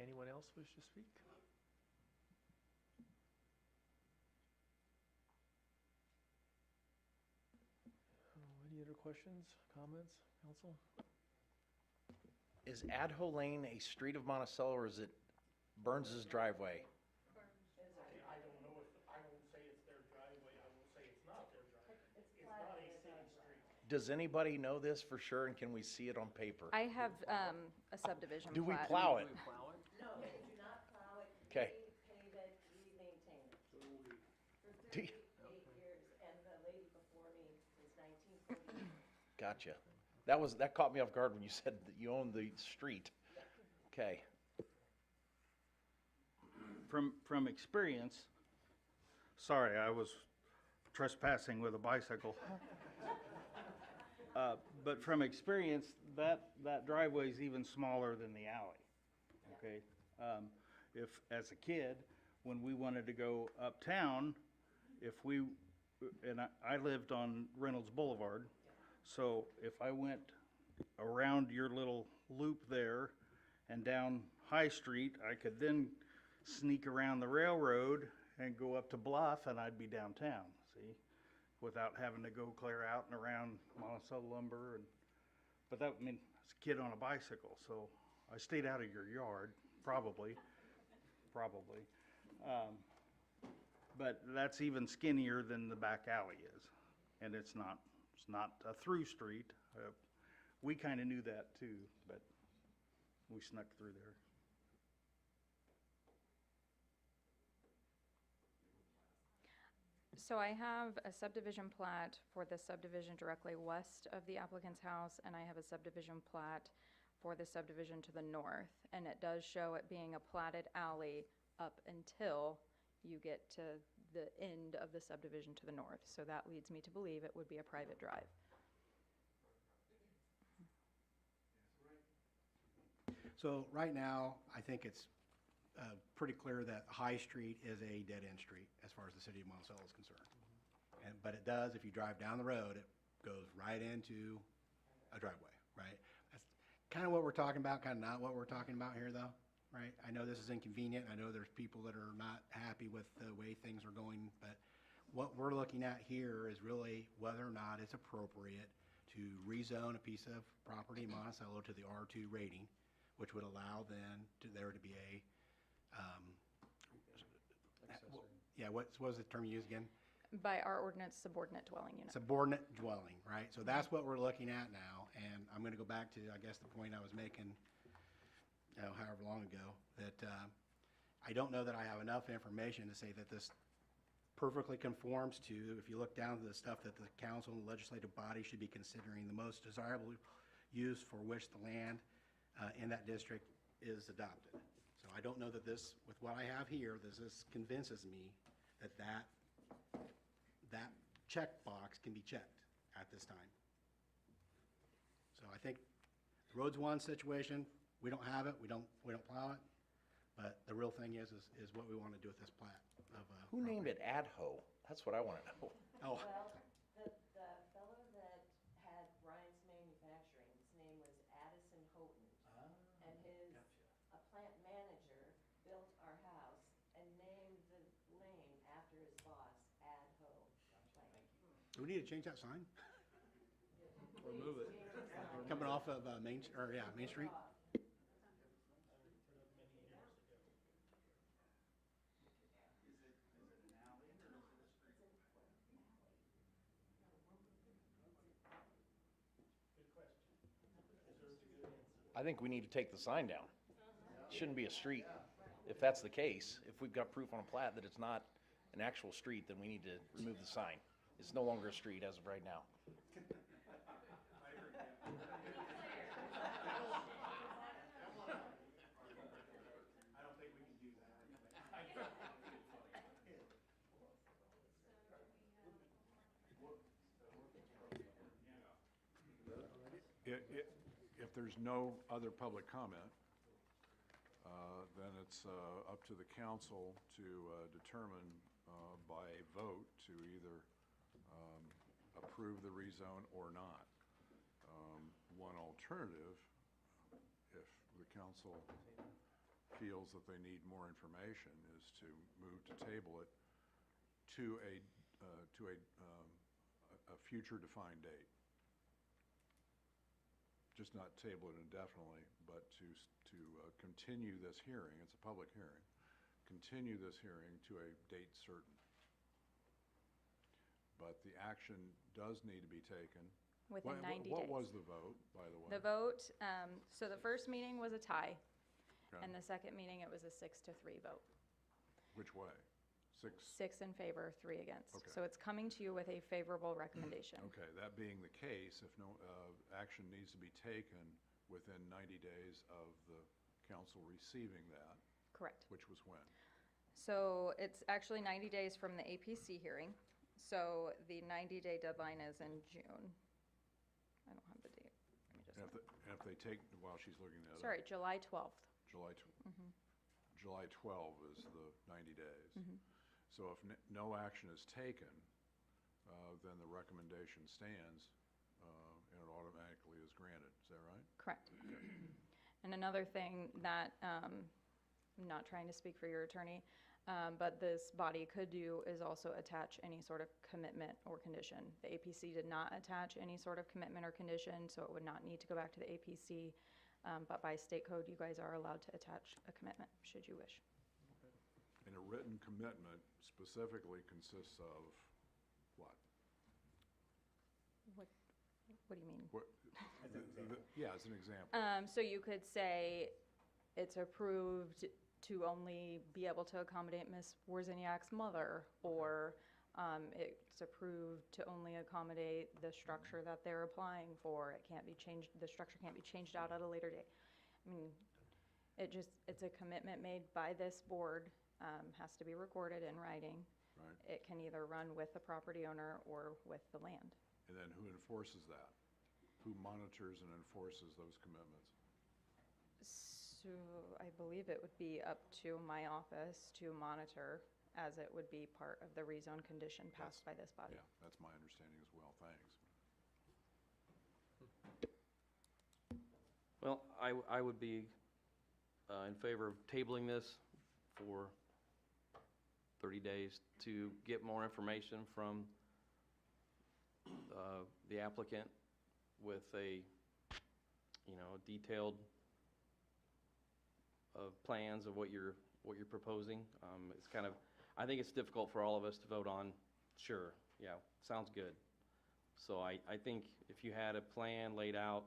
Speaker 1: Anyone else wish to speak? Any other questions, comments, council?
Speaker 5: Is Adho Lane a street of Monticello, or is it Burns's driveway?
Speaker 12: I don't know if, I won't say it's their driveway, I won't say it's not their driveway. It's not a city street.
Speaker 5: Does anybody know this for sure, and can we see it on paper?
Speaker 16: I have a subdivision
Speaker 5: Do we
Speaker 16: plat.
Speaker 5: plow it?
Speaker 20: No, we do not plow it.
Speaker 5: Okay.
Speaker 20: We pave it, we maintain it. For
Speaker 5: Do you-
Speaker 20: 38 years, and the lady before me is 1940.
Speaker 5: Gotcha. That caught me off guard when you said that you own the street. Okay.
Speaker 8: From experience, sorry, I was trespassing with a bicycle. But from experience, that driveway is even smaller than the alley, okay? If, as a kid, when we wanted to go uptown, and I lived on Reynolds Boulevard, so if I went around your little loop there and down High Street, I could then sneak around the railroad and go up to Bluff, and I'd be downtown, see? Without having to go clear out and around Monticello Lumber. But that, I mean, I was a kid on a bicycle, so I stayed out of your yard, probably. But that's even skinnier than the back alley is, and it's not a through street. We kind of knew that too, but we snuck through there.
Speaker 16: So I have a subdivision plat for the subdivision directly west of the applicant's house, and I have a subdivision plat for the subdivision to the north. And it does show it being a platted alley up until you get to the end of the subdivision to the north. So that leads me to believe it would be a private drive.
Speaker 4: So right now, I think it's pretty clear that High Street is a dead-end street as far as the city of Monticello is concerned. But it does, if you drive down the road, it goes right into a driveway, right? That's kind of what we're talking about, kind of not what we're talking about here, though, right? I know this is inconvenient. I know there's people that are not happy with the way things are going, but what we're looking at here is really whether or not it's appropriate to rezone a piece of property in Monticello to the R2 rating, which would allow then there to be a what was the term you used again?
Speaker 16: By our ordinance, subordinate dwelling unit.
Speaker 4: Subordinate dwelling, right? So that's what we're looking at now, and I'm gonna go back to, I guess, the point I was making however long ago, that I don't know that I have enough information to say that this perfectly conforms to, if you look down to the stuff that the council and legislative body should be considering, the most desirable use for which the land in that district is adopted. So I don't know that this, with what I have here, this convinces me that that checkbox can be checked at this time. So I think the road's one situation, we don't have it, we don't plow it, but the real thing is what we want to do with this plat of,
Speaker 5: Who named it Adho? That's what I want to know.
Speaker 4: Oh,
Speaker 20: Well, the fellow that had Ryan's Manufacturing, his name was Addison Houghton. And a plant manager built our house and named the lane after his boss, Adho Plant.
Speaker 4: do we need to change that sign?
Speaker 1: Or move it.
Speaker 4: Coming off of Main Street?
Speaker 5: I think we need to take the sign down. Shouldn't be a street. If that's the case, if we've got proof on a plat that it's not an actual street, then we need to remove the sign. It's no longer a street as of right now.
Speaker 7: If there's no other public comment, then it's up to the council to determine by a vote to either approve the rezone or not. One alternative, if the council feels that they need more information, is to move to table it to a future defined date. Just not table it indefinitely, but to continue this hearing, it's a public hearing, continue this hearing to a date certain. But the action does need to be taken.
Speaker 16: Within 90
Speaker 7: What
Speaker 16: days.
Speaker 7: was the vote, by the way?
Speaker 16: The vote, so the first meeting was a tie,
Speaker 7: Okay.
Speaker 16: and the second meeting, it was a 6-3 vote.
Speaker 7: Which way? 6?
Speaker 16: 6 in favor, 3 against.
Speaker 7: Okay.
Speaker 16: So it's coming to you with a favorable recommendation.
Speaker 7: Okay, that being the case, if no action needs to be taken within 90 days of the council receiving that,
Speaker 16: Correct.
Speaker 7: which was when?
Speaker 16: So it's actually 90 days from the APC hearing. So the 90-day deadline is in June. I don't have the date. Let me just.
Speaker 7: And if they take, while she's looking that up.
Speaker 16: Sorry, July 12th.
Speaker 7: July 12 is the 90 days.
Speaker 16: Mhm.
Speaker 7: So if no action is taken, then the recommendation stands, and it automatically is granted. Is that right?
Speaker 16: Correct. And another thing that, I'm not trying to speak for your attorney, but this body could do is also attach any sort of commitment or condition. The APC did not attach any sort of commitment or condition, so it would not need to go back to the APC. But by state code, you guys are allowed to attach a commitment, should you wish.
Speaker 7: And a written commitment specifically consists of what?
Speaker 16: What do you mean?
Speaker 7: Yeah, as an example.
Speaker 16: So you could say it's approved to only be able to accommodate Ms. Wozniak's mother, or it's approved to only accommodate the structure that they're applying for. It can't be changed, the structure can't be changed out at a later date. I mean, it's a commitment made by this board, has to be recorded in writing.
Speaker 7: Right.
Speaker 16: It can either run with the property owner or with the land.
Speaker 7: And then who enforces that? Who monitors and enforces those commitments?
Speaker 16: So I believe it would be up to my office to monitor, as it would be part of the rezone condition passed by this body.
Speaker 7: Yeah, that's my understanding as well. Thanks.
Speaker 6: Well, I would be in favor of tabling this for 30 days to get more information from the applicant with a, detailed plans of what you're proposing. It's kind of, I think it's difficult for all of us to vote on. Sure, yeah, sounds good. So I think if you had a plan laid out,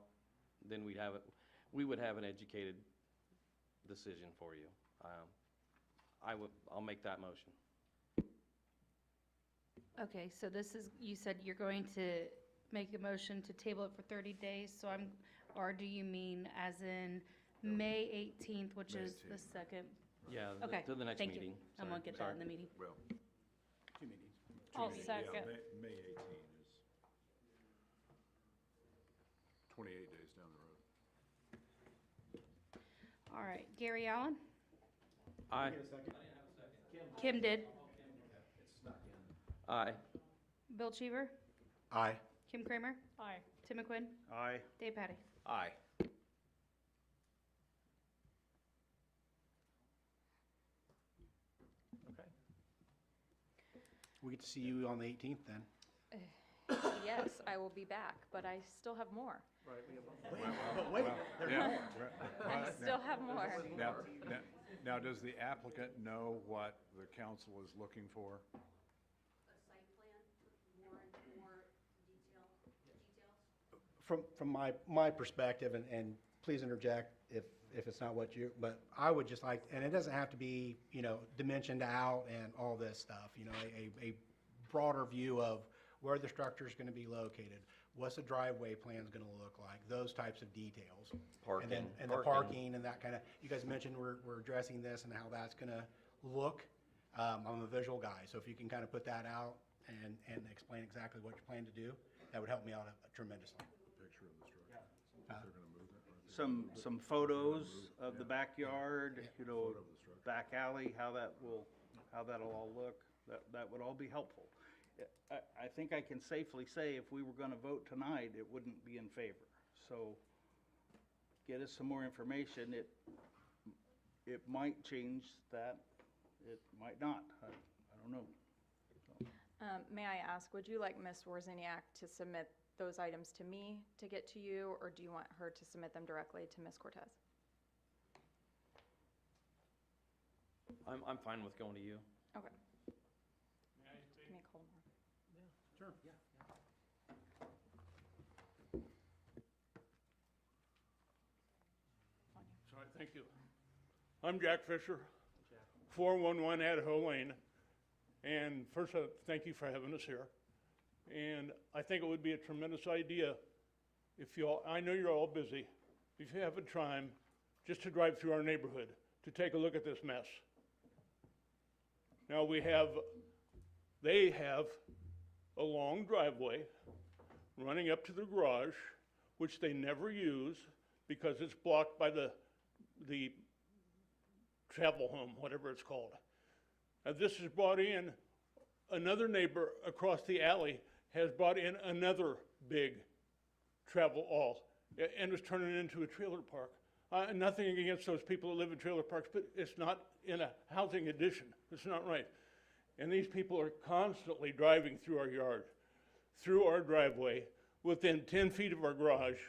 Speaker 6: then we would have an educated decision for you. I'll make that motion.
Speaker 3: Okay, so this is, you said you're going to make a motion to table it for 30 days, so or do you mean as in May 18th, which is the second?
Speaker 6: Yeah,
Speaker 3: Okay,
Speaker 6: to the next
Speaker 3: thank you.
Speaker 6: meeting.
Speaker 3: I'm gonna get that in the meeting.
Speaker 7: Well,
Speaker 4: Two meetings.
Speaker 3: I'll
Speaker 7: yeah,
Speaker 3: second.
Speaker 7: May 18 is 28 days down the road.
Speaker 3: All right, Gary Allen?
Speaker 6: Aye.
Speaker 3: Kim did.
Speaker 6: Aye.
Speaker 3: Bill Cheever?
Speaker 4: Aye.
Speaker 3: Kim Kramer?
Speaker 16: Aye.
Speaker 3: Tim McQuinn?
Speaker 8: Aye.
Speaker 3: Dave Patty?
Speaker 5: Aye.
Speaker 4: Okay. We get to see you on the 18th then.
Speaker 16: Yes, I will be back, but I still have more.
Speaker 15: Right, we have
Speaker 4: But wait, there's
Speaker 7: Yeah.
Speaker 4: more.
Speaker 16: I still have more.
Speaker 7: Now, does the applicant know what the council is looking for?
Speaker 4: From my perspective, and please interject if it's not what you, but I would just like, and it doesn't have to be, dimensioned out and all this stuff, a broader view of where the structure's gonna be located, what's the driveway plan's gonna look like, those types of details.
Speaker 5: Parking.
Speaker 4: And the parking and that kind of, you guys mentioned we're addressing this and how that's gonna look. I'm a visual guy, so if you can kind of put that out and explain exactly what you plan to do, that would help me out tremendously.
Speaker 7: Picture of the structure. They're gonna move that.
Speaker 8: Some photos of the backyard, back alley, how that'll all look, that would all be helpful. I think I can safely say if we were gonna vote tonight, it wouldn't be in favor. So get us some more information. It might change that, it might not. I don't know.
Speaker 16: May I ask, would you like Ms. Wozniak to submit those items to me to get to you, or do you want her to submit them directly to Ms. Cortez?
Speaker 6: I'm fine with going to you.
Speaker 16: Okay. Give me a call more.
Speaker 6: Sure.
Speaker 15: Sorry, thank you. I'm Jack Fisher, 411 Idaho Lane. And first, thank you for having us here. And I think it would be a tremendous idea if I know you're all busy, if you have a time, just to drive through our neighborhood, to take a look at this mess. Now they have a long driveway running up to the garage, which they never use because it's blocked by the travel home, whatever it's called. Now this has brought in, another neighbor across the alley has brought in another big travel and is turning it into a trailer park. Nothing against those people that live in trailer parks, but it's not in a housing addition. It's not right. And these people are constantly driving through our yard, through our driveway, within 10 feet of our garage,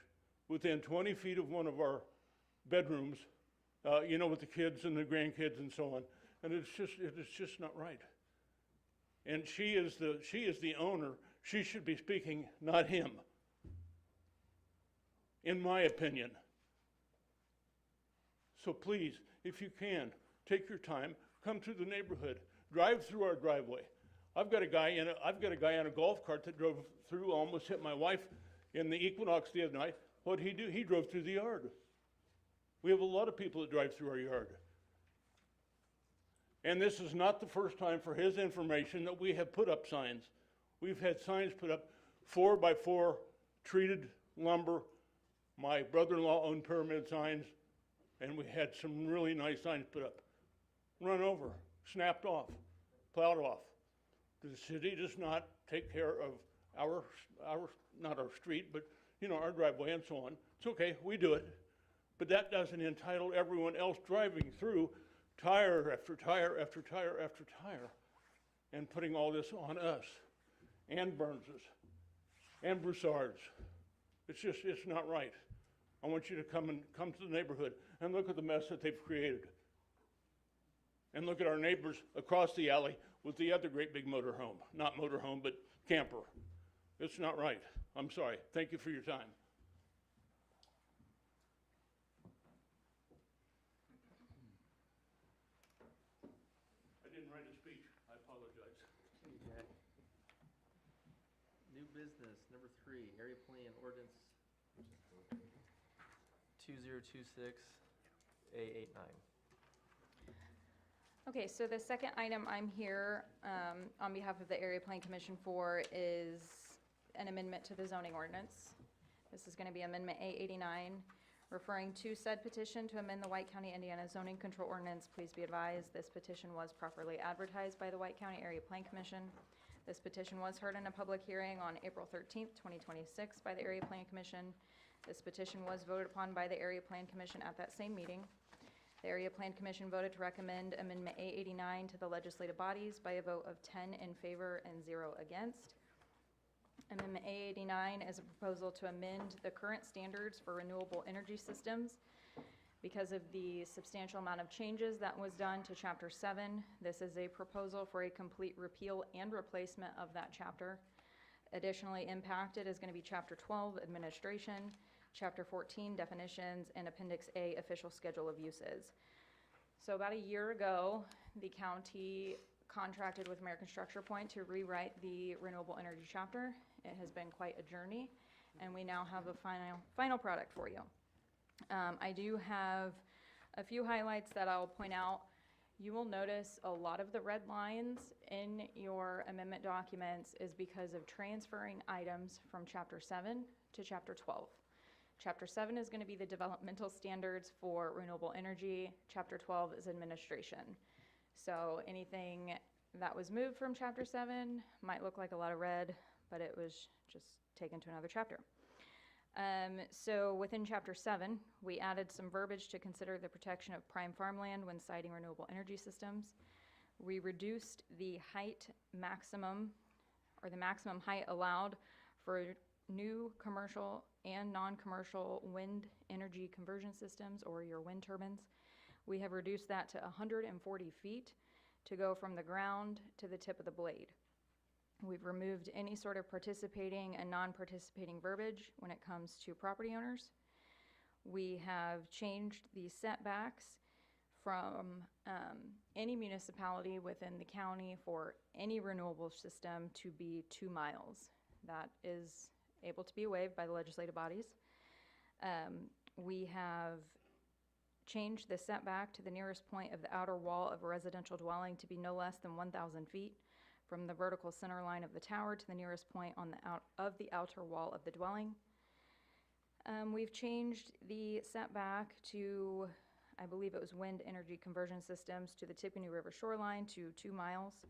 Speaker 15: within 20 feet of one of our bedrooms, with the kids and the grandkids and so on. And it is just not right. And she is the owner. She should be speaking, not him, in my opinion. So please, if you can, take your time, come through the neighborhood, drive through our driveway. I've got a guy on a golf cart that drove through, almost hit my wife in the Equinox the other night. What'd he do? He drove through the yard. We have a lot of people that drive through our yard. And this is not the first time, for his information, that we have put up signs. We've had signs put up, 4x4 treated lumber. My brother-in-law owned pyramid signs, and we had some really nice signs put up. Run over, snapped off, plowed off. The city does not take care of not our street, but our driveway and so on. It's okay, we do it. But that doesn't entitle everyone else driving through tire after tire after tire after tire and putting all this on us and Burnses and Broussards. It's not right. I want you to come to the neighborhood and look at the mess that they've created. And look at our neighbors across the alley with the other great big motorhome. Not motorhome, but camper. It's not right. I'm sorry. Thank you for your time.
Speaker 12: right of speech. I apologize.
Speaker 1: Okay. New business, number 3, area plan ordinance 2026-A89.
Speaker 16: Okay, so the second item I'm here on behalf of the Area Plan Commission for is an amendment to the zoning ordinance. This is going to be Amendment A89, referring to said petition to amend the White County, Indiana zoning control ordinance. Please be advised, this petition was properly advertised by the White County Area Plan Commission. This petition was heard in a public hearing on April 13th, 2026 by the Area Plan Commission. This petition was voted upon by the Area Plan Commission at that same meeting. The Area Plan Commission voted to recommend Amendment A89 to the legislative bodies by a vote of 10 in favor and 0 against. Amendment A89 is a proposal to amend the current standards for renewable energy systems. Because of the substantial amount of changes that was done to Chapter 7, this is a proposal for a complete repeal and replacement of that chapter. Additionally impacted is going to be Chapter 12, Administration, Chapter 14, Definitions, and Appendix A, Official Schedule of Uses. So about a year ago, the county contracted with American Structure Point to rewrite the renewable energy chapter. It has been quite a journey, and we now have a final product for you. I do have a few highlights that I'll point out. You will notice a lot of the red lines in your amendment documents is because of transferring items from Chapter 7 to Chapter 12. Chapter 7 is going to be the developmental standards for renewable energy. Chapter 12 is administration. So anything that was moved from Chapter 7 might look like a lot of red, but it was just taken to another chapter. So within Chapter 7, we added some verbiage to consider the protection of prime farmland when siting renewable energy systems. We reduced the height maximum, or the maximum height allowed for new commercial and non-commercial wind energy conversion systems, or your wind turbines. We have reduced that to 140 feet to go from the ground to the tip of the blade. We've removed any sort of participating and non-participating verbiage when it comes to property owners. We have changed the setbacks from any municipality within the county for any renewable system to be 2 miles. That is able to be waived by the legislative bodies. We have changed the setback to the nearest point of the outer wall of a residential dwelling to be no less than 1,000 feet from the vertical center line of the tower to the nearest point on the outer wall of the dwelling. We've changed the setback to, I believe it was wind energy conversion systems, to the Tippecanoe River shoreline to 2 miles.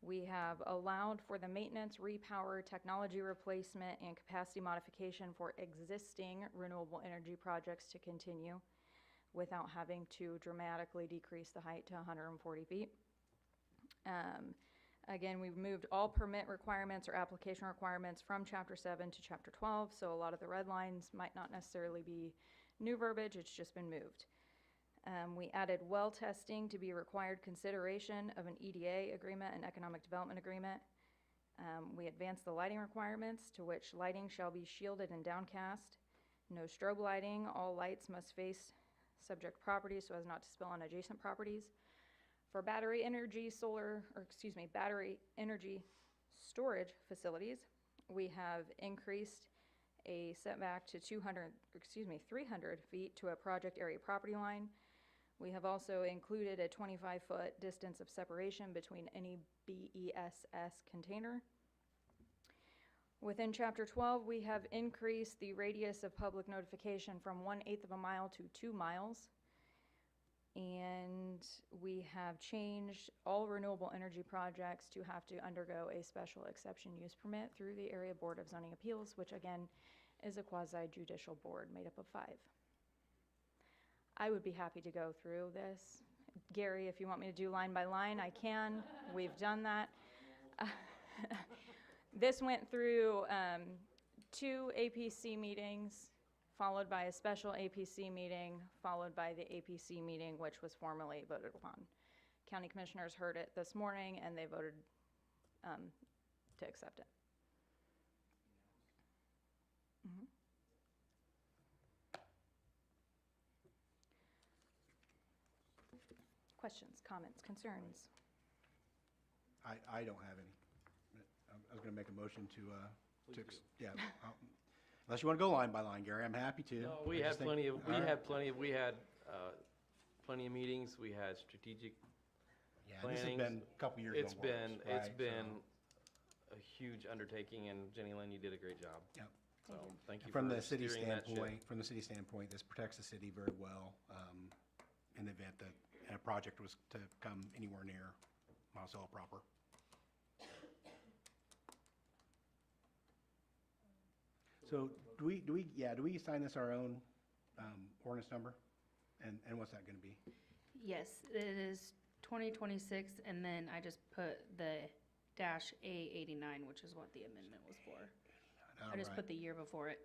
Speaker 16: We have allowed for the maintenance, repower, technology replacement, and capacity modification for existing renewable energy projects to continue without having to dramatically decrease the height to 140 feet. Again, we've moved all permit requirements or application requirements from Chapter 7 to Chapter 12, so a lot of the red lines might not necessarily be new verbiage, it's just been moved. We added well testing to be required consideration of an EDA agreement and economic development agreement. We advanced the lighting requirements, to which lighting shall be shielded and downcast. No strobe lighting, all lights must face subject property so as not to spill on adjacent properties. For battery energy storage facilities, we have increased a setback to 300 feet to a project area property line. We have also included a 25-foot distance of separation between any BESS container. Within Chapter 12, we have increased the radius of public notification from 1/8 of a mile to 2 miles. And we have changed all renewable energy projects to have to undergo a special exception use permit through the Area Board of Zoning Appeals, which again is a quasi-judicial board made up of 5. I would be happy to go through this. Gary, if you want me to do line by line, I can. We've done that. This went through 2 APC meetings, followed by a special APC meeting, followed by the APC meeting, which was formally voted upon. County commissioners heard it this morning, and they voted to accept it. Questions, comments, concerns?
Speaker 4: I don't have any. I was gonna make a motion to, yeah. Unless you wanna go line by line, Gary, I'm happy to.
Speaker 6: No,
Speaker 4: I
Speaker 6: we
Speaker 4: just
Speaker 6: had
Speaker 4: think-
Speaker 6: plenty of,
Speaker 4: all right.
Speaker 6: plenty of meetings, we had strategic
Speaker 4: Yeah, this has
Speaker 6: plannings.
Speaker 4: been a couple years
Speaker 6: It's
Speaker 4: ago.
Speaker 6: been, it's
Speaker 4: right,
Speaker 6: been
Speaker 4: so-
Speaker 6: a huge undertaking, and Jenny Lynn, you did a great job.
Speaker 4: Yep.
Speaker 6: So, thank you
Speaker 4: From
Speaker 6: for
Speaker 4: the city
Speaker 6: steering that ship.
Speaker 4: standpoint, this protects the city very well, in the event that a project was to come anywhere near Monticello proper. So do we assign this our own, ordinance number? And what's that gonna be?
Speaker 3: Yes, it is 2026, and then I just put the dash A89, which is what the amendment was for. I just
Speaker 4: Alright.
Speaker 3: put the year before it.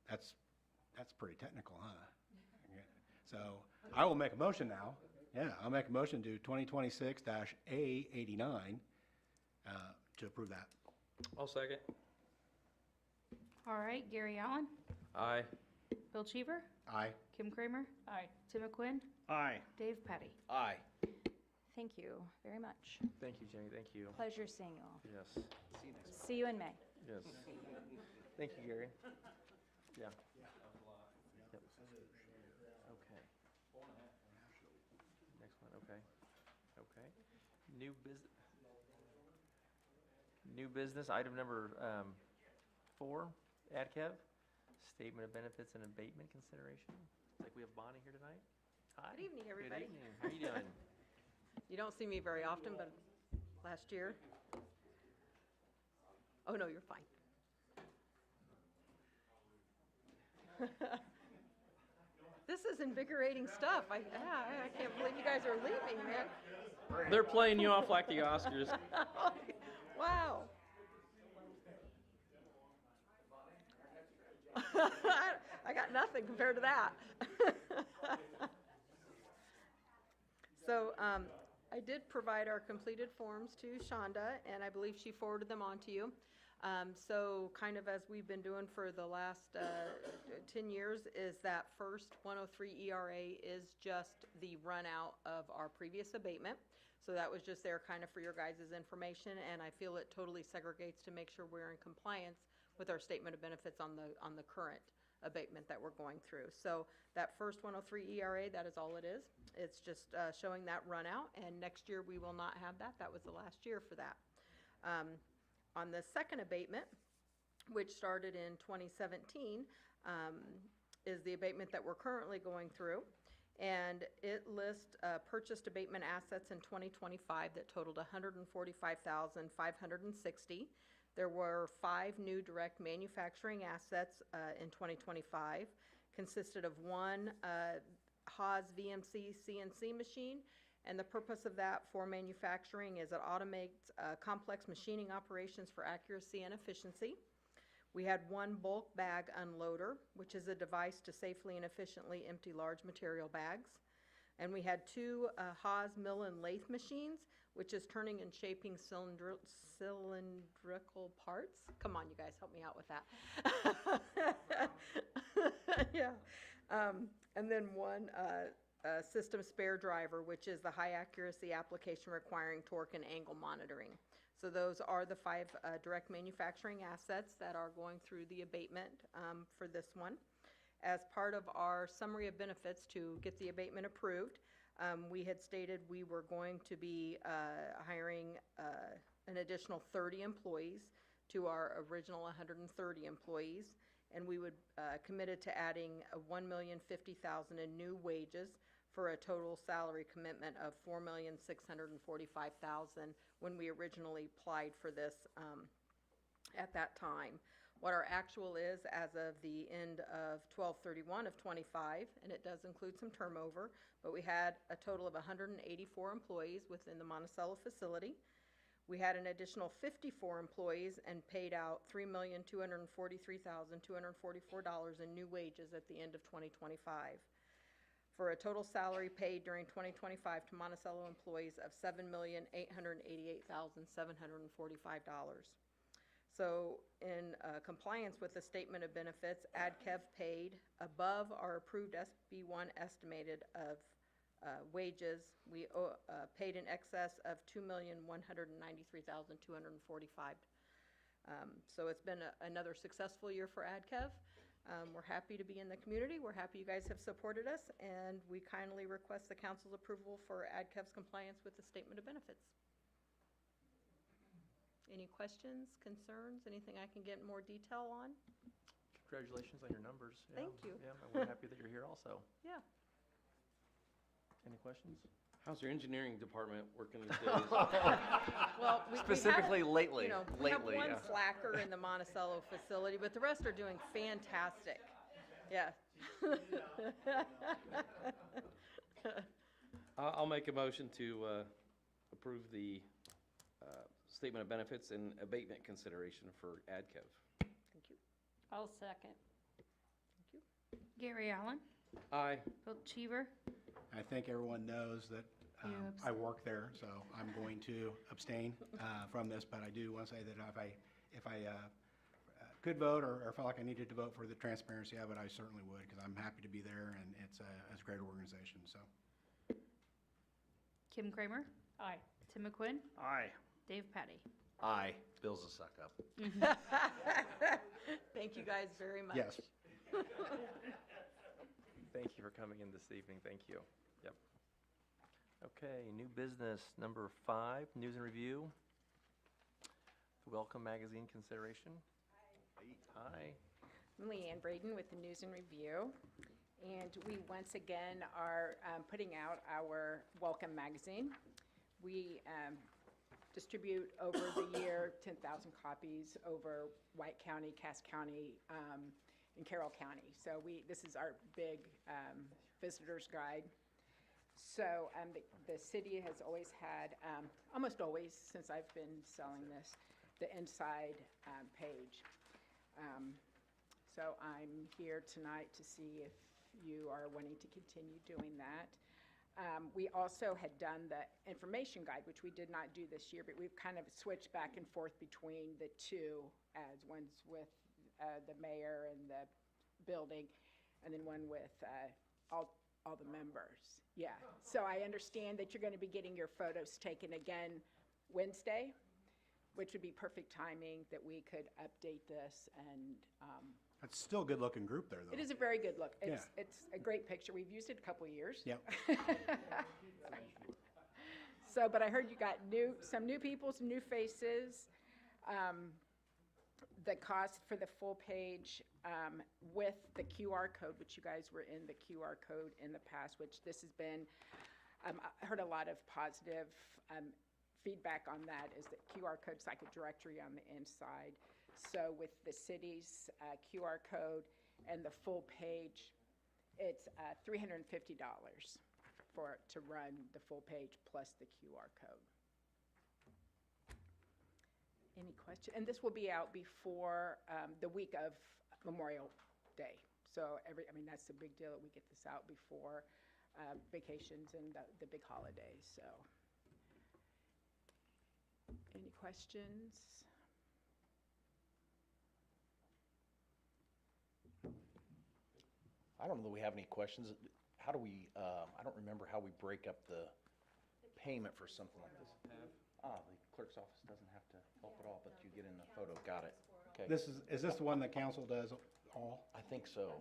Speaker 4: That's pretty technical, huh? Yeah. So I will make a motion now. Yeah, I'll make a motion to 2026-A89 to approve that.
Speaker 6: I'll second.
Speaker 3: All right, Gary Allen,
Speaker 6: Aye.
Speaker 3: Bill Cheever,
Speaker 4: Aye.
Speaker 3: Kim Kramer. Aye. Tim McQuinn,
Speaker 8: Aye.
Speaker 3: Dave Petty.
Speaker 5: Aye.
Speaker 16: Thank you very much.
Speaker 6: Thank you, Jenny, thank you.
Speaker 16: Pleasure seeing you all.
Speaker 6: Yes,
Speaker 16: See you in May.
Speaker 6: yes. Thank you, Gary. Yeah. Yep. Okay. Next one, okay. Okay. New business, item number 4, AdKev, statement of benefits and abatement consideration. It's like we have Bonnie here tonight. Hi.
Speaker 21: Good evening, everybody.
Speaker 6: Good evening. How are you doing?
Speaker 21: You don't see me very often, but last year. Oh, no, you're fine. This is invigorating stuff. I can't believe you guys are leaving, man.
Speaker 6: They're playing you off like the Oscars.
Speaker 21: Wow. I got nothing compared to that. So I did provide our completed forms to Shonda, and I believe she forwarded them on to you. So kind of as we've been doing for the last 10 years, is that first 103 ERA is just the run out of our previous abatement. So that was just there kind of for your guys' information, and I feel it totally segregates to make sure we're in compliance with our statement of benefits on the current abatement that we're going through. So that first 103 ERA, that is all it is. It's just showing that run out, and next year we will not have that. That was the last year for that. On the second abatement, which started in 2017, is the abatement that we're currently going through. And it lists purchased abatement assets in 2025 that totaled $145,560. There were 5 new direct manufacturing assets in 2025, consisted of 1 Haas VMC CNC machine, and the purpose of that for manufacturing is it automates complex machining operations for accuracy and efficiency. We had 1 bulk bag unloader, which is a device to safely and efficiently empty large material bags. And we had 2 Haas mill and lathe machines, which is turning and shaping cylindrical parts. Come on, you guys, help me out with that. Yeah. And then 1 system spare driver, which is the high accuracy application requiring torque and angle monitoring. So those are the 5 direct manufacturing assets that are going through the abatement for this one. As part of our summary of benefits to get the abatement approved, we had stated we were going to be hiring an additional 30 employees to our original 130 employees, and we would committed to adding $1,050,000 in new wages for a total salary commitment of $4,645,000 when we originally applied for this at that time. What our actual is as of the end of 12/31 of 25, and it does include some turnover, but we had a total of 184 employees within the Monticello facility. We had an additional 54 employees and paid out $3,243,244 in new wages at the end of 2025, for a total salary paid during 2025 to Monticello employees of $7,888,745. So in compliance with the statement of benefits, AdKev paid above our approved SB1 estimated of wages. We paid in excess of $2,193,245. So it's been another successful year for AdKev. We're happy to be in the community. We're happy you guys have supported us, and we kindly request the council's approval for AdKev's compliance with the statement of benefits. Any questions, concerns, anything I can get more detail on?
Speaker 6: Congratulations on your numbers. Yeah,
Speaker 21: Thank you.
Speaker 6: Yeah, and we're happy that you're here also.
Speaker 21: Yeah.
Speaker 6: Any questions?
Speaker 13: How's your engineering department working these days?
Speaker 21: Well,
Speaker 6: Specifically lately,
Speaker 21: you know, we have
Speaker 6: lately,
Speaker 21: one
Speaker 6: yeah.
Speaker 21: slacker in the Monticello facility, but the rest are doing fantastic. Yeah.
Speaker 13: I'll make a motion to approve the statement of benefits and abatement consideration for AdKev.
Speaker 21: Thank you.
Speaker 3: I'll second.
Speaker 21: Thank you.
Speaker 3: Gary Allen,
Speaker 13: Aye.
Speaker 3: Bill Cheever.
Speaker 4: I think everyone knows that
Speaker 3: You
Speaker 4: I work there, so I'm going to abstain from this, but I do want to say that if I could vote or felt like I needed to vote for the transparency of it, I certainly would, because I'm happy to be there, and it's a great organization, so.
Speaker 3: Kim Kramer. Aye. Tim McQuinn.
Speaker 8: Aye.
Speaker 3: Dave Patty.
Speaker 5: Aye. Bill's a suck up.
Speaker 21: Thank you guys very much.
Speaker 4: Yes.
Speaker 6: Thank you for coming in this evening. Thank you. Yep. Okay, new business number 5, news and review. The Welcome Magazine consideration. Hi.
Speaker 22: I'm Leanne Braden with the News and Review, and we once again are putting out our Welcome magazine. We distribute over the year 10,000 copies over White County, Cass County, and Carroll County. So this is our big visitor's guide. So the city has always had, almost always since I've been selling this, the inside page. So I'm here tonight to see if you are wanting to continue doing that. We also had done the information guide, which we did not do this year, but we've kind of switched back and forth between the two ads. One's with the mayor and the building, and then one with all the members. Yeah. So I understand that you're going to be getting your photos taken again Wednesday, which would be perfect timing that we could update this and.
Speaker 4: It's still a good-looking group there, though.
Speaker 22: It is a very good look.
Speaker 4: Yeah.
Speaker 22: It's a great picture. We've used it a couple of years.
Speaker 4: Yep.
Speaker 22: So, but I heard you got some new people, some new faces. The cost for the full page with the QR code, which you guys were in the QR code in the past, which this has been, I heard a lot of positive feedback on that, is that QR code's like a directory on the inside. So with the city's QR code and the full page, it's $350 to run the full page plus the QR code. Any question? And this will be out before the week of Memorial Day. So that's the big deal that we get this out before vacations and the big holidays. So, any questions?
Speaker 5: I don't know that we have any questions. How do we, I don't remember how we break up the payment for something like this. The clerk's office doesn't have to help at all, but you get in the photo. Got it. Okay.
Speaker 4: Is this the one that council does all?
Speaker 5: I think so.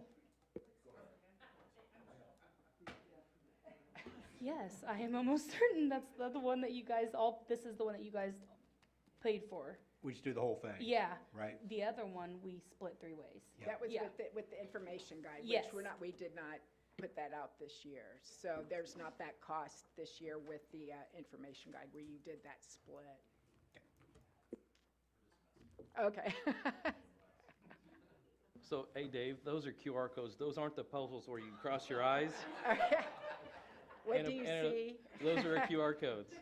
Speaker 3: Yes, I am almost certain that's the one that you guys this is the one that you guys paid for.
Speaker 4: We just do the whole thing?
Speaker 3: Yeah.
Speaker 4: Right?
Speaker 3: The other one, we split 3 ways.
Speaker 4: Yeah.
Speaker 22: That was with the information guide,
Speaker 3: Yes.
Speaker 22: which we did not put that out this year. So there's not that cost this year with the information guide where you did that split. Okay.
Speaker 13: So, hey, Dave, those are QR codes. Those aren't the puzzles where you cross your eyes.
Speaker 22: What do you see?
Speaker 13: Those are QR codes.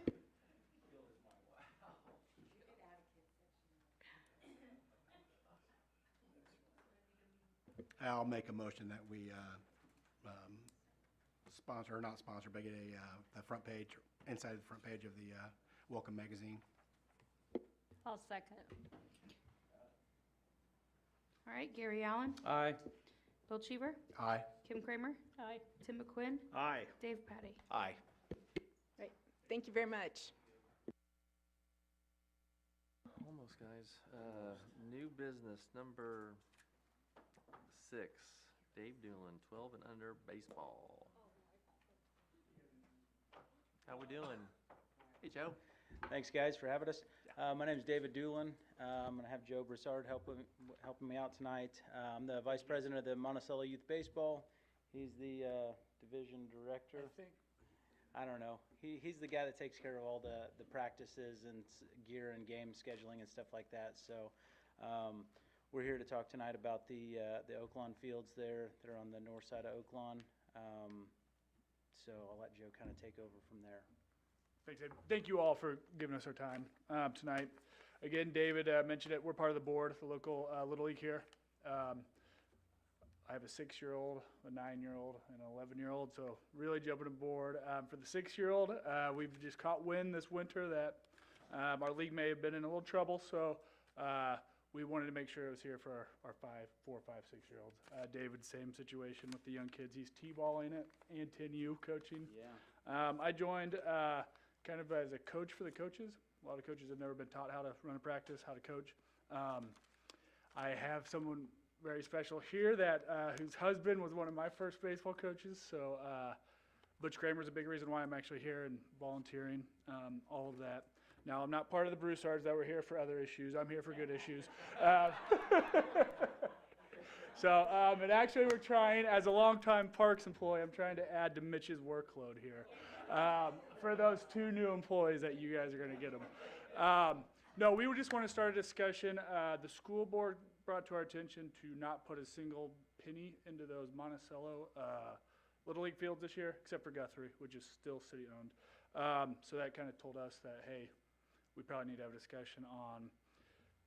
Speaker 4: I'll make a motion that we sponsor, or not sponsor, but get the front page, inside the front page of the Welcome magazine.
Speaker 3: I'll second. All right, Gary Allen,
Speaker 13: Aye.
Speaker 3: Bill Cheever,
Speaker 4: Aye.
Speaker 3: Kim Kramer,
Speaker 21: Aye.
Speaker 3: Tim McQuinn,
Speaker 8: Aye.
Speaker 3: Dave Patty.
Speaker 5: Aye.
Speaker 22: Right, thank you very much.
Speaker 6: Almost, guys. New business number 6, Dave Doolin, 12 and under baseball. How we doing? Hey, Joe.
Speaker 10: Thanks, guys, for having us. My name is David Doolin. I'm going to have Joe Broussard helping me out tonight. I'm the vice president of the Monticello Youth Baseball. He's the division director. I don't know. He's the guy that takes care of all the practices and gear and game scheduling and stuff like that. So we're here to talk tonight about the Oaklawn fields there. They're on the north side of Oaklawn. So I'll let Joe kind of take over from there.
Speaker 11: Thanks, Ed. Thank you all for giving us our time tonight. Again, David mentioned it. We're part of the board, the local Little League here. I have a 6-year-old, a 9-year-old, and an 11-year-old, so really jumping aboard. For the 6-year-old, we've just caught wind this winter that our league may have been in a little trouble, so we wanted to make sure it was here for our 4, 5, 6-year-olds. David, same situation with the young kids. He's T-balling it and 10U coaching.
Speaker 10: Yeah.
Speaker 11: I joined kind of as a coach for the coaches. A lot of coaches have never been taught how to run a practice, how to coach. I have someone very special here that whose husband was one of my first baseball coaches. So Butch Kramer is a big reason why I'm actually here and volunteering, all of that. Now, I'm not part of the Broussards that were here for other issues. I'm here for good issues. And actually we're trying, as a longtime Parks employee, I'm trying to add to Mitch's workload here for those 2 new employees that you guys are going to get them. No, we would just want to start a discussion. The school board brought to our attention to not put a single penny into those Monticello Little League fields this year, except for Guthrie, which is still city-owned. So that kind of told us that, hey, we probably need to have a discussion on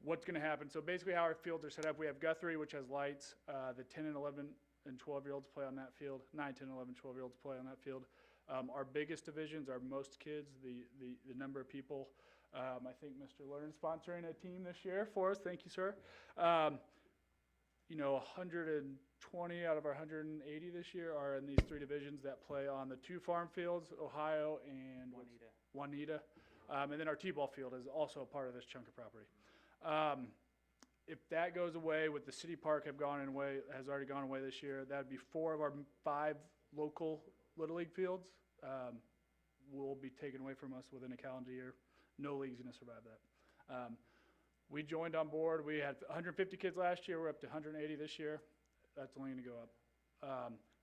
Speaker 11: what's going to happen. So basically how our fields are set up, we have Guthrie, which has lights. The 10 and 11 and 12-year-olds play on that field. 9, 10, 11, 12-year-olds play on that field. Our biggest divisions are most kids, the number of people. I think Mr. Learn's sponsoring a team this year for us. Thank you, sir. 120 out of our 180 this year are in these 3 divisions that play on the 2 farm fields, Ohio and Juanita. And then our T-ball field is also a part of this chunk of property. If that goes away, with the city park has already gone away this year, that would be 4 of our 5 local Little League fields will be taken away from us within a calendar year. No league's going to survive that. We joined on board. We had 150 kids last year. We're up to 180 this year. That's only going to go up.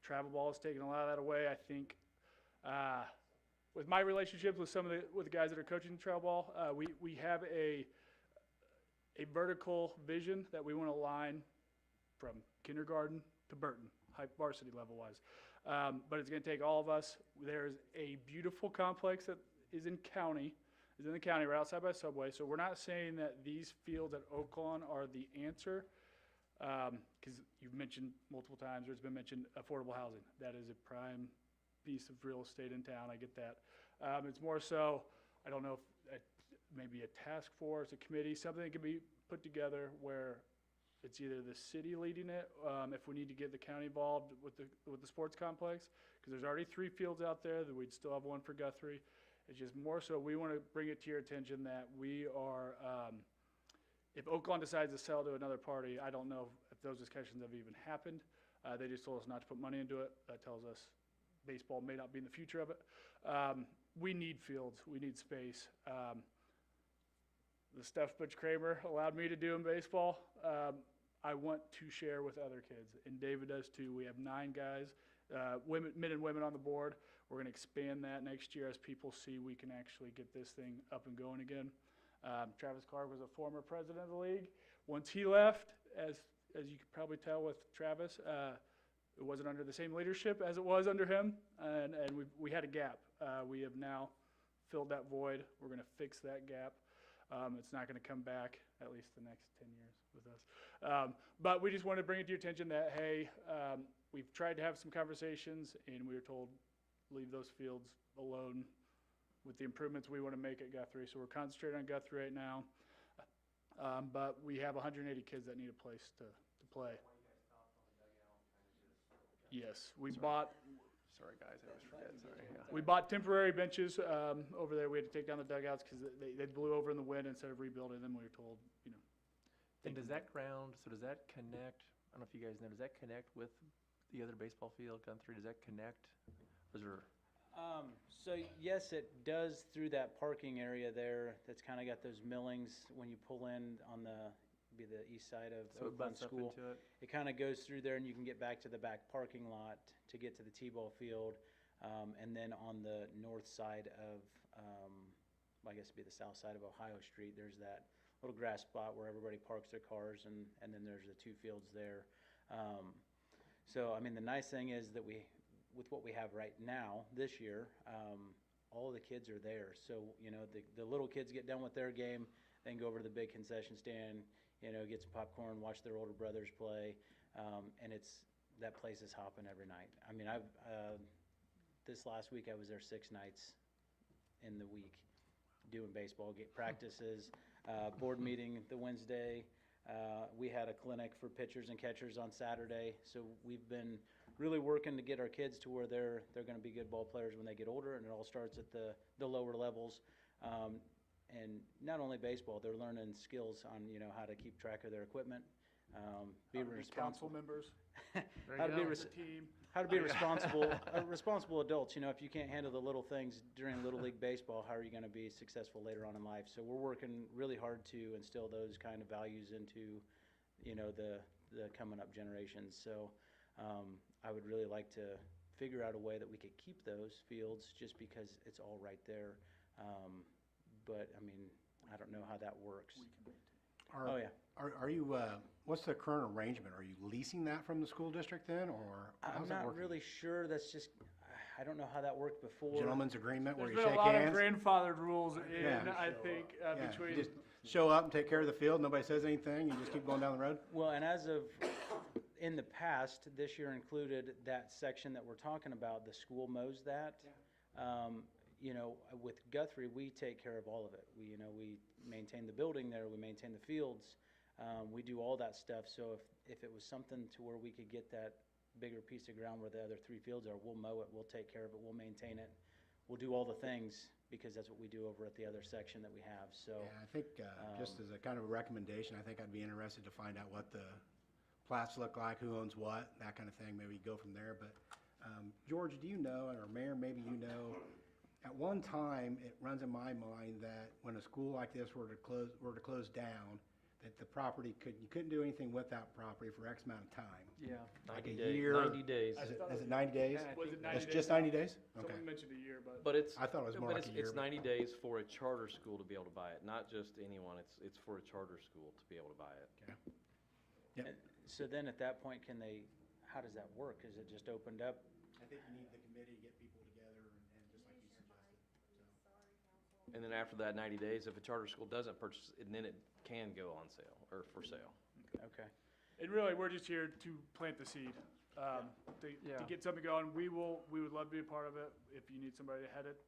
Speaker 11: Travel ball has taken a lot of that away. I think with my relationships with some of the guys that are coaching the travel ball, we have a vertical vision that we want to align from kindergarten to Burton, varsity level wise. But it's going to take all of us. There's a beautiful complex that is in the county right outside by Subway. So we're not saying that these fields at Oaklawn are the answer, because you've mentioned multiple times, there's been mentioned affordable housing. That is a prime piece of real estate in town. I get that. It's more so, I don't know if maybe a task force, a committee, something that can be put together where it's either the city leading it, if we need to get the county involved with the sports complex, because there's already 3 fields out there, that we'd still have 1 for Guthrie. It's just more so we want to bring it to your attention that we are, if Oaklawn decides to sell to another party, I don't know if those discussions have even happened. They just told us not to put money into it. That tells us baseball may not be in the future of it. We need fields. We need space. The stuff Butch Kramer allowed me to do in baseball, I want to share with other kids, and David does too. We have 9 guys, men and women on the board. We're going to expand that next year as people see we can actually get this thing up and going again. Travis Clark was a former president of the league. Once he left, as you could probably tell with Travis, it wasn't under the same leadership as it was under him, and we had a gap. We have now filled that void. We're going to fix that gap. It's not going to come back, at least the next 10 years with us. But we just want to bring it to your attention that, hey, we've tried to have some conversations, and we were told, leave those fields alone with the improvements we want to make at Guthrie. So we're concentrating on Guthrie right now. But we have 180 kids that need a place to play. Yes, we bought,
Speaker 6: Sorry, guys, I always forget, sorry. Yeah.
Speaker 11: we bought temporary benches, over there. We had to take down the dugouts because they blew over in the wind. Instead of rebuilding them, we were told, you know.
Speaker 6: And does that ground, so does that connect, I don't know if you guys know, does that connect with the other baseball field, Guthrie? Does that connect? Was there,
Speaker 10: So yes, it does through that parking area there. That's kind of got those millings when you pull in on be the east side of
Speaker 6: so it
Speaker 10: Oakland
Speaker 6: butts up
Speaker 10: School.
Speaker 6: into it?
Speaker 10: It kind of goes through there, and you can get back to the back parking lot to get to the T-ball field. And then on the north side of, I guess it'd be the south side of Ohio Street, there's that little grass spot where everybody parks their cars, and then there's the two fields there. So, I mean, the nice thing is that with what we have right now, this year, all the kids are there. So, you know, the little kids get done with their game, then go over to the big concession stand, you know, get some popcorn, watch their older brothers play, and that place is hopping every night. I mean, this last week I was there 6 nights in the week doing baseball, get practices, board meeting the Wednesday. We had a clinic for pitchers and catchers on Saturday, so we've been really working to get our kids to where they're going to be good ball players when they get older, and it all starts at the lower levels. And not only baseball, they're learning skills on, you know, how to keep track of their equipment, be responsible.
Speaker 11: Council members.
Speaker 10: How to be responsible adults. You know, if you can't handle the little things during Little League baseball, how are you going to be successful later on in life? So we're working really hard to instill those kind of values into, you know, the coming up generations. So I would really like to figure out a way that we could keep those fields just because it's all right there. But I mean, I don't know how that works. Oh, yeah.
Speaker 4: Are you, what's the current arrangement? Are you leasing that from the school district then, or how's
Speaker 10: I'm
Speaker 4: that
Speaker 10: not
Speaker 4: working?
Speaker 10: really sure. That's just, I don't know how that worked before.
Speaker 4: Gentleman's agreement where
Speaker 11: There's
Speaker 4: you
Speaker 11: been a
Speaker 4: shake
Speaker 11: lot
Speaker 4: hands?
Speaker 11: of grandfathered rules in,
Speaker 4: Yeah.
Speaker 11: I think,
Speaker 4: Yeah,
Speaker 11: between.
Speaker 4: you just show up and take care of the field, nobody says anything, you just keep going down the road?
Speaker 10: Well, and as of in the past, this year included that section that we're talking about, the school mows that. You know, with Guthrie, we take care of all of it. We maintain the building there, we maintain the fields, we do all that stuff. So if it was something to where we could get that bigger piece of ground where the other 3 fields are, we'll mow it, we'll take care of it, we'll maintain it. We'll do all the things because that's what we do over at the other section that we have, so.
Speaker 4: Yeah, I think, just as a kind of a recommendation, I think I'd be interested to find out what the plats look like, who owns what, that kind of thing, maybe go from there. But, George, do you know, or Mayor, maybe you know, at one time, it runs in my mind that when a school like this were to close down, that the property you couldn't do anything with that property for X amount of time.
Speaker 6: Yeah.
Speaker 4: Like
Speaker 6: 90
Speaker 4: a
Speaker 6: days.
Speaker 4: year.
Speaker 13: 90 days.
Speaker 4: Is it 90 days?
Speaker 11: Was it 90
Speaker 4: It's
Speaker 11: days?
Speaker 4: just 90 days? Okay.
Speaker 11: Someone mentioned a year, but.
Speaker 13: But it's,
Speaker 4: I thought it was more
Speaker 13: but
Speaker 4: like a year,
Speaker 13: it's
Speaker 4: but-
Speaker 13: 90 days for a charter school to be able to buy it, not just anyone. It's for a charter school to be able to buy it.
Speaker 4: Okay. Yep.
Speaker 10: So then at that point, how does that work? Is it just opened up?
Speaker 4: I think you need the committee to get people together and just like you suggested, so.
Speaker 13: And then after that 90 days, if a charter school doesn't purchase it, then it can go on sale or for sale.
Speaker 10: Okay.
Speaker 11: And really, we're just here to plant the seed, to get something going. We would love to be a part of it. If you need somebody to head it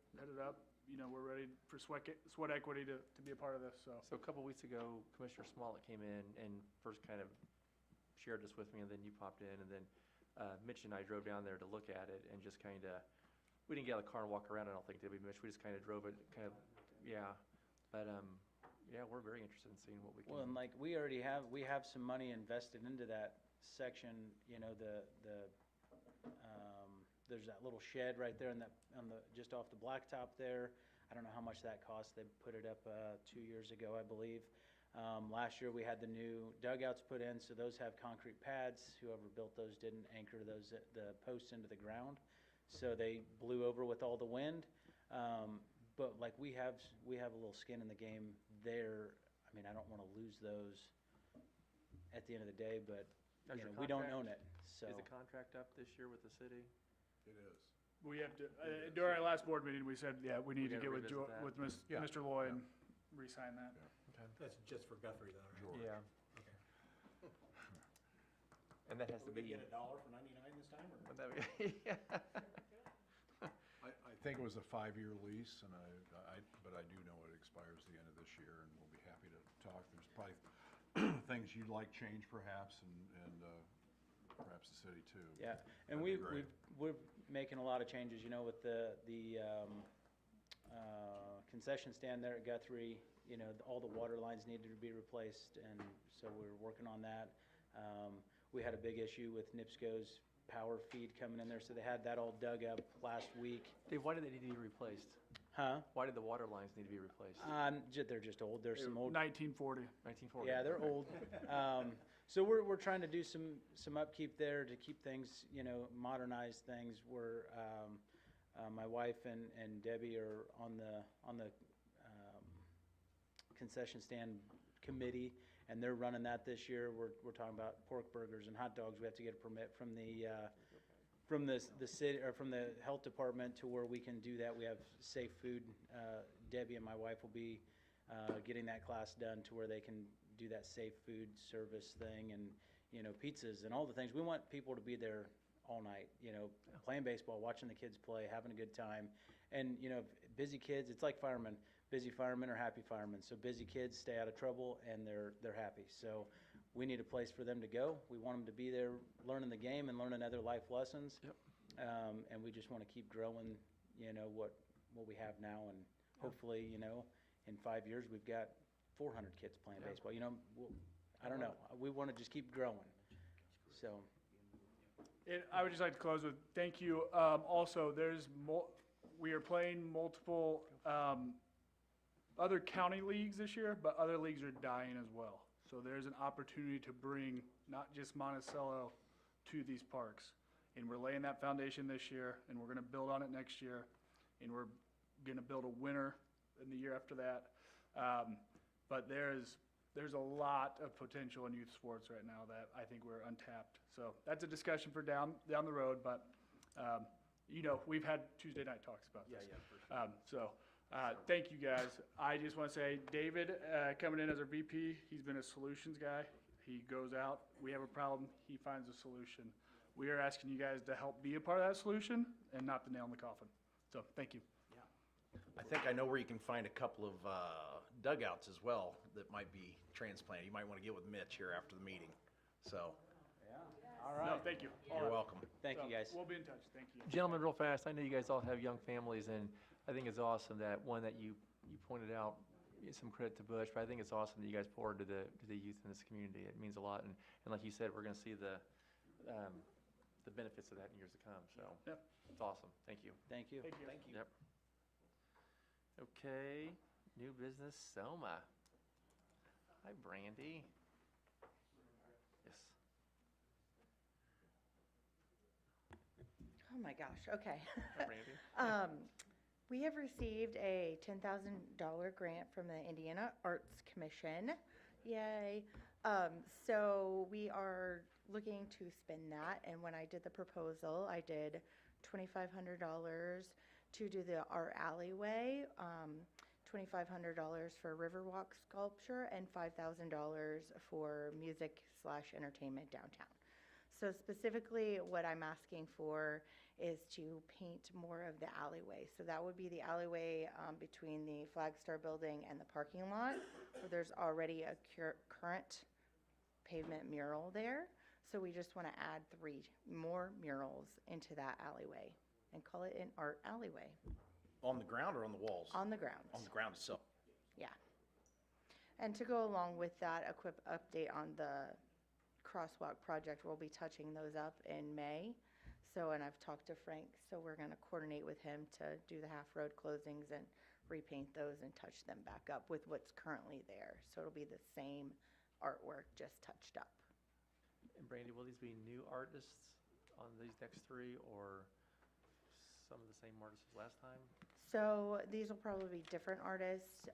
Speaker 11: up, you know, we're ready for sweat equity to be a part of this, so.
Speaker 6: So a couple weeks ago, Commissioner Smollett came in and first kind of shared this with me, and then you popped in, and then Mitch and I drove down there to look at it and just kind of, we didn't get out of the car and walk around, I don't think, did we, Mitch? We just kind of drove it, yeah. But, yeah, we're very interested in seeing what we can.
Speaker 10: Well, and like, we have some money invested into that section, you know, there's that little shed right there just off the blacktop there. I don't know how much that cost. They put it up 2 years ago, I believe. Last year we had the new dugouts put in, so those have concrete pads. Whoever built those didn't anchor the posts into the ground, so they blew over with all the wind. But like we have a little skin in the game there. I mean, I don't want to lose those at the end of the day, but you know, we don't own it. So
Speaker 6: Is the contract up this year with the city?
Speaker 7: It is.
Speaker 11: We have to, during our last board meeting, we said, yeah, we need to
Speaker 6: gotta
Speaker 11: get with
Speaker 6: revisit that.
Speaker 7: Yeah.
Speaker 11: Mr. Loy and re-sign that.
Speaker 6: Okay.
Speaker 4: That's just for Guthrie though, right?
Speaker 7: George.
Speaker 6: Yeah.
Speaker 4: Okay.
Speaker 6: And that has to be.
Speaker 4: Get $1 for 99 this time, or?
Speaker 6: Would that be, yeah.
Speaker 7: I think it was a 5-year lease, and but I do know it expires the end of this year, and we'll be happy to talk. There's probably things you'd like change perhaps, and perhaps the city too.
Speaker 10: Yeah, and
Speaker 7: That'd be great.
Speaker 10: we're making a lot of changes, you know, with the concession stand there at Guthrie. You know, all the water lines needed to be replaced, and so we're working on that. We had a big issue with NIPSCO's power feed coming in there, so they had that all dug up last week.
Speaker 6: Dave, why did they need to be replaced?
Speaker 10: Huh?
Speaker 6: Why did the water lines need to be replaced?
Speaker 10: They're just old. There's some old.
Speaker 11: 1940.
Speaker 6: 1940.
Speaker 10: Yeah, they're old. So we're trying to do some upkeep there to keep things, you know, modernize things. We're my wife and Debbie are on the concession stand committee, and they're running that this year. We're talking about pork burgers and hot dogs. We have to get a permit from the city or from the health department to where we can do that. We have safe food. Debbie and my wife will be getting that class done to where they can do that safe food service thing, and you know, pizzas and all the things. We want people to be there all night, you know, playing baseball, watching the kids play, having a good time. And you know, busy kids, it's like firemen. Busy firemen are happy firemen. So busy kids stay out of trouble and they're happy. So we need a place for them to go. We want them to be there learning the game and learning other life lessons.
Speaker 6: Yep.
Speaker 10: And we just want to keep growing, you know, what we have now, and hopefully, you know, in 5 years we've got 400 kids playing baseball. You know, I don't know. We want to just keep growing. So.
Speaker 11: I would just like to close with thank you. Also, we are playing multiple other county leagues this year, but other leagues are dying as well. So there's an opportunity to bring not just Monticello to these parks. And we're laying that foundation this year, and we're going to build on it next year, and we're going to build a winner in the year after that. But there's a lot of potential in youth sports right now that I think we're untapped. So that's a discussion for down the road, but you know, we've had Tuesday night talks about this.
Speaker 6: Yeah, for sure.
Speaker 11: Thank you guys. I just want to say, David, coming in as our VP, he's been a solutions guy. He goes out, we have a problem, he finds a solution. We are asking you guys to help be a part of that solution and not the nail in the coffin. So, thank you.
Speaker 5: I think I know where you can find a couple of dugouts as well that might be transplanted. You might want to get with Mitch here after the meeting. So,
Speaker 10: All right.
Speaker 11: No, thank you.
Speaker 5: you're welcome.
Speaker 10: Thank you, guys.
Speaker 11: We'll be in touch. Thank you.
Speaker 6: Gentlemen, real fast, I know you guys all have young families, and I think it's awesome that one that you pointed out, some credit to Bush, but I think it's awesome that you guys poured to the youth in this community. It means a lot, and like you said, we're going to see the benefits of that in years to come. So
Speaker 11: Yep.
Speaker 6: it's awesome. Thank you.
Speaker 10: Thank you.
Speaker 11: Thank you.
Speaker 5: Thank you.
Speaker 6: Yep. Okay, new business, Selma. Hi, Brandy. Yes.
Speaker 2: Oh my gosh, okay.
Speaker 6: Hi, Brandy.
Speaker 2: We have received a $10,000 grant from the Indiana Arts Commission. Yay. So we are looking to spend that, and when I did the proposal, I did $2,500 to do the art alleyway, $2,500 for Riverwalk sculpture, and $5,000 for music/entertainment downtown. So specifically, what I'm asking for is to paint more of the alleyway. So that would be the alleyway between the Flag Star building and the parking lot, where there's already a current pavement mural there. So we just want to add 3 more murals into that alleyway and call it an art alleyway.
Speaker 5: On the ground or on the walls?
Speaker 2: On the ground.
Speaker 5: On the ground itself.
Speaker 2: Yeah. And to go along with that, a quick update on the crosswalk project, we'll be touching those up in May. So, and I've talked to Frank, so we're going to coordinate with him to do the half-road closings and repaint those and touch them back up with what's currently there. So it'll be the same artwork, just touched up.
Speaker 6: And Brandy, will these be new artists on these next 3, or some of the same artists as last time?
Speaker 2: So these will probably be different artists,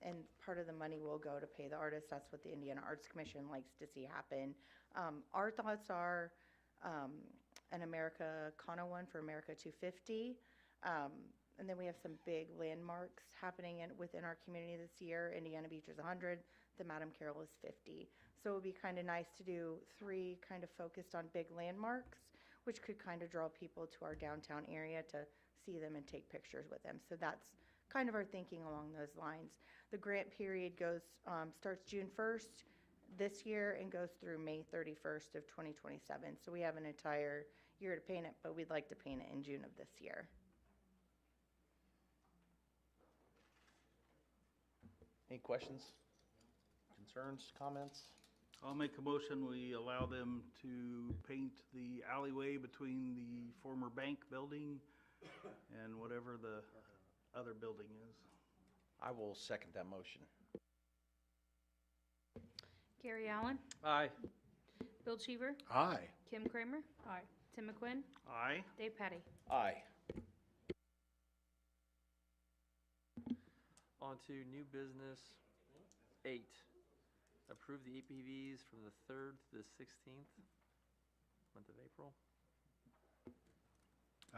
Speaker 2: and part of the money will go to pay the artists. That's what the Indiana Arts Commission likes to see happen. Our thoughts are an Americana one for America 250. And then we have some big landmarks happening within our community this year. Indiana Beach is 100, the Madam Carroll is 50. So it would be kind of nice to do 3 kind of focused on big landmarks, which could kind of draw people to our downtown area to see them and take pictures with them. So that's kind of our thinking along those lines. The grant period starts June 1st. this year and goes through May 31st of 2027. So we have an entire year to paint it, but we'd like to paint it in June of this year.
Speaker 5: Any questions, concerns, comments?
Speaker 8: I'll make a motion, we allow them to paint the alleyway between the former bank building and whatever the other building is.
Speaker 5: I will second that motion.
Speaker 3: Gary Allen,
Speaker 13: Aye.
Speaker 3: Bill Cheever,
Speaker 4: Aye.
Speaker 3: Kim Kramer. Aye. Tim McQuinn,
Speaker 8: Aye.
Speaker 3: Dave Patty.
Speaker 5: Aye.
Speaker 6: On to new business 8. Approve the APVs from the 3rd to the 16th, month of April.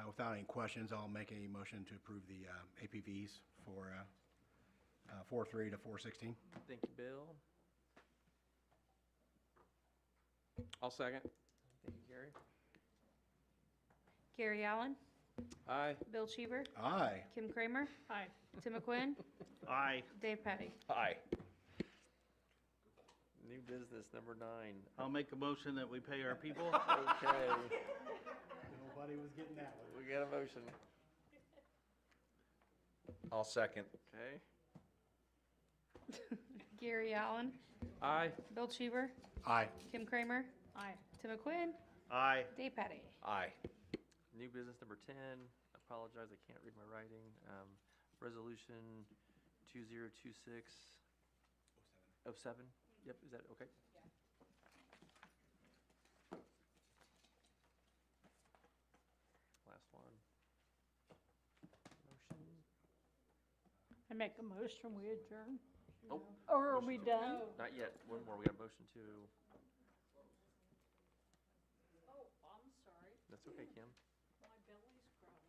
Speaker 4: Without any questions, I'll make a motion to approve the APVs for 4/3 to 4/16.
Speaker 6: Thank you, Bill.
Speaker 13: I'll second.
Speaker 6: Thank you, Gary.
Speaker 3: Gary Allen,
Speaker 13: Aye.
Speaker 3: Bill Cheever,
Speaker 4: Aye.
Speaker 3: Kim Kramer. Aye. Tim McQuinn,
Speaker 8: Aye.
Speaker 3: Dave Patty.
Speaker 5: Aye.
Speaker 6: New business number 9.
Speaker 8: I'll make a motion that we pay our people.
Speaker 6: Okay,
Speaker 10: Nobody was getting that one.
Speaker 6: we got a motion.
Speaker 5: I'll second.
Speaker 6: Okay.
Speaker 3: Gary Allen,
Speaker 13: Aye.
Speaker 3: Bill Cheever,
Speaker 4: Aye.
Speaker 3: Kim Kramer. Aye. Tim McQuinn,
Speaker 8: Aye.
Speaker 3: Dave Patty.
Speaker 5: Aye.
Speaker 6: New business number 10. Apologize, I can't read my writing. Resolution 2026-07. Yep, is that okay? Last one. Motion.
Speaker 21: I make a motion, we adjourn?
Speaker 6: Oh.
Speaker 21: Or are we done?
Speaker 6: Not yet. One more. We got a motion to.
Speaker 21: Oh, I'm sorry.
Speaker 6: That's okay, Kim.
Speaker 21: My belly's growling.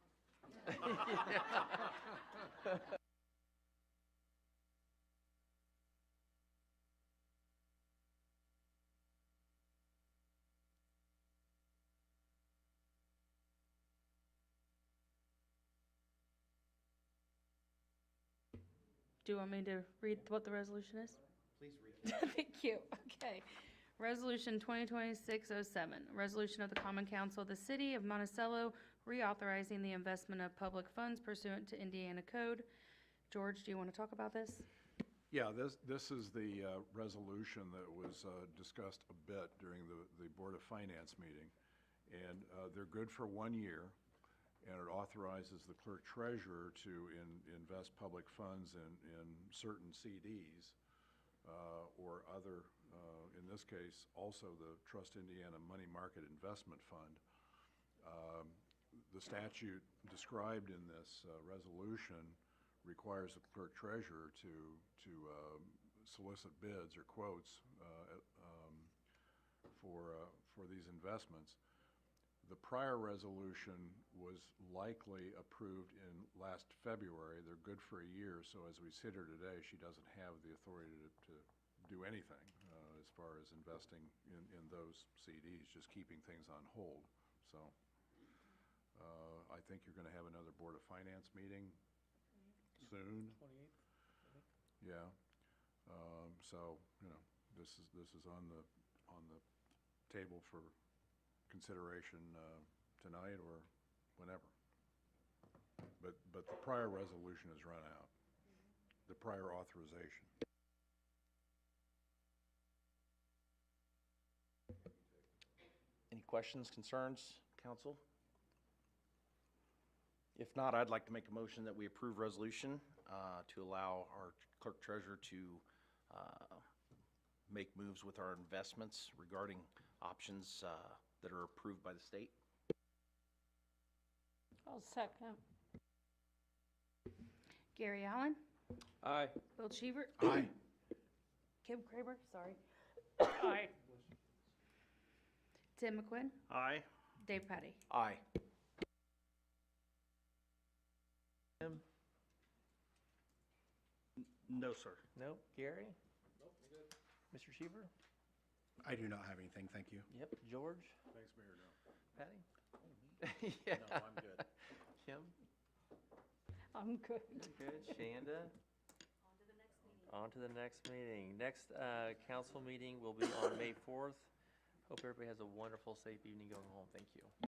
Speaker 3: Do you want me to read what the resolution is?
Speaker 5: Please read.
Speaker 3: Thank you. Okay. Resolution 2026-07, resolution of the Common Council of the City of Monticello reauthorizing the investment of public funds pursuant to Indiana Code. George, do you want to talk about this?
Speaker 7: Yeah, this is the resolution that was discussed a bit during the Board of Finance meeting. And they're good for 1 year, and it authorizes the clerk treasurer to invest public funds in certain CDs or other, in this case, also the Trust Indiana Money Market Investment Fund. The statute described in this resolution requires the clerk treasurer to solicit bids or quotes for these investments. The prior resolution was likely approved in last February. They're good for a year, so as we sit here today, she doesn't have the authority to do anything as far as investing in those CDs, just keeping things on hold. So I think you're going to have another Board of Finance meeting soon.
Speaker 11: 28th, I think.
Speaker 7: Yeah. So, you know, this is on the table for consideration tonight or whenever. But the prior resolution has run out, the prior authorization.
Speaker 5: Any questions, concerns, council? If not, I'd like to make a motion that we approve resolution to allow our clerk treasurer to make moves with our investments regarding options that are approved by the state.
Speaker 21: I'll second.
Speaker 3: Gary Allen,
Speaker 13: Aye.
Speaker 3: Bill Cheever.
Speaker 4: Aye.
Speaker 3: Kim Kramer, sorry.
Speaker 21: Aye.
Speaker 3: Tim McQuinn,
Speaker 8: Aye.
Speaker 3: Dave Patty.
Speaker 5: Aye.
Speaker 6: Kim?
Speaker 8: No, sir.
Speaker 6: Nope. Gary? Nope, we're good. Mr. Cheever?
Speaker 4: I do not have anything, thank you.
Speaker 6: Yep. George?
Speaker 7: Thanks, Mayor. No.
Speaker 6: Patty? Yeah.
Speaker 5: No, I'm good.
Speaker 6: Kim?
Speaker 21: I'm good.
Speaker 6: Good. Shanda? on to the next meeting. Next council meeting will be on May 4th. Hope everybody has a wonderful, safe evening going home. Thank you.